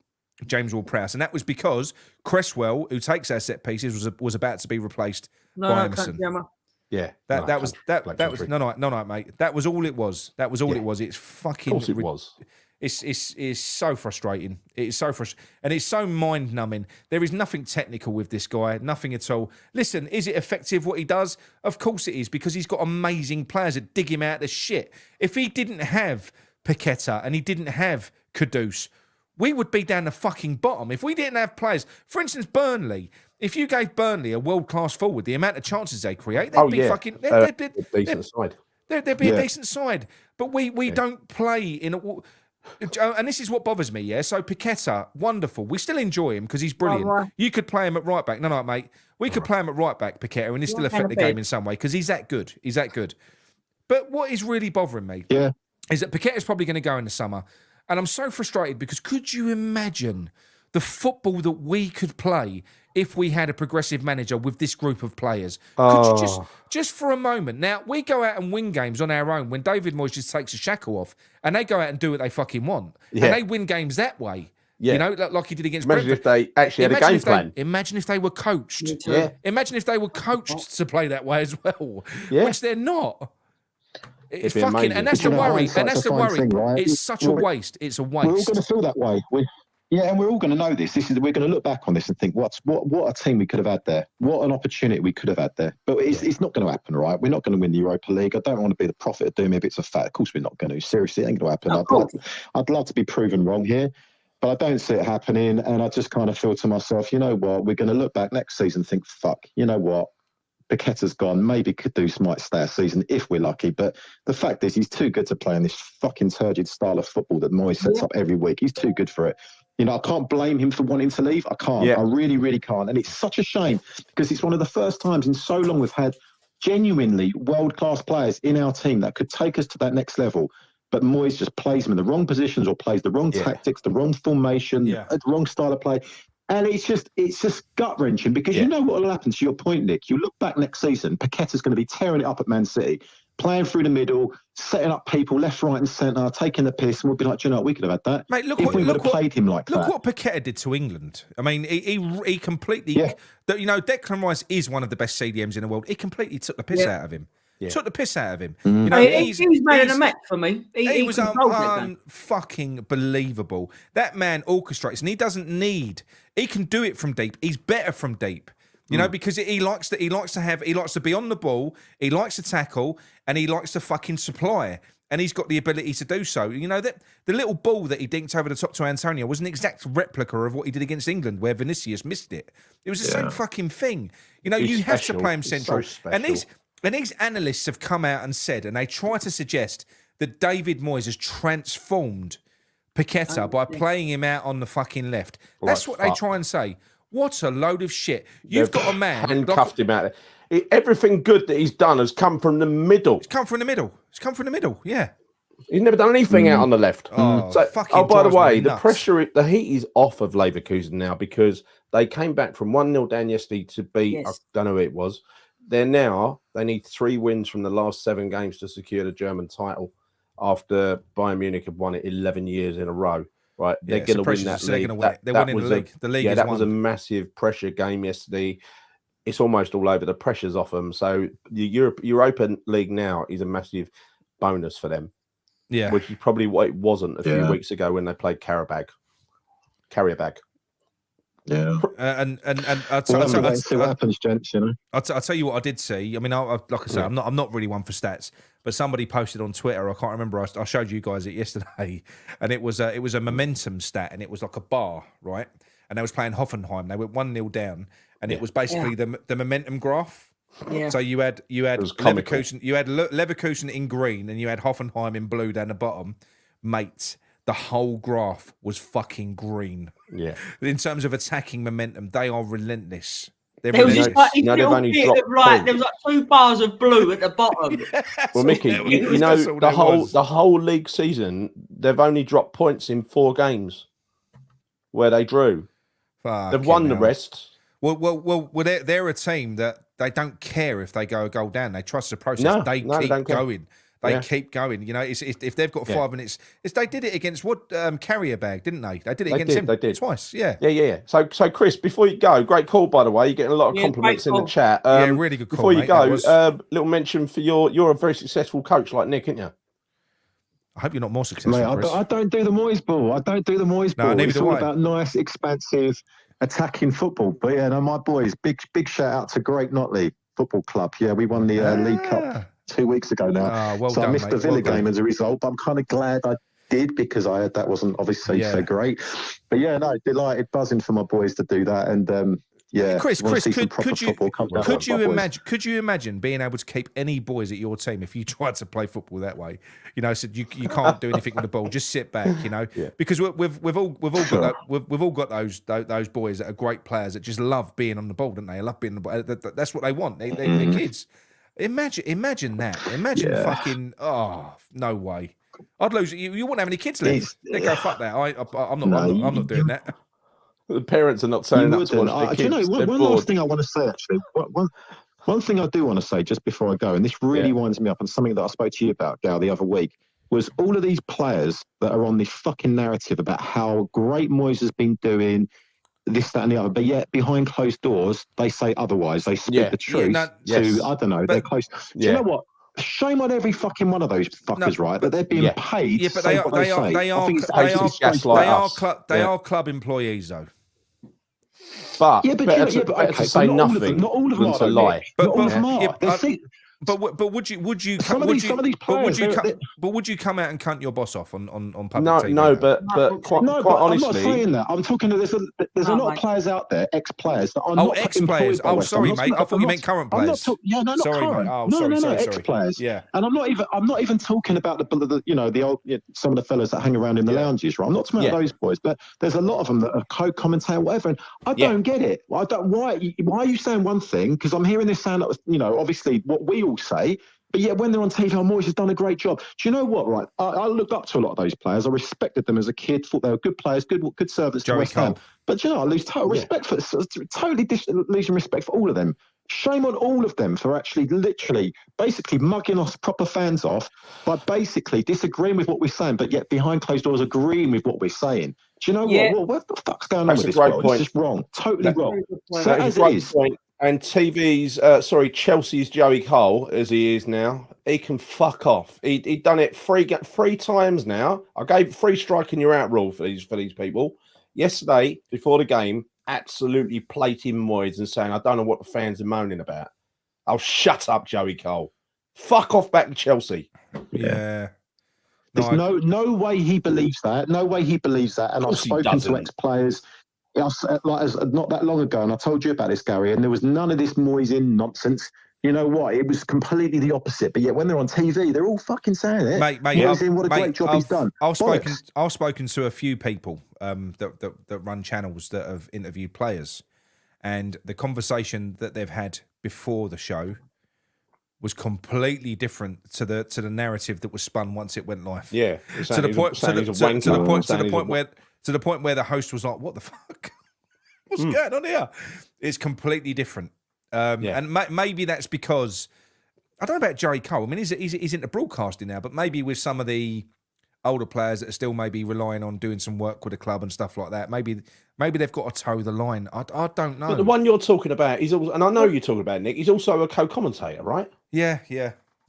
James Ward-Prowse, and that was because Cresswell, who takes our set pieces, was about to be replaced by Emerson. Yeah, That was mate. That was all it was. That was all it was. It's fucking. Of course it was. It's so frustrating. It's so frustrating, and it's so mind numbing. There is nothing technical with this guy, nothing at all. Listen, is it effective what he does? Of course it is, because he's got amazing players that dig him out of the shit. If he didn't have Paqueta and he didn't have Kudus, we would be down the fucking bottom. If we didn't have players, for instance, Burnley. If you gave Burnley a world-class forward, the amount of chances they create, they'd be fucking... They'd be a decent side. But we don't play in a... And this is what bothers me, yeah? So Paqueta, wonderful. We still enjoy him because he's brilliant. You could play him at right back. No, mate. We could play him at right back, Paqueta, and he'd still affect the game in some way because he's that good. He's that good. But what is really bothering me is that Paqueta's probably going to go in the summer. And I'm so frustrated because could you imagine the football that we could play if we had a progressive manager with this group of players? Could you just for a moment? Now, we go out and win games on our own when David Moyes just takes a shackle off and they go out and do what they fucking want. Yeah. And they win games that way. Yeah. You know, like he did against Brentford. Imagine if they actually had a game plan. Imagine if they were coached. Yeah. Imagine if they were coached to play that way as well, which they're not. It's fucking, amazing. And that's the worry. And that's the worry. Thing, right? It's such a waste. It's a waste. We're all going to feel that way. And we're all going to know this. We're going to look back on this and think, what a team we could have had there. What an opportunity we could have had there. But it's not going to happen, right? We're not going to win the Europa League. I don't want to be the prophet of doom if it's a fact. Of course, we're not going to. Seriously, it ain't going to happen. I'd love to be proven wrong here, but I don't see it happening. And I just kind of feel to myself, you know what? We're going to look back next season and think, fuck, you know what? Paqueta's gone. Maybe Kudus might stay a season if we're lucky. But the fact is, he's too good to play in this fucking turgid style of football that Moyes sets up every week. He's too good for it. You know, I can't blame him for wanting to leave. I can't. Yeah. I really, really can't. And it's such a shame because it's one of the first times in so long we've had genuinely world-class players in our team that could take us to that next level. But Moyes just plays them in the wrong positions or plays the wrong tactics, the wrong formation, the wrong style of play. And it's just gut-wrenching because you know what will happen, to your point, Nick. You look back next season, Paqueta's going to be tearing it up at Man City, playing through the middle, setting up people left, right and centre, taking the piss, and we'll be like, do you know what, we could have had that. Mate, if we would have played him like that. Look what Paqueta did to England. I mean, he completely... You know, Declan Rice is one of the best CDMs in the world. He completely took the piss out of him. Yeah. Took the piss out of him. You know, he was man of the match for me. He was fucking believable. That man orchestrates, and he doesn't need. He can do it from deep. He's better from deep. You know, because he likes to be on the ball. He likes to tackle, and he likes to fucking supply. And he's got the ability to do so. You know, that the little ball that he dinked over the top to Antonio was an exact replica of what he did against England, where Vinicius missed it. It was the same fucking thing. You know, you have to play him central. So and these analysts have come out and said, and they try to suggest that David Moyes has transformed Paqueta by playing him out on the fucking left. That's what they try and say. What a load of shit. You've got a man... handcuffed him out there. Everything good that he's done has come from the middle. It's come from the middle, yeah. He's never done anything out on the left. By the way, the heat is off of Leverkusen now because they came back from 1-0 down yesterday to beat, I don't know who it was. They need 3 wins from the last 7 games to secure the German title after Bayern Munich have won it 11 years in a row. Right, they're going to win that league. They're winning the league. The league that was a massive pressure game yesterday. It's almost all over. The pressure's off them. So the Europa League now is a massive bonus for them. Yeah, which is probably what it wasn't a few weeks ago when they played Carabag. Yeah, and see what happens, gents. You know, I'll tell you what I did see. I mean, like I say, I'm not really one for stats, but somebody posted on Twitter. I can't remember. I showed you guys it yesterday, and it was a momentum stat, and it was like a bar, right? And they was playing Hoffenheim. They went 1-0 down, and it was basically the momentum graph. Yeah. So you had Leverkusen, Leverkusen in green, and you had Hoffenheim in blue down the bottom, mate. The whole graph was fucking green. Yeah. In terms of attacking momentum, they are relentless. There was just like there was like 2 bars of blue at the bottom. Well, Micky, you know the whole league season, they've only dropped points in 4 games where they drew. They've won the rest. Well, they're a team that they don't care if they go a goal down. They trust the process. No, they they keep don't care. going. They keep going. You know, if they've got 5 minutes, they did it against Carrier Bag, didn't they? They did it against him. They did Twice. Yeah. Yeah. So Chris, before you go, great call by the way. You're getting a lot of compliments in the chat. Really good call. Before you go, little mention for you're a very successful coach like Nick, aren't you? I hope you're not more successful. Mate, I don't do the Moyes ball. I don't do the Moyes ball. It's all about nice, expansive, attacking football. But yeah, no, my boys, big shout out to Great Notley Football Club. Yeah, we won the League Cup 2 weeks ago now. Well so done, I missed mate. the Villa game as a result, but I'm kind of glad I did because I heard that wasn't obviously so great. But yeah, no, delighted, buzzing for my boys to do that. And yeah, Chris, could you imagine being able to keep any boys at your team if you tried to play football that way? You know, so you can't do anything with the ball. Just sit back, you know, because we've all got those boys that are great players that just love being on the ball, don't they? Love being on the ball. That's what they want. They're kids. Imagine that. Imagine fucking. Oh, no way. I'd lose. You wouldn't have any kids left. They go fuck that. I'm not doing that. The parents are not saying that to watch their kids. Do you know, one last thing I want to say, actually. One thing I do want to say just before I go, and this really winds me up, and something that I spoke to you about, Gal, the other week, was all of these players that are on this fucking narrative about how great Moyes has been doing, this, that, and the other, but yet behind closed doors, they say otherwise. They speak the truth I don't know, they're close. Do you know what? Shame on every fucking one of those fuckers, right? That they're being paid. Yeah, but they are club employees, though. But better to say nothing not all of them than to lie. Not all of them are. But would you come out and cunt your boss off on public TV? No, but quite honestly, I'm not saying that. I'm talking. There's a lot of players out there, ex-players that are not ex-players. Oh, sorry, mate. I thought you meant current players. Not current. No, ex-players. Yeah. And I'm not even talking about the old some of the fellas that hang around in the lounges. Right. I'm not talking about those boys, but there's a lot of them that are co-commentating whatever, and I don't get it. I don't. Why are you saying one thing? Because I'm hearing this sound that obviously what we all say, but yet when they're on TV, Moyes has done a great job. Do you know what? Right, I looked up to a lot of those players. I respected them as a kid. Thought they were good players, good servants to West Ham. But I lose total respect for losing respect for all of them. Shame on all of them for actually, literally, basically mugging us proper fans off by basically disagreeing with what we're saying, but yet behind closed doors agreeing with what we're saying. Do you know what the fuck's going on with this world? It's just wrong, totally wrong. So as it is. And Chelsea's Joey Cole, as he is now, he can fuck off. He'd done it three times now. I gave free striking you out rule for these people. Yesterday, before the game, absolutely plating Moyes and saying, I don't know what the fans are moaning about. Oh, shut up, Joey Cole. Fuck off back to Chelsea. Yeah. There's no way he believes that. No way he believes that. And I've spoken to ex-players. Not that long ago, and I told you about this, Gary, and there was none of this Moyes in nonsense. You know what? It was completely the opposite. But yet, when they're on TV, they're all fucking saying it. Mate, what a great job he's done. I've spoken to a few people that run channels that have interviewed players, and the conversation that they've had before the show was completely different to the narrative that was spun once it went live. Yeah, to the point where the host was like, "What the fuck? What's going on here?" It's completely different. And maybe that's because I don't know about Joey Cole. I mean, he's into broadcasting now, but maybe with some of the older players that are still maybe relying on doing some work with the club and stuff like that, maybe they've got to toe the line. I don't know. But the one you're talking about, he's also, and I know you're talking about Nick. He's also a co-commentator, right? Yeah.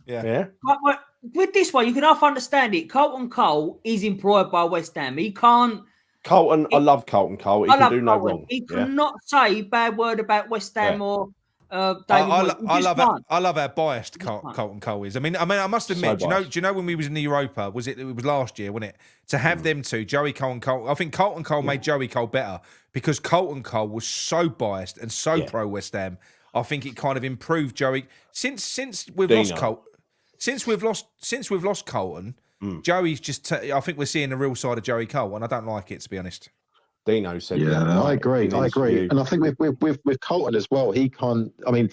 But with this one, you can half understand it. Carlton Cole is employed by West Ham. He can't. Carlton, I love Carlton Cole. He can do no wrong. He cannot say a bad word about West Ham or David Moyes. I love how biased Carlton Cole is. I mean, I must admit, do you know when we was in the Europa? It was last year, wasn't it? To have them two, Joey Cole and Cole. I think Carlton Cole made Joey Cole better because Carlton Cole was so biased and so pro West Ham. I think it kind of improved Joey since we've lost Cole. Since we've lost Colton, Joey's just. I think we're seeing the real side of Joey Cole, and I don't like it, to be honest. Dino said, I agree. And I think with Colton as well, he can't. I mean,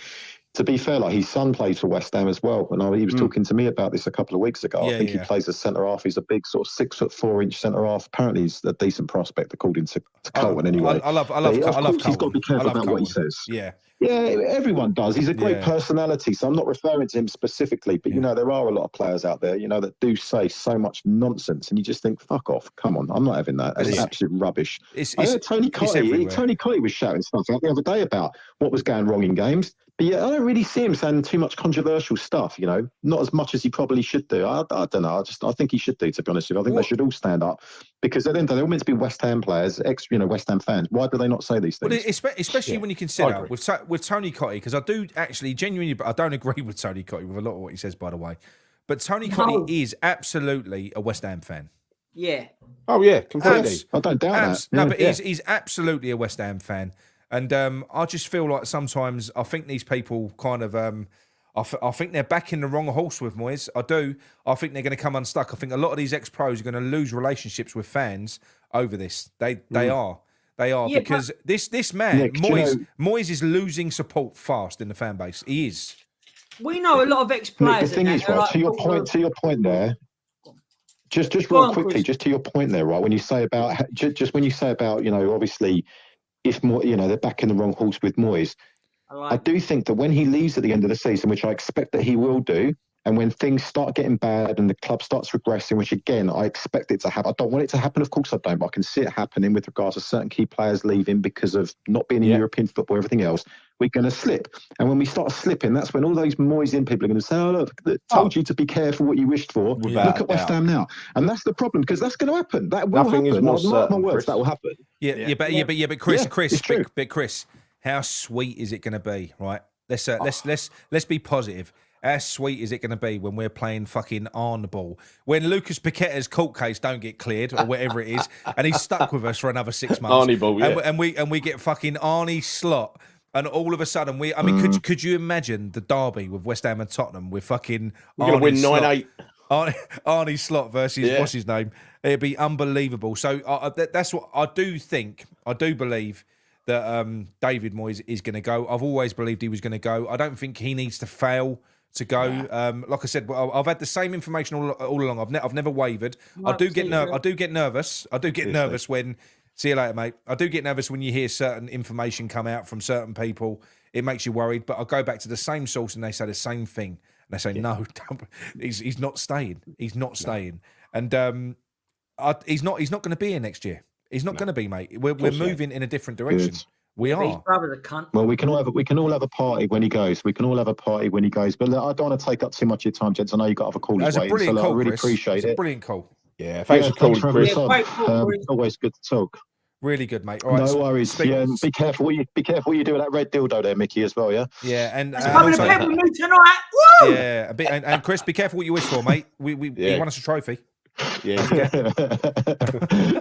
to be fair, like his son plays for West Ham as well. And he was talking to me about this a couple of weeks ago. I think he plays as centre half. He's a big sort of 6'4" centre half. Apparently, he's a decent prospect according to Colton. Anyway, I love Colton. He's got to be careful about what he says. Yeah, everyone does. He's a great personality, so I'm not referring to him specifically. But you know, there are a lot of players out there, you know, that do say so much nonsense, and you just think, "Fuck off! Come on, I'm not having that. That's absolute rubbish." I heard Tony Cottee was shouting stuff out the other day about what was going wrong in games. But yeah, I don't really see him saying too much controversial stuff, you know, not as much as he probably should do. I don't know. I think he should do, to be honest with you. I think they should all stand up, because at the end of the day, they're all meant to be West Ham players, West Ham fans. Why do they not say these things? Well, especially when you consider with Tony Cottee, because I do actually genuinely, I don't agree with Tony Cottee with a lot of what he says, by the way. But Tony Cottee is absolutely a West Ham fan. Yeah. Oh, yeah, completely. I don't doubt that. No, but he's absolutely a West Ham fan. And I just feel like sometimes I think these people kind of, I think they're backing the wrong horse with Moyes. I do. I think they're going to come unstuck. I think a lot of these ex-pros are going to lose relationships with fans over this. They are. They are, because this man, Nick, Moyes is losing support fast in the fan base. He is. We know a lot of ex-players. The thing is, right, to your point there, just real quickly, just to your point there, right, when you say about, you know, obviously, if more, you know, they're backing the wrong horse with Moyes. I do think that when he leaves at the end of the season, which I expect that he will do, and when things start getting bad and the club starts regressing, which again, I expect it to happen. I don't want it to happen, of course I don't, but I can see it happening with regards to certain key players leaving because of not being in European football, everything else. We're going to slip. And when we start slipping, that's when all those Moyes-in people are going to say, oh, look, told you to be careful what you wished for. Look at West Ham now. And that's the problem, because that's going to happen. That will happen. Is more certain, my words, that will happen. But Chris, how sweet is it going to be, right? Let's be positive. How sweet is it going to be when we're playing fucking Arne ball? When Lucas Paqueta's court case don't get cleared or whatever it is, and he's stuck with us for another 6 months. Arne ball, and we get fucking Arne slot, and all of a sudden could you imagine the derby with West Ham and Tottenham with fucking we're going to win 9-8. Arne slot versus what's his name? It'd be unbelievable. So that's what I do think. I do believe that David Moyes is going to go. I've always believed he was going to go. I don't think he needs to fail to go. Like I said, I've had the same information all along. I've never wavered. I do get nervous. I do get nervous when. See you later, mate. I do get nervous when you hear certain information come out from certain people. It makes you worried. But I go back to the same source and they say the same thing. And they say, no, he's not staying. He's not staying. And he's not going to be here next year. He's not going to be, mate. We're moving in a different direction. Good. We are. His brother's a cunt. Well, we can all have a party when he goes. But look, I don't want to take up too much of your time, gents. I know you've got other callers waiting. Brilliant call, I really Chris. appreciate it. Brilliant call. Yeah, thanks for calling, Chris. Always good to talk. Really good, mate. All right, no worries. Yeah, be careful what you do with that red dildo there, Mickey, as well. Yeah. Yeah, and coming to bed with me tonight. Woo! Yeah, a bit. And Chris, be careful what you wish for, mate. We won us a trophy. Yeah.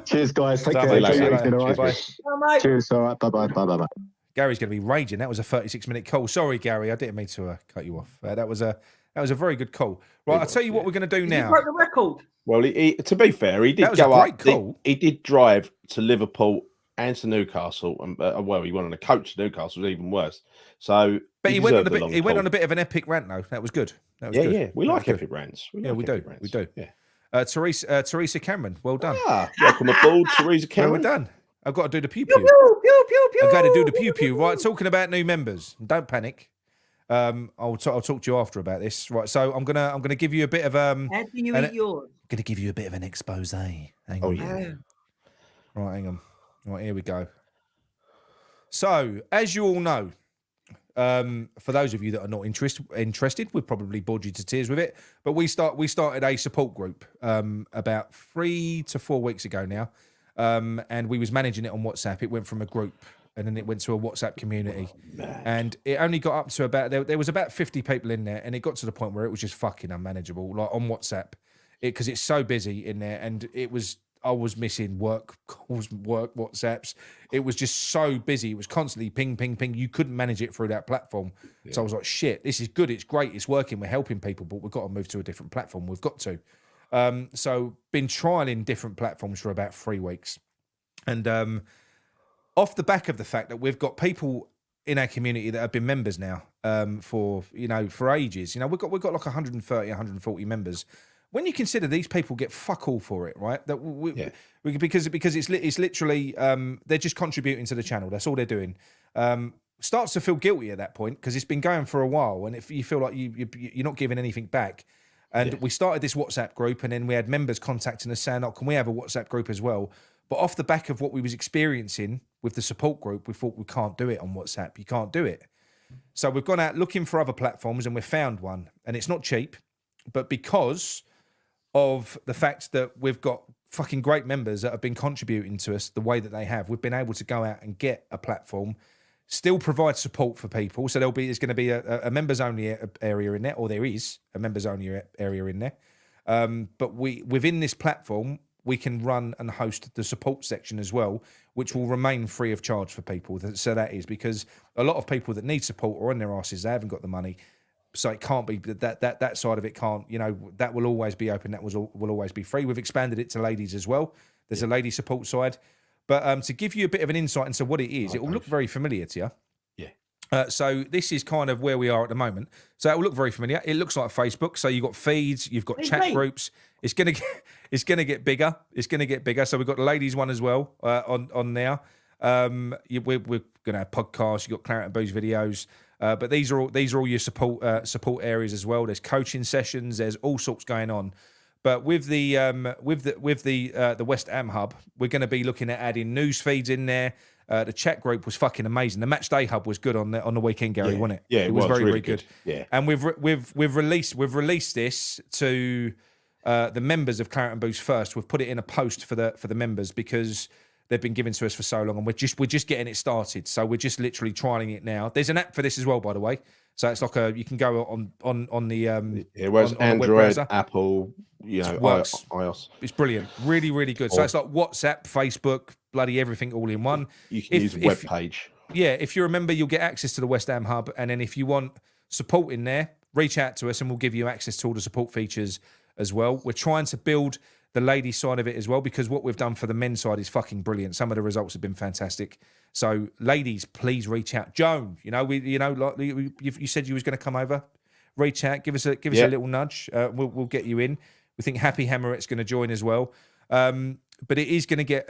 Cheers, guys. Take care. Bye. Cheers. All right. Bye. Gary's going to be raging. That was a 36-minute call. Sorry, Gary. I didn't mean to cut you off. That was a very good call. Right, I'll tell you what we're going to do now. You broke the record. Well, he, to be fair, he did go up. He did drive to Liverpool and to Newcastle, and he went on a coach to Newcastle, was even worse. So, but he went on a bit of an epic rant, though. That was good. Yeah. We like epic rants. We do. Yeah. Teresa Cameron, well done. Welcome aboard, Teresa Cameron. Well done. I've got to do the pew pew. I've got to do the pew pew. Right, talking about new members. Don't panic. I'll talk to you after about this. Right, so I'm gonna give you a bit of How do you eat yours? I'm gonna give you a bit of an expose. Hang on. Oh yeah. Right, hang on. Right, here we go. So, as you all know, for those of you that are not interested, we've probably bored you to tears with it. But we started a support group about 3 to 4 weeks ago now, and we was managing it on WhatsApp. It went from a group, and then it went to a WhatsApp community, and it only got up to about there was about 50 people in there, and it got to the point where it was just fucking unmanageable, like on WhatsApp, because it's so busy in there, and I was missing work calls, work WhatsApps. It was just so busy. It was constantly ping, ping, ping. You couldn't manage it through that platform. Yeah. So I was like, shit, this is good. It's great. It's working. We're helping people, but we've got to move to a different platform. We've got to. So been trialing different platforms for about 3 weeks. And off the back of the fact that we've got people in our community that have been members now for ages. We've got like 130, 140 members. When you consider these people get fuck all for it, right? Because it's literally they're just contributing to the channel. That's all they're doing. Starts to feel guilty at that point because it's been going for a while, and if you feel like you're not giving anything back. And we started this WhatsApp group, and then we had members contacting us saying, "Oh, can we have a WhatsApp group as well?" But off the back of what we was experiencing with the support group, we thought we can't do it on WhatsApp. You can't do it. So we've gone out looking for other platforms, and we've found one, and it's not cheap, but because of the fact that we've got fucking great members that have been contributing to us the way that they have, we've been able to go out and get a platform, still provide support for people. So there's going to be a members only area in there, or there is a members only area in there. But within this platform, we can run and host the support section as well, which will remain free of charge for people. So that is because a lot of people that need support are on their asses. They haven't got the money. So it can't be that side of it can't, that will always be open. That will always be free. We've expanded it to ladies as well. There's a lady support side. But to give you a bit of an insight into what it is, it will look very familiar to you. Yeah. So this is kind of where we are at the moment. So it will look very familiar. It looks like Facebook. So you've got feeds, you've got chat groups. It's gonna get bigger. It's gonna get bigger. So we've got the ladies one as well on there. We're gonna have podcasts. You've got Claret and Booze videos. But these are all your support areas as well. There's coaching sessions. There's all sorts going on. But with the West Ham hub, we're going to be looking at adding news feeds in there. The chat group was fucking amazing. The match day hub was good on the weekend, Gary, wasn't it? Yeah, it was very really good. Yeah, and we've released this to the members of Claret and Booze first. We've put it in a post for the members because they've been given to us for so long, and we're just getting it started. So we're just literally trialing it now. There's an app for this as well, by the way. So it's like you can go on the it was Android, Apple, iOS. It's brilliant, really, really good. So it's like WhatsApp, Facebook, bloody everything all in one. You can use a web page. Yeah, if you're a member, you'll get access to the West Ham hub, and then if you want support in there, reach out to us, and we'll give you access to all the support features as well. We're trying to build the ladies side of it as well, because what we've done for the men's side is fucking brilliant. Some of the results have been fantastic. So, ladies, please reach out. Joan, you said you was going to come over. Reach out, give us a little nudge. We'll get you in. We think Happy Hammeret's going to join as well. But it is going to get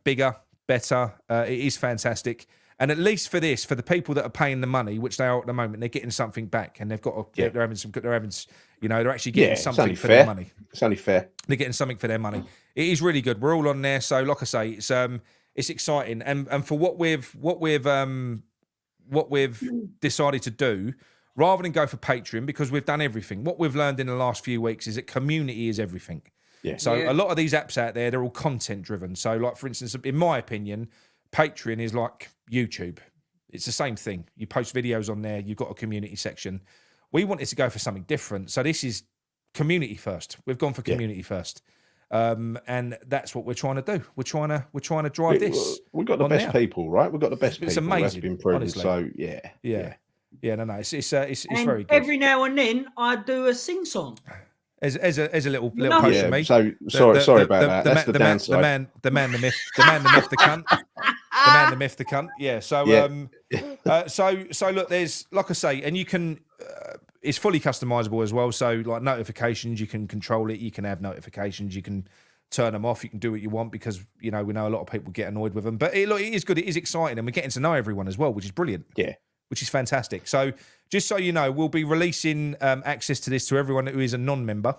bigger, better. It is fantastic. And at least for this, for the people that are paying the money, which they are at the moment, they're getting something back, and they've got they're actually getting something for their money. It's only fair. They're getting something for their money. It is really good. We're all on there, so like I say, it's exciting. And for what we've decided to do, rather than go for Patreon, because we've done everything. What we've learned in the last few weeks is that community is everything. Yeah. So a lot of these apps out there, they're all content driven. So, like for instance, in my opinion, Patreon is like YouTube. It's the same thing. You post videos on there. You've got a community section. We wanted to go for something different. So this is community first. We've gone for community first. And that's what we're trying to do. We're trying to drive this. We've got the best people, right? We've got the best people. It's amazing. That's been proven. Honestly. So yeah. No. It's very good. Every now and then I do a sing song. As a little post for me. So sorry about that. That's the downside. The man, the myth, the cunt. The man, the myth, the cunt. Yeah. So look, there's, like I say, and you can. It's fully customizable as well. So like notifications, you can control it. You can have notifications. You can turn them off. You can do what you want, because we know a lot of people get annoyed with them. But it is good. It is exciting, and we're getting to know everyone as well, which is brilliant. Yeah. Which is fantastic. So just so you know, we'll be releasing access to this to everyone who is a non-member,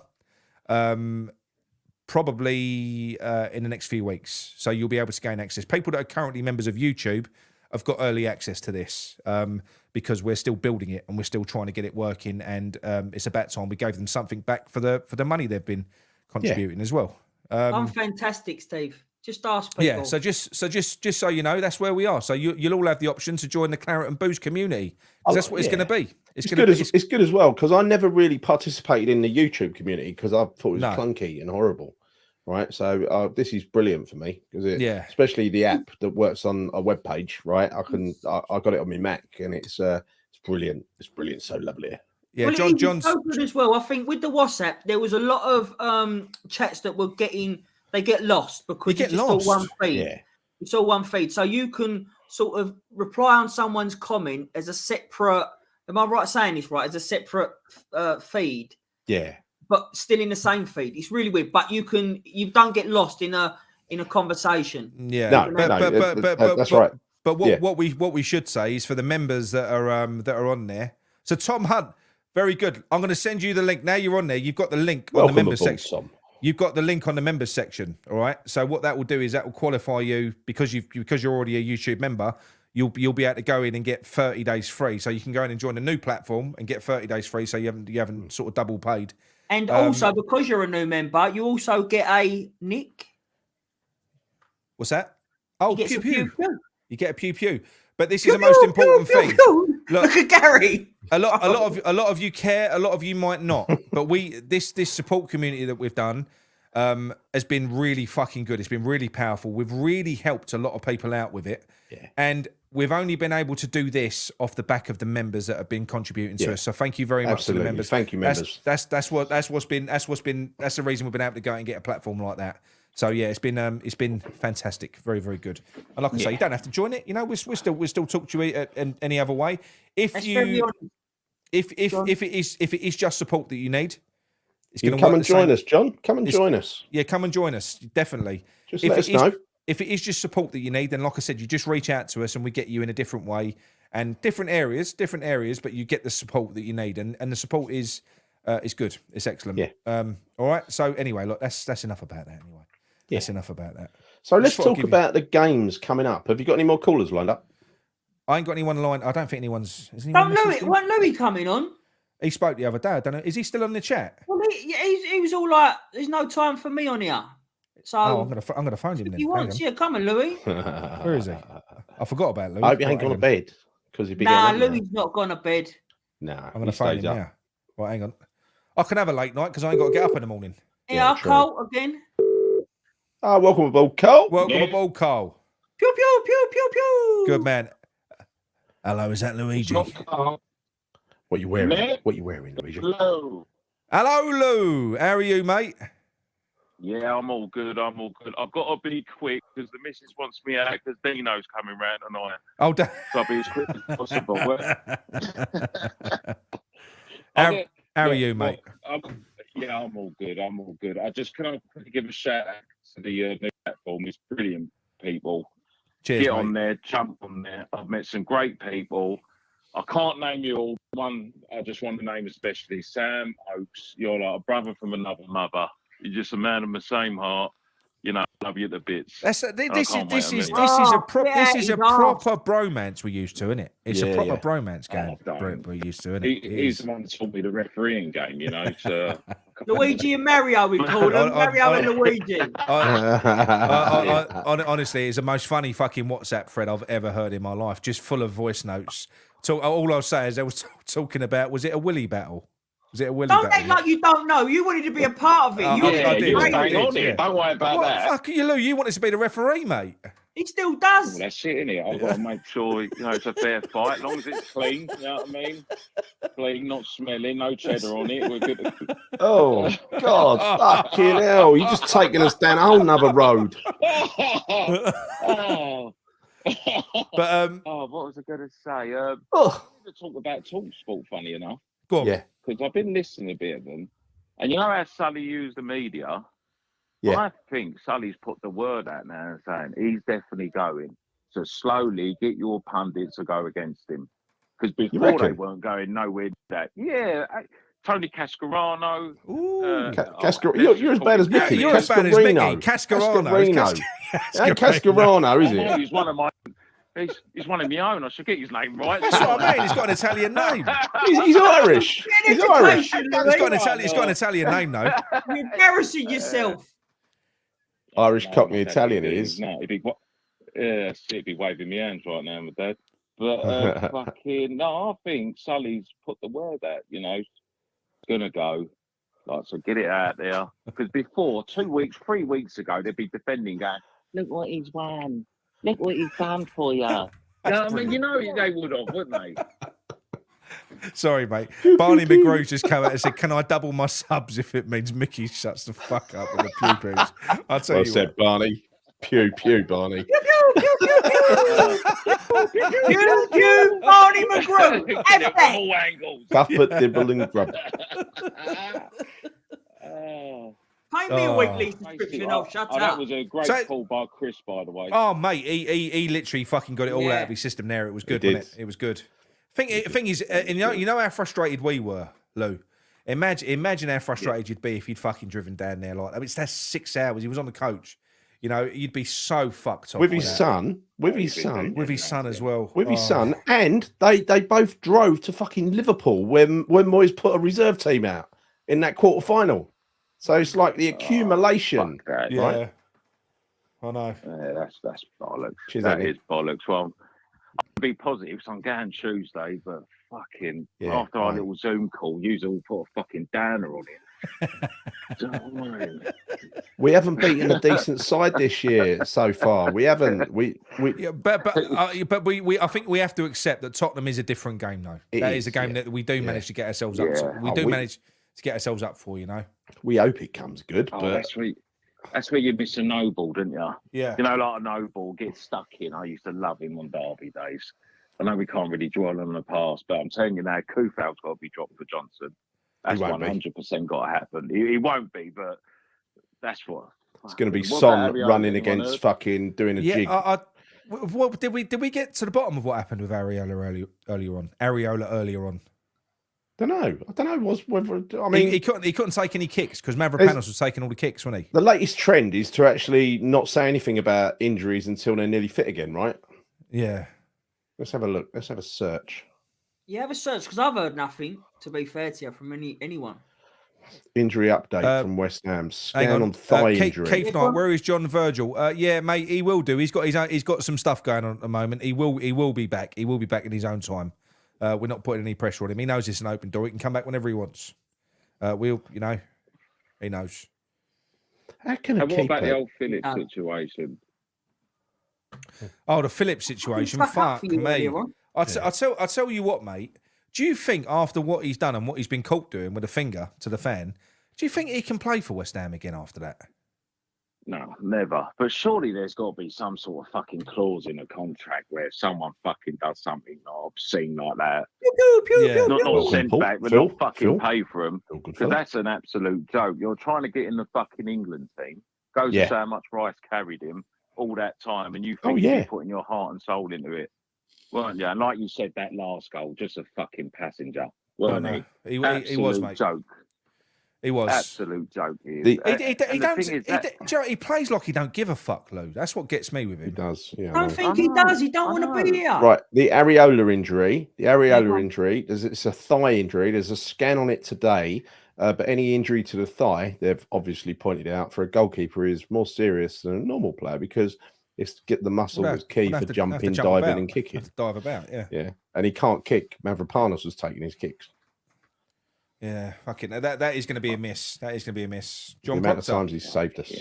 probably in the next few weeks. So you'll be able to gain access. People that are currently members of YouTube have got early access to this, because we're still building it and we're still trying to get it working. And it's about time we gave them something back for the money they've been contributing as well. I'm fantastic, Steve. Just ask people. Yeah, so just so you know, that's where we are. So you'll all have the option to join the Claret and Booze community. That's what it's going to be. It's good as well, because I never really participated in the YouTube community because I thought it was clunky and horrible. Right, so this is brilliant for me, because especially the app that works on a web page. Right, I got it on my Mac, and it's brilliant. It's brilliant, so lovely. Yeah, well, John's so good as well. I think with the WhatsApp, there was a lot of chats that were getting. They get lost because it's all one feed. Yeah. It's all one feed. So you can sort of reply on someone's comment as a separate. Am I right saying this right? As a separate feed. Yeah. But still in the same feed. It's really weird. But you don't get lost in a conversation. Yeah. No, that's right. But what we should say is for the members that are on there. So Tom Hunt, very good. I'm going to send you the link. Now you're on there. You've got the link on the members section. Tom. You've got the link on the members section. All right. So what that will do is that will qualify you because you're already a YouTube member. You'll be able to go in and get 30 days free. So you can go in and join a new platform and get 30 days free. So you haven't sort of double paid. And also because you're a new member, you also get a nick. What's that? Oh, You pew. You get a pew. But this Pew, is the most pew, important pew, thing. pew. Look at Gary. A lot of you care. A lot of you might not. But this support community that we've done has been really fucking good. It's been really powerful. We've really helped a lot of people out with it. Yeah. And we've only been able to do this off the back of the members that have been contributing to us. So thank you very much to the members. Thank you, members. That's the reason we've been able to go and get a platform like that. So yeah, it's been fantastic, very, very good. And like I say, you don't have to join it. You know, we still talk to you in any other way. If it is just support that you need, it's going to come and join us, John. Come and join us. Yeah, come and join us, definitely. Just let us know. If it is just support that you need, then like I said, you just reach out to us and we get you in a different way and different areas, but you get the support that you need, and the support is good. It's excellent. Yeah. All right. So anyway, look, that's enough about that. Anyway. Yeah. That's enough about that. So let's talk about the games coming up. Have you got any more callers lined up? I ain't got anyone lined. I don't think anyone's. Wasn't Louis coming on? He spoke the other day. I don't know. Is he still on the chat? Well, he was all like, "There's no time for me on here." So I'm gonna phone him then. He wants, yeah, come on, Louis. Where is he? I forgot about Louis. I hope he ain't gone to bed because he'd be. Nah, Louis not gone to bed. Nah, I'm gonna phone him now. Well, hang on. I can have a late night because I ain't got to get up in the morning. Yeah, Cole again. Welcome aboard, Cole. Welcome aboard, Cole. Pew pew pew pew pew. Good man. Hello, is that Luigi? What you wearing? What you wearing, Luigi? Hello. Hello, Lou. How are you, mate? Yeah, I'm all good. I've got to be quick because the missus wants me out because Dino's coming round tonight. Oh, so I'll be as quick as possible. How are you, mate? I'm all good. I just can give a shout out to the new platform. It's brilliant, people. Cheers, Get mate. on there, jump on there. I've met some great people. I can't name you all. One, I just want to name especially Sam Oakes. You're like a brother from another mother. You're just a man of the same heart. You know, I love you to bits. This is a proper bromance we're used to, isn't it? It's a proper bromance game we're used to, isn't it? He's the one that taught me the refereeing game, you know. It's, Luigi and Mario, we call them. Mario and Luigi. Honestly, it's the most funny fucking WhatsApp thread I've ever heard in my life. Just full of voice notes. All I'll say is they was talking about, was it a willy battle? Was it a willy battle? Don't act like you don't know. You wanted to be a part of it. I did. Don't worry about that. Fuck you, Lou. You wanted to be the referee, mate. He still does. Well, that's it, innit? I've got to make sure it's a fair fight, as long as it's clean. You know what I mean? Clean, not smelling, no cheddar on it. We're good. Oh God, fucking hell! You're just taking us down a whole nother road. But what was I going to say? I to talk about TalkSport. Funny enough, go on. Yeah, because I've been listening a bit of them, and you know how Sully used the media. Yeah. I think Sully's put the word out now and saying he's definitely going. So slowly get your pundits to go against him. Because before they weren't going nowhere. Yeah, Tony Cascarano. You're as bad as Micky. You're as bad as Micky. Cascarano. Cascarano, is it? He's one of my... He's one of my own. I should get his name right. That's what I mean. He's got an Italian name. He's Irish. He's Irish. He's got an Italian name, though. You're embarrassing yourself. Irish Cockney Italian it is. No, he'd be waving my hands right now, my dad. But I think Sully's put the word out, you know, it's gonna go. So get it out there. Because before 3 weeks ago, they'd be defending going, look what he's won. Look what he's done for you. I mean, you know they would have, wouldn't they? Sorry, mate. Barney McGrew just came out and said, "Can I double my subs if it means Micky shuts the fuck up with the pew-pews?" I'll tell you said, what. Barney. Pew, Barney. You, Barney McGrew. Get it from all angles. Cuthbert, Dibble, and Grub. Pay me a weekly subscription. I'll shut up. That was a great call by Chris, by the way. Oh, mate, he literally fucking got it all out of his system there. It was good, wasn't it? It was good. Thing is, you know how frustrated we were, Lou. Imagine how frustrated you'd be if you'd fucking driven down there like that. I mean, that's 6 hours. He was on the coach. You know, you'd be so fucked up with his son as well. With his son, and they both drove to fucking Liverpool when Moyes put a reserve team out in that quarter final. So it's like the accumulation, right? Yeah, I know. Yeah, that's bollocks. She's that is bollocks. Well, I'll be positive. So I'm going Tuesday, but fucking after our little Zoom call, you all put a fucking downer on it. We haven't beaten a decent side this year so far. We haven't. But I think we have to accept that Tottenham is a different game, though. That is a game that we do manage to get ourselves up. To. We manage to get ourselves up for. You know. We hope it comes good. Oh, but... that's where you miss a no ball, didn't you? Yeah. You know, like a no ball gets stuck in. I used to love him on Derby days. I know we can't really dwell on the past, but I'm telling you now, Kufal's got to be dropped for Johnson. That's 100% got to happen. He won't be, but that's what. It's going to be Son running against fucking doing a jig. What did we get to the bottom of what happened with Areola earlier on? I don't know. Was whether I mean he couldn't take any kicks because Mavropanos was taking all the kicks, wasn't he? The latest trend is to actually not say anything about injuries until they're nearly fit again, right? Yeah. Let's have a look. Let's have a search. Yeah, have a search because I've heard nothing. To be fair to you, from anyone. Injury update from West Ham. Scan on thigh injury. Keith Knight, where is John Virgil? Yeah, mate, he will do. He's got some stuff going on at the moment. He will be back. He will be back in his own time. We're not putting any pressure on him. He knows it's an open door. He can come back whenever he wants. He knows. How can what about the old Phillips situation? Oh, the Phillips situation. Fuck me. I'll tell you what, mate. Do you think after what he's done and what he's been caught doing with a finger to the fan, do you think he can play for West Ham again after that? No, never. But surely there's got to be some sort of fucking clause in a contract where if someone fucking does something obscene like that, not sent back, but not fucking pay for them. Because that's an absolute joke. You're trying to get in the fucking England team. Goes to say how much Rice carried him all that time, and you think you're putting your heart and soul into it. Weren't you? And like you said, that last goal, just a fucking passenger, weren't he? He was, mate. Joke. He was. Absolute joke. He plays like he don't give a fuck, Lou. That's what gets me with him. He does. Yeah, I don't think he does. He don't want to be here. Right. The Areola injury. It's a thigh injury. There's a scan on it today. But any injury to the thigh, they've obviously pointed out, for a goalkeeper is more serious than a normal player because it's to get the muscle was key for jumping, diving, and kicking. Dive about, yeah. And he can't kick. Mavropanos was taking his kicks. Yeah, fucking that is going to be a miss. That is going to be a miss. John, the amount of times he's saved us.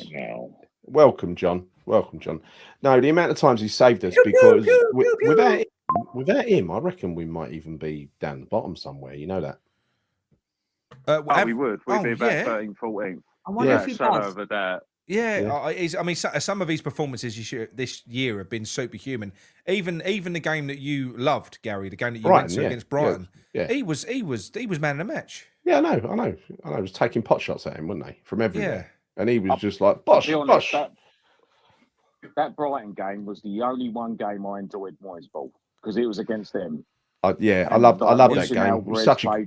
Welcome, John. No, the amount of times he saved us because without him, I reckon we might even be down the bottom somewhere. You know that. We would. We'd be about 13, 14. I wonder if he does. Over that. I mean, some of his performances this year have been superhuman. Even the game that you loved, Gary, the game that you went to against Brighton, he was man of the match. Yeah, I know. I was taking pot shots at him, wasn't they, from everywhere? Yeah. And he was just like, bosh. That Brighton game was the only one game I enjoyed Moyes ball because it was against them. I love that game.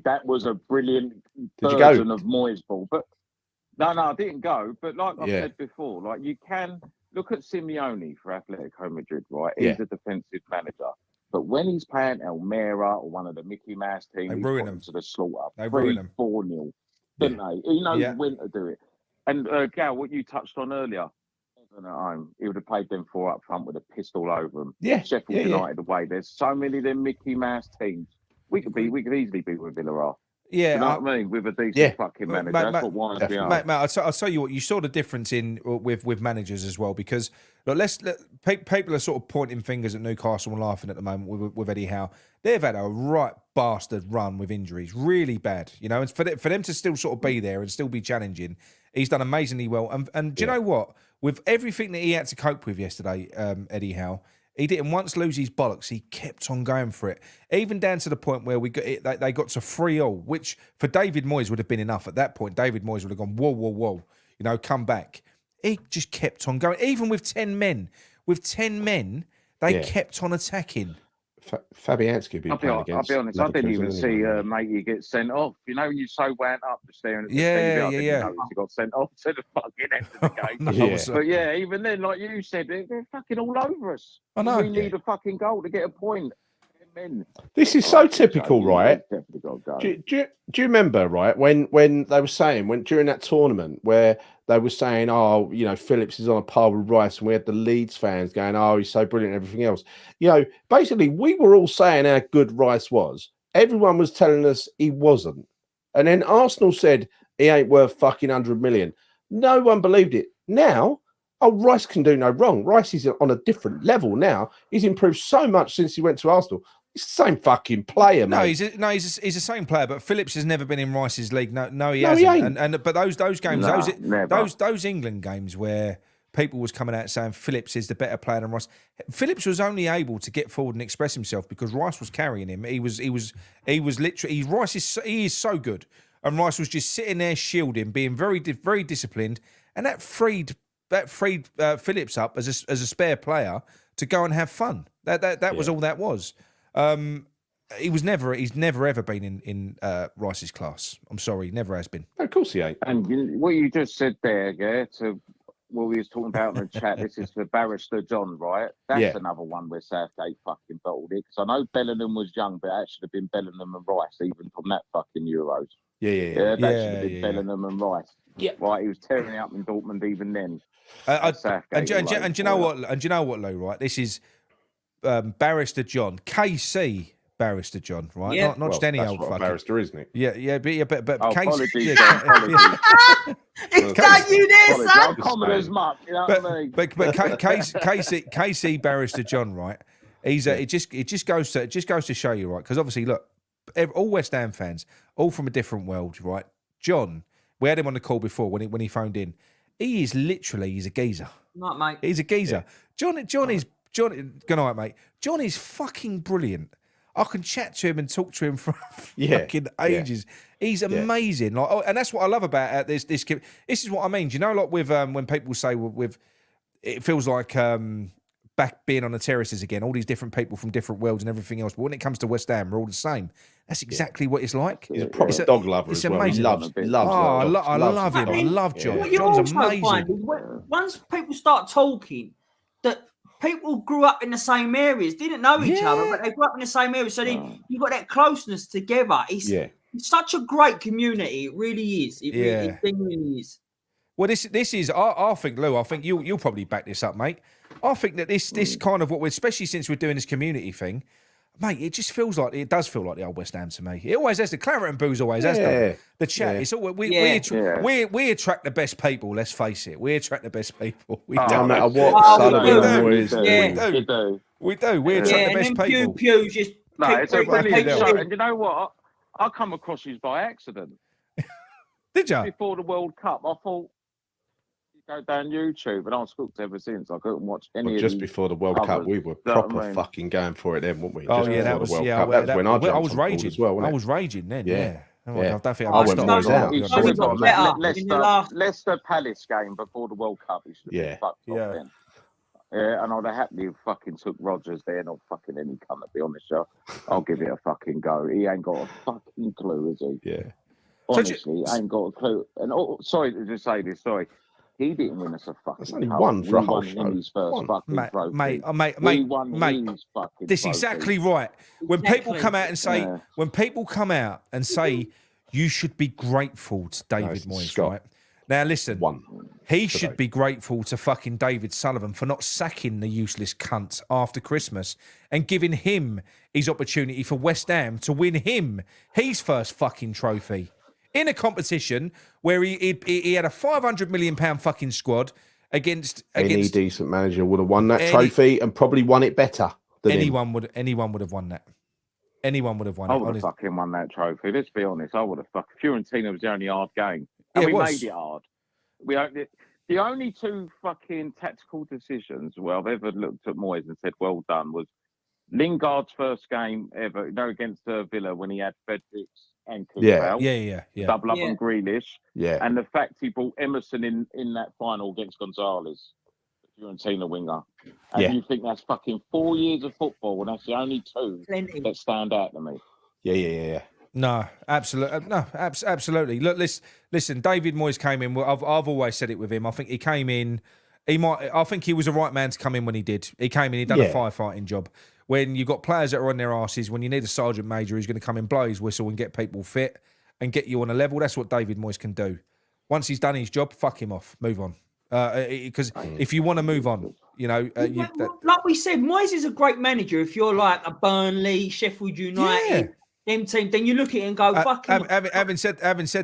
That was a brilliant version of Moyes ball, but. No, I didn't go. But like I said before, like you can look at Simeone for Atletico Madrid, right? He's a defensive manager. But when he's playing Elmira or one of the Mickey Mouse teams, they ruin him to the slaughter. They ruin him 4-0, didn't they? He knows when to do it. And Gal, what you touched on earlier, at home, he would have played them 4 up front with a pistol over them. Yeah, Sheffield United away. There's so many of them Mickey Mouse teams. We could easily be with Villarreal. Yeah, you know what I mean? With a decent fucking manager, that's what wines we are. Mate, I'll tell you what. You saw the difference with managers as well, because people are sort of pointing fingers at Newcastle and laughing at the moment with Eddie Howe. They've had a right bastard run with injuries, really bad. You know, and for them to still sort of be there and still be challenging, he's done amazingly well. And do you know what? with everything that he had to cope with yesterday, Eddie Howe, he didn't once lose his bollocks. He kept on going for it, even down to the point where they got to 3-3, which for David Moyes would have been enough. At that point, David Moyes would have gone, whoa, whoa, whoa, come back. He just kept on going, even with 10 men. With 10 men, they kept on attacking. Fabianski being playing against. I'll be honest, I didn't even see Micky get sent off. You know, when you so wound up just staring at the TV, I didn't know he got sent off to the fucking end of the game. But yeah, even then, like you said, they're fucking all over us. I know. We need a fucking goal to get a point. This is so typical, right? Do you remember, right, when they were saying, during that tournament where they were saying, oh, Phillips is on a par with Rice, and we had the Leeds fans going, oh, he's so brilliant and everything else. Basically, we were all saying how good Rice was. Everyone was telling us he wasn't. And then Arsenal said he ain't worth fucking 100 million. No one believed it. Now, Rice can do no wrong. Rice is on a different level now. He's improved so much since he went to Arsenal. He's the same fucking player, mate. He's the same player. But Phillips has never been in Rice's league. No, he hasn't. But those games, those England games where people was coming out saying Phillips is the better player than Rice. Phillips was only able to get forward and express himself because Rice was carrying him. He was literally. Rice is so good, and Rice was just sitting there shielding, being very very disciplined, and that freed Phillips up as a spare player to go and have fun. That was all that was. He's never ever been in Rice's class. I'm sorry, he never has been. Of course he ain't. And what you just said there, to what we was talking about in the chat, this is for Barrister John, right? That's another one where Southgate fucking bottled it. Because I know Bellingham was young, but it should have been Bellingham and Rice, even from that fucking Euros. Yeah. That should have been Bellingham and Rice. Yeah. Right, he was tearing it up in Dortmund even then. And do you know what, Lou? Right, this is Barrister John, KC Barrister John, right? Yeah. Not just any old fucking barrister, isn't it? Yeah, but apologies, KC. Don't you dare, son. Common as much, you know what I mean? But KC Barrister John, right? It just goes to show you, right? Because obviously, look, all West Ham fans, all from a different world, right? John, we had him on the call before when he phoned in. He's a geezer. Not mate. He's a geezer. Yeah. John. Good night, mate. John is fucking brilliant. I can chat to him and talk to him for fucking ages. Yeah. He's amazing. Like, and that's what I love about this. This is what I mean. Do you know, like with when people say it feels like back being on the terraces again. All these different people from different worlds and everything else. But when it comes to West Ham, we're all the same. That's exactly what it's like. He's a proper dog lover as well. Amazing. He loves I love him. I love John. John's amazing. Once people start talking, that people grew up in the same areas, didn't know each other, but they grew up in the same areas. So you've got that closeness together. It's such a great community. It really is. It genuinely is. Well, this is. I think, Lou. I think you'll probably back this up, mate. I think that this kind of what we're, especially since we're doing this community thing, mate. It just feels like it does feel like the old West Ham to me. It always has. The Claret and Booze always has done. The chat. It's all we attract the best people. Let's face it. We attract the best people. We no matter what. We do. We attract the best people. Pew just. No, it's a brilliant show. And you know what? I come across you by accident. Did you? Before the World Cup, I thought you go down YouTube, and I was hooked ever since. I couldn't watch any. Just before the World Cup, we were proper fucking going for it then, weren't we? Oh yeah, that was when I was raging as well. I was raging then. Yeah. I don't think I went out. Leicester Palace game before the World Cup. He should have been fucked off then. Yeah, and I'd have happily fucking took Rodgers there, not fucking any cunt, to be honest. I'll give it a fucking go. He ain't got a fucking clue, is he? Yeah. Honestly, I ain't got a clue. And sorry to just say this, he didn't win us a fucking. That's only one for a whole show. His first fucking trophy. Mate, this is exactly right. When people come out and say, you should be grateful to David Moyes, right? Now listen, he should be grateful to fucking David Sullivan for not sacking the useless cunt after Christmas and giving him his opportunity for West Ham to win him his first fucking trophy in a competition where he had a £500 million fucking squad against any decent manager would have won that trophy and probably won it better than anyone would have won that. Anyone would have won it. I would have fucking won that trophy. Let's be honest. I would have fucking. Fiorentina was the only hard game. And we made it hard. The only two fucking tactical decisions I've ever looked at Moyes and said, well done, was Lingard's first game ever, against Villa when he had Fredericks and Kudus out. Yeah. Double up on Grealish. Yeah. And the fact he brought Emerson in that final against Gonzalez, Fiorentina winger. And you think that's fucking 4 years of football, and that's the only two that stand out to me. Yeah. No, absolutely. No, absolutely. Look, listen. David Moyes came in. I've always said it with him. I think he came in. I think he was the right man to come in when he did. He came in. He done a firefighting job. When you've got players that are on their arses, when you need a sergeant major who's going to come and blow his whistle and get people fit and get you on a level, that's what David Moyes can do. Once he's done his job, fuck him off. Move on. Because if you want to move on, like we said, Moyes is a great manager. If you're like a Burnley, Sheffield United. Them team, then you look at it and go, fucking. Having said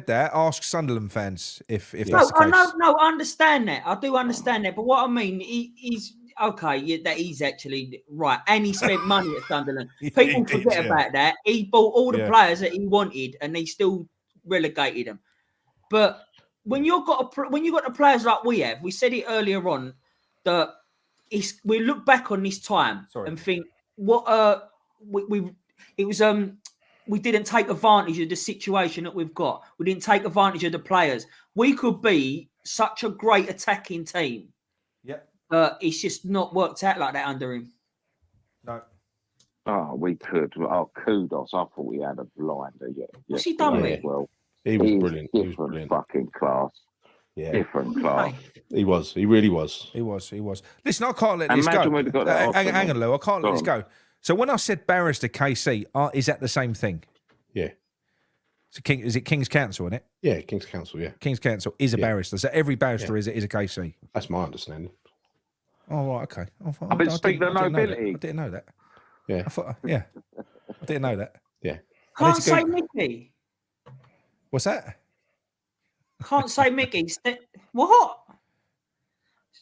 that, ask Sunderland fans if that's the case. No, I understand that. I do understand that. But what I mean, he's okay. That he's actually right, and he spent money at Sunderland. People forget about that. He bought all the players that he wanted, and he still relegated them. But when you got the players like we have, we said it earlier on that we look back on this time and think what we didn't take advantage of the situation that we've got. We didn't take advantage of the players. We could be such a great attacking team. Yep. It's just not worked out like that under him. No. Oh, we could. Oh, Kudus. I thought we had a blinder. What's he done with? Well, he was brilliant. He was brilliant. Fucking class. Yeah. Different class. He was. He really was. He was. Listen, I can't let this go. Hang on, Lou. I can't let this go. So when I said barrister KC, is that the same thing? Yeah. So is it King's Counsel, isn't it? Yeah, King's Counsel, yeah. King's Counsel is a barrister. So every barrister is a KC. That's my understanding. Oh, right, okay. I've been speaking of nobility. I didn't know that. Yeah. I didn't know that. Yeah. Can't say Micky. What's that? Can't say Micky. What?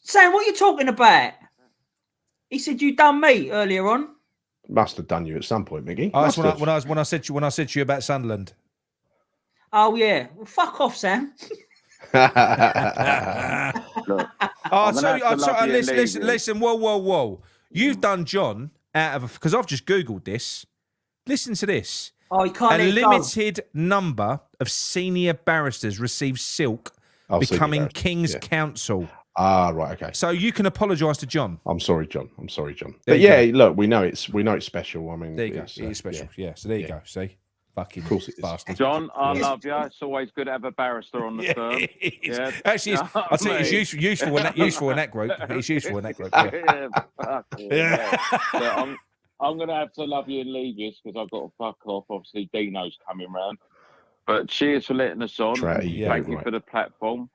Sam, what are you talking about? He said you done me earlier on. Must have done you at some point, Micky. Oh, that's when I said to you about Sunderland. Oh yeah. Well, fuck off, Sam. Listen. Whoa. You've done John out of because I've just Googled this. Listen to this. Oh, you can't. A limited number of senior barristers receive silk, becoming King's Counsel. Ah, right, okay. So you can apologise to John. I'm sorry, John. But look, we know it's special. I mean, there you go. It is special. Yeah. So there you go. See, fucking of course it is. bastard. John, I love you. It's always good to have a barrister on the firm. Yeah. Actually, I'll tell you, it's useful in that group. It's useful in that group. So I'm going to have to love you and leave you because I've got to fuck off. Obviously, Dino's coming round. But cheers for letting us on. Thank you for the platform.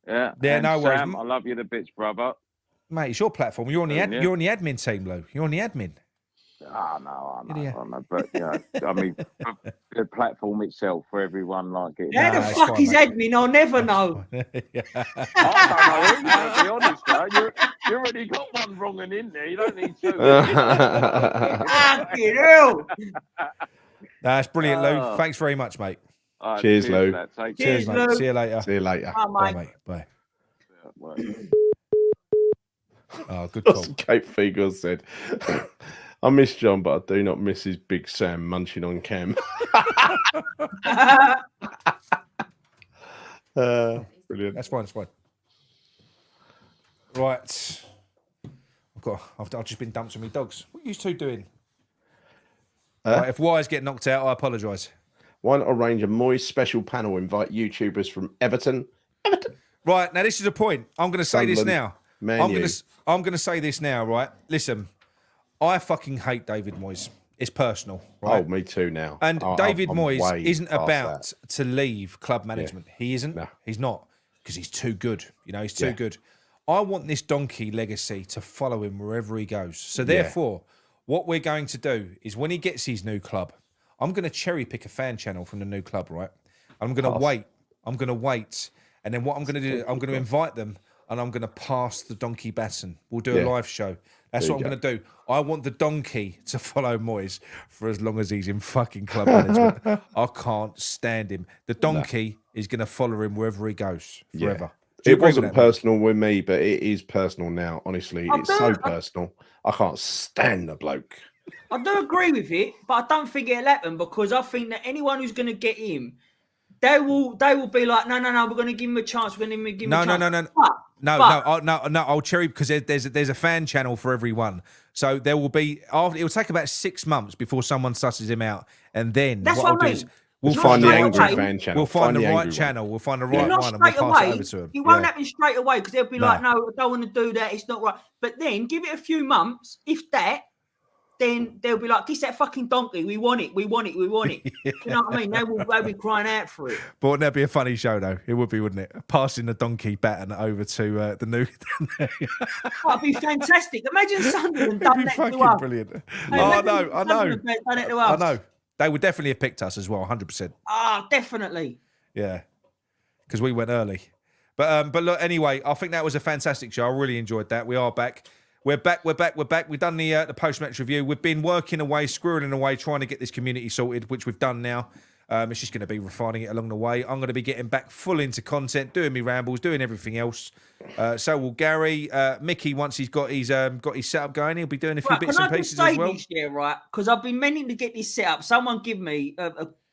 Yeah, no worries. Sam, I love you to bits, brother. Mate, it's your platform. You're on the admin team, Lou. You're on the admin. I know. But I mean, the platform itself for everyone, like getting. How the fuck is admin? I'll never know. I don't know. To be honest, you already got one wrong and in there. You don't need two. Fucking hell. That's brilliant, Lou. Thanks very much, mate. Right, cheers, Lou. Cheers, mate. Lou. See you later. Bye, mate. Bye. Oh, good call. Kate Fiegel said, I miss John, but I do not miss his big Sam munching on cam. Brilliant. That's fine. Right. I've just been dumped with my dogs. What are you two doing? Right, if Wise get knocked out, I apologise. Why not arrange a Moyes special panel? Invite YouTubers from Everton. Right, now this is a point. I'm going to say this now. I'm going to say this now, right? Listen, I fucking hate David Moyes. It's personal, right? Oh, me too now. And David Moyes isn't about that. to leave club management. He isn't. No. He's not, because he's too good. He's too good. I want this donkey legacy to follow him wherever he goes. So therefore, what we're going to do is when he gets his new club, I'm going to cherry pick a fan channel from the new club, right? I'm going to wait. And then what I'm going to do, I'm going to invite them and I'm going to pass the donkey baton. We'll do a live show. That's what I'm going to do. I want the donkey to follow Moyes for as long as he's in fucking club management. I can't stand him. The donkey is going to follow him wherever he goes forever. It wasn't personal with me, but it is personal now. Honestly, it's so personal. I can't stand the bloke. I do agree with it, but I don't think it'll happen because I think that anyone who's going to get him, they will be like, no, we're going to give him a chance. We're going to give him a chance. No. I'll cherry because there's a fan channel for everyone. So there will be. It will take about 6 months before someone susses him out, and then that's what I mean. We'll find the angry fan channel. We'll find the right channel. We'll find the right one, and we'll pass it over to him. It won't happen straight away because they'll be like, no, I don't want to do that. It's not right. But then give it a few months, if that. Then they'll be like, "This that fucking donkey. We want it. We want it. We want it." You know what I mean? They'll be crying out for it. But wouldn't that be a funny show, though? It would be, wouldn't it? Passing the donkey baton over to the new. That'd be fantastic. Imagine Sunderland done that to us. Brilliant. Hey, I know. They would definitely have picked us as well, 100%. Ah, definitely. Yeah, because we went early. But look, anyway, I think that was a fantastic show. I really enjoyed that. We are back. We're back. We've done the post-match review. We've been working away, squirreling away, trying to get this community sorted, which we've done now. It's just going to be refining it along the way. I'm going to be getting back full into content, doing me rambles, doing everything else. So will Gary. Micky, once he's got his setup going, he'll be doing a few bits and pieces as well. Right? Because I've been meaning to get this set up. Someone give me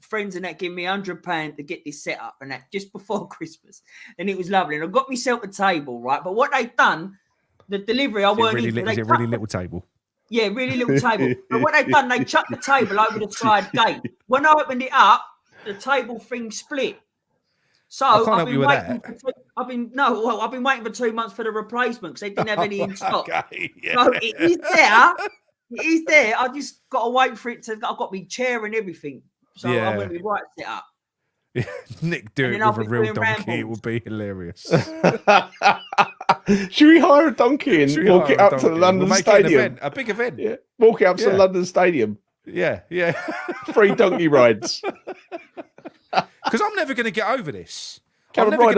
friends and that give me £100 to get this set up and that just before Christmas, and it was lovely. And I got myself a table, right? But what they've done. The delivery, I weren't in. Is it really little table? Yeah, really little table. But what they've done, they chucked the table over the side gate. When I opened it up, the table thing split. So I've been waiting. I've been waiting for 2 months for the replacement because they didn't have any in stock. Okay, yeah. So it is there. It is there. I just got to wait for it to. I've got my chair and everything. So I'm going to be right set up. Nick doing it with a real donkey. It would be hilarious. Should we hire a donkey and walk it up to the London Stadium? A big event. Yeah. Walk it up to the London Stadium. Yeah. Free donkey rides. Because I'm never going to get over this. I'm never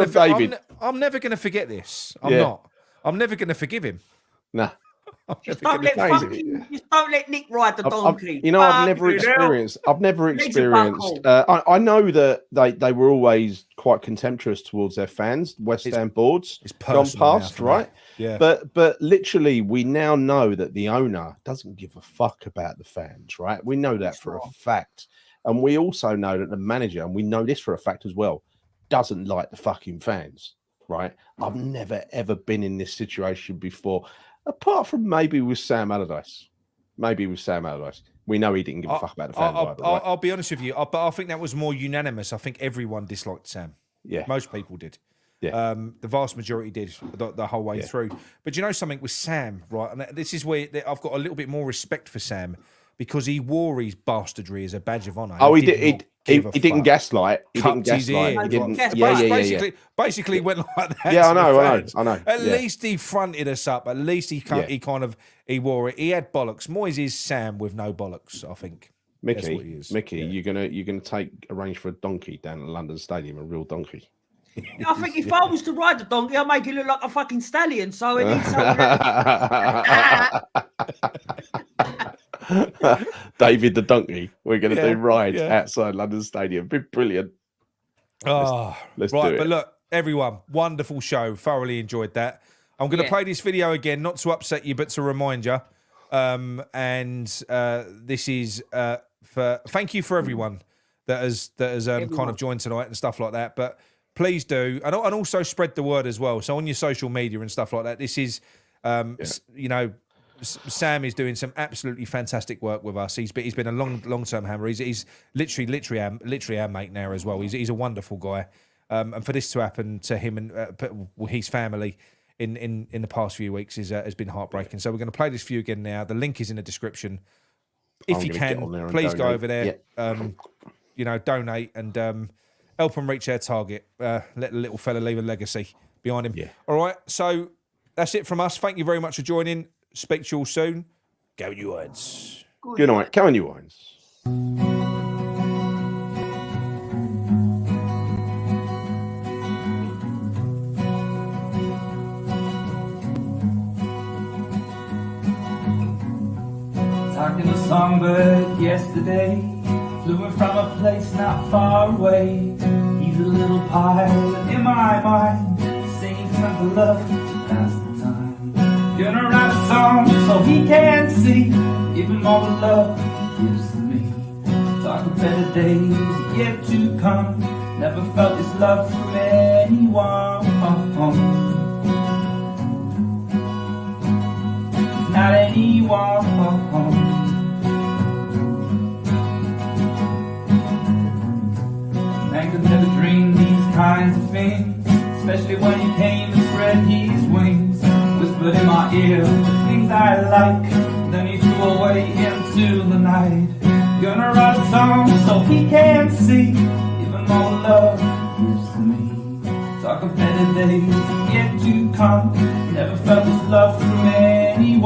going to forget this. I'm not. I'm never going to forgive him. Nah. Just don't let Nick ride the donkey. I've never experienced. I know that they were always quite contemptuous towards their fans. West Ham boards gone past, right? Yeah. But literally, we now know that the owner doesn't give a fuck about the fans, right? We know that for a fact, and we also know that the manager, and we know this for a fact as well, doesn't like the fucking fans, right? I've never ever been in this situation before. Apart from maybe with Sam Allardyce. We know he didn't give a fuck about the fans either, right? I'll be honest with you, but I think that was more unanimous. I think everyone disliked Sam. Yeah. Most people did. Yeah. The vast majority did the whole way through. But you know something with Sam, right? And this is where I've got a little bit more respect for Sam because he wore his bastardry as a badge of honour. Oh, he didn't gaslight. He didn't gaslight. Basically went like that. Yeah, I know. At least he fronted us up. At least he wore it. He had bollocks. Moyes is Sam with no bollocks, I think. Micky, you're gonna arrange for a donkey down at London Stadium, a real donkey. I think if I was to ride the donkey, I'd make it look like a fucking stallion. So it needs something. David the donkey. We're going to do rides outside London Stadium. Be brilliant. Let's do it. But look, everyone, wonderful show. Thoroughly enjoyed that. I'm going to play this video again, not to upset you, but to remind you. This is for thank you for everyone that has kind of joined tonight and stuff like that. But please do, and also spread the word as well. So on your social media and stuff like that. This is, Sam is doing some absolutely fantastic work with us. He's been a long-term hammer. He's literally our mate now as well. He's a wonderful guy, and for this to happen to him and his family in the past few weeks has been heartbreaking. So we're going to play this for you again now. The link is in the description. If you can, please go over there. Yeah. Donate and help them reach their target. Let the little fella leave a legacy behind him. Yeah. All right. So that's it from us. Thank you very much for joining. Speak to you all soon. Go on, you Wines. Good night. Go on, you Wines. Talking to songbird yesterday, flew in from a place not far away. He's a little pilot in my mind, singing and for love to pass the time. Gonna write a song so he can see, give him all the love he gives to me. Talk of better days yet to come. Never felt this love from anyone. Not anyone. Man could never dream these kinds of things, especially when he came and spread his wings. Whispered in my ear the things I like, then he flew away into the night. Gonna write a song so he can see, even all the love he gives to me. Talk of better days yet to come. Never felt this love from anyone.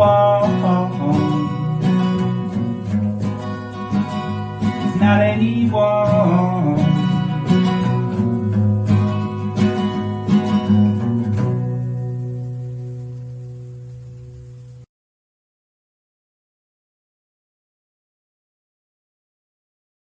Not anyone.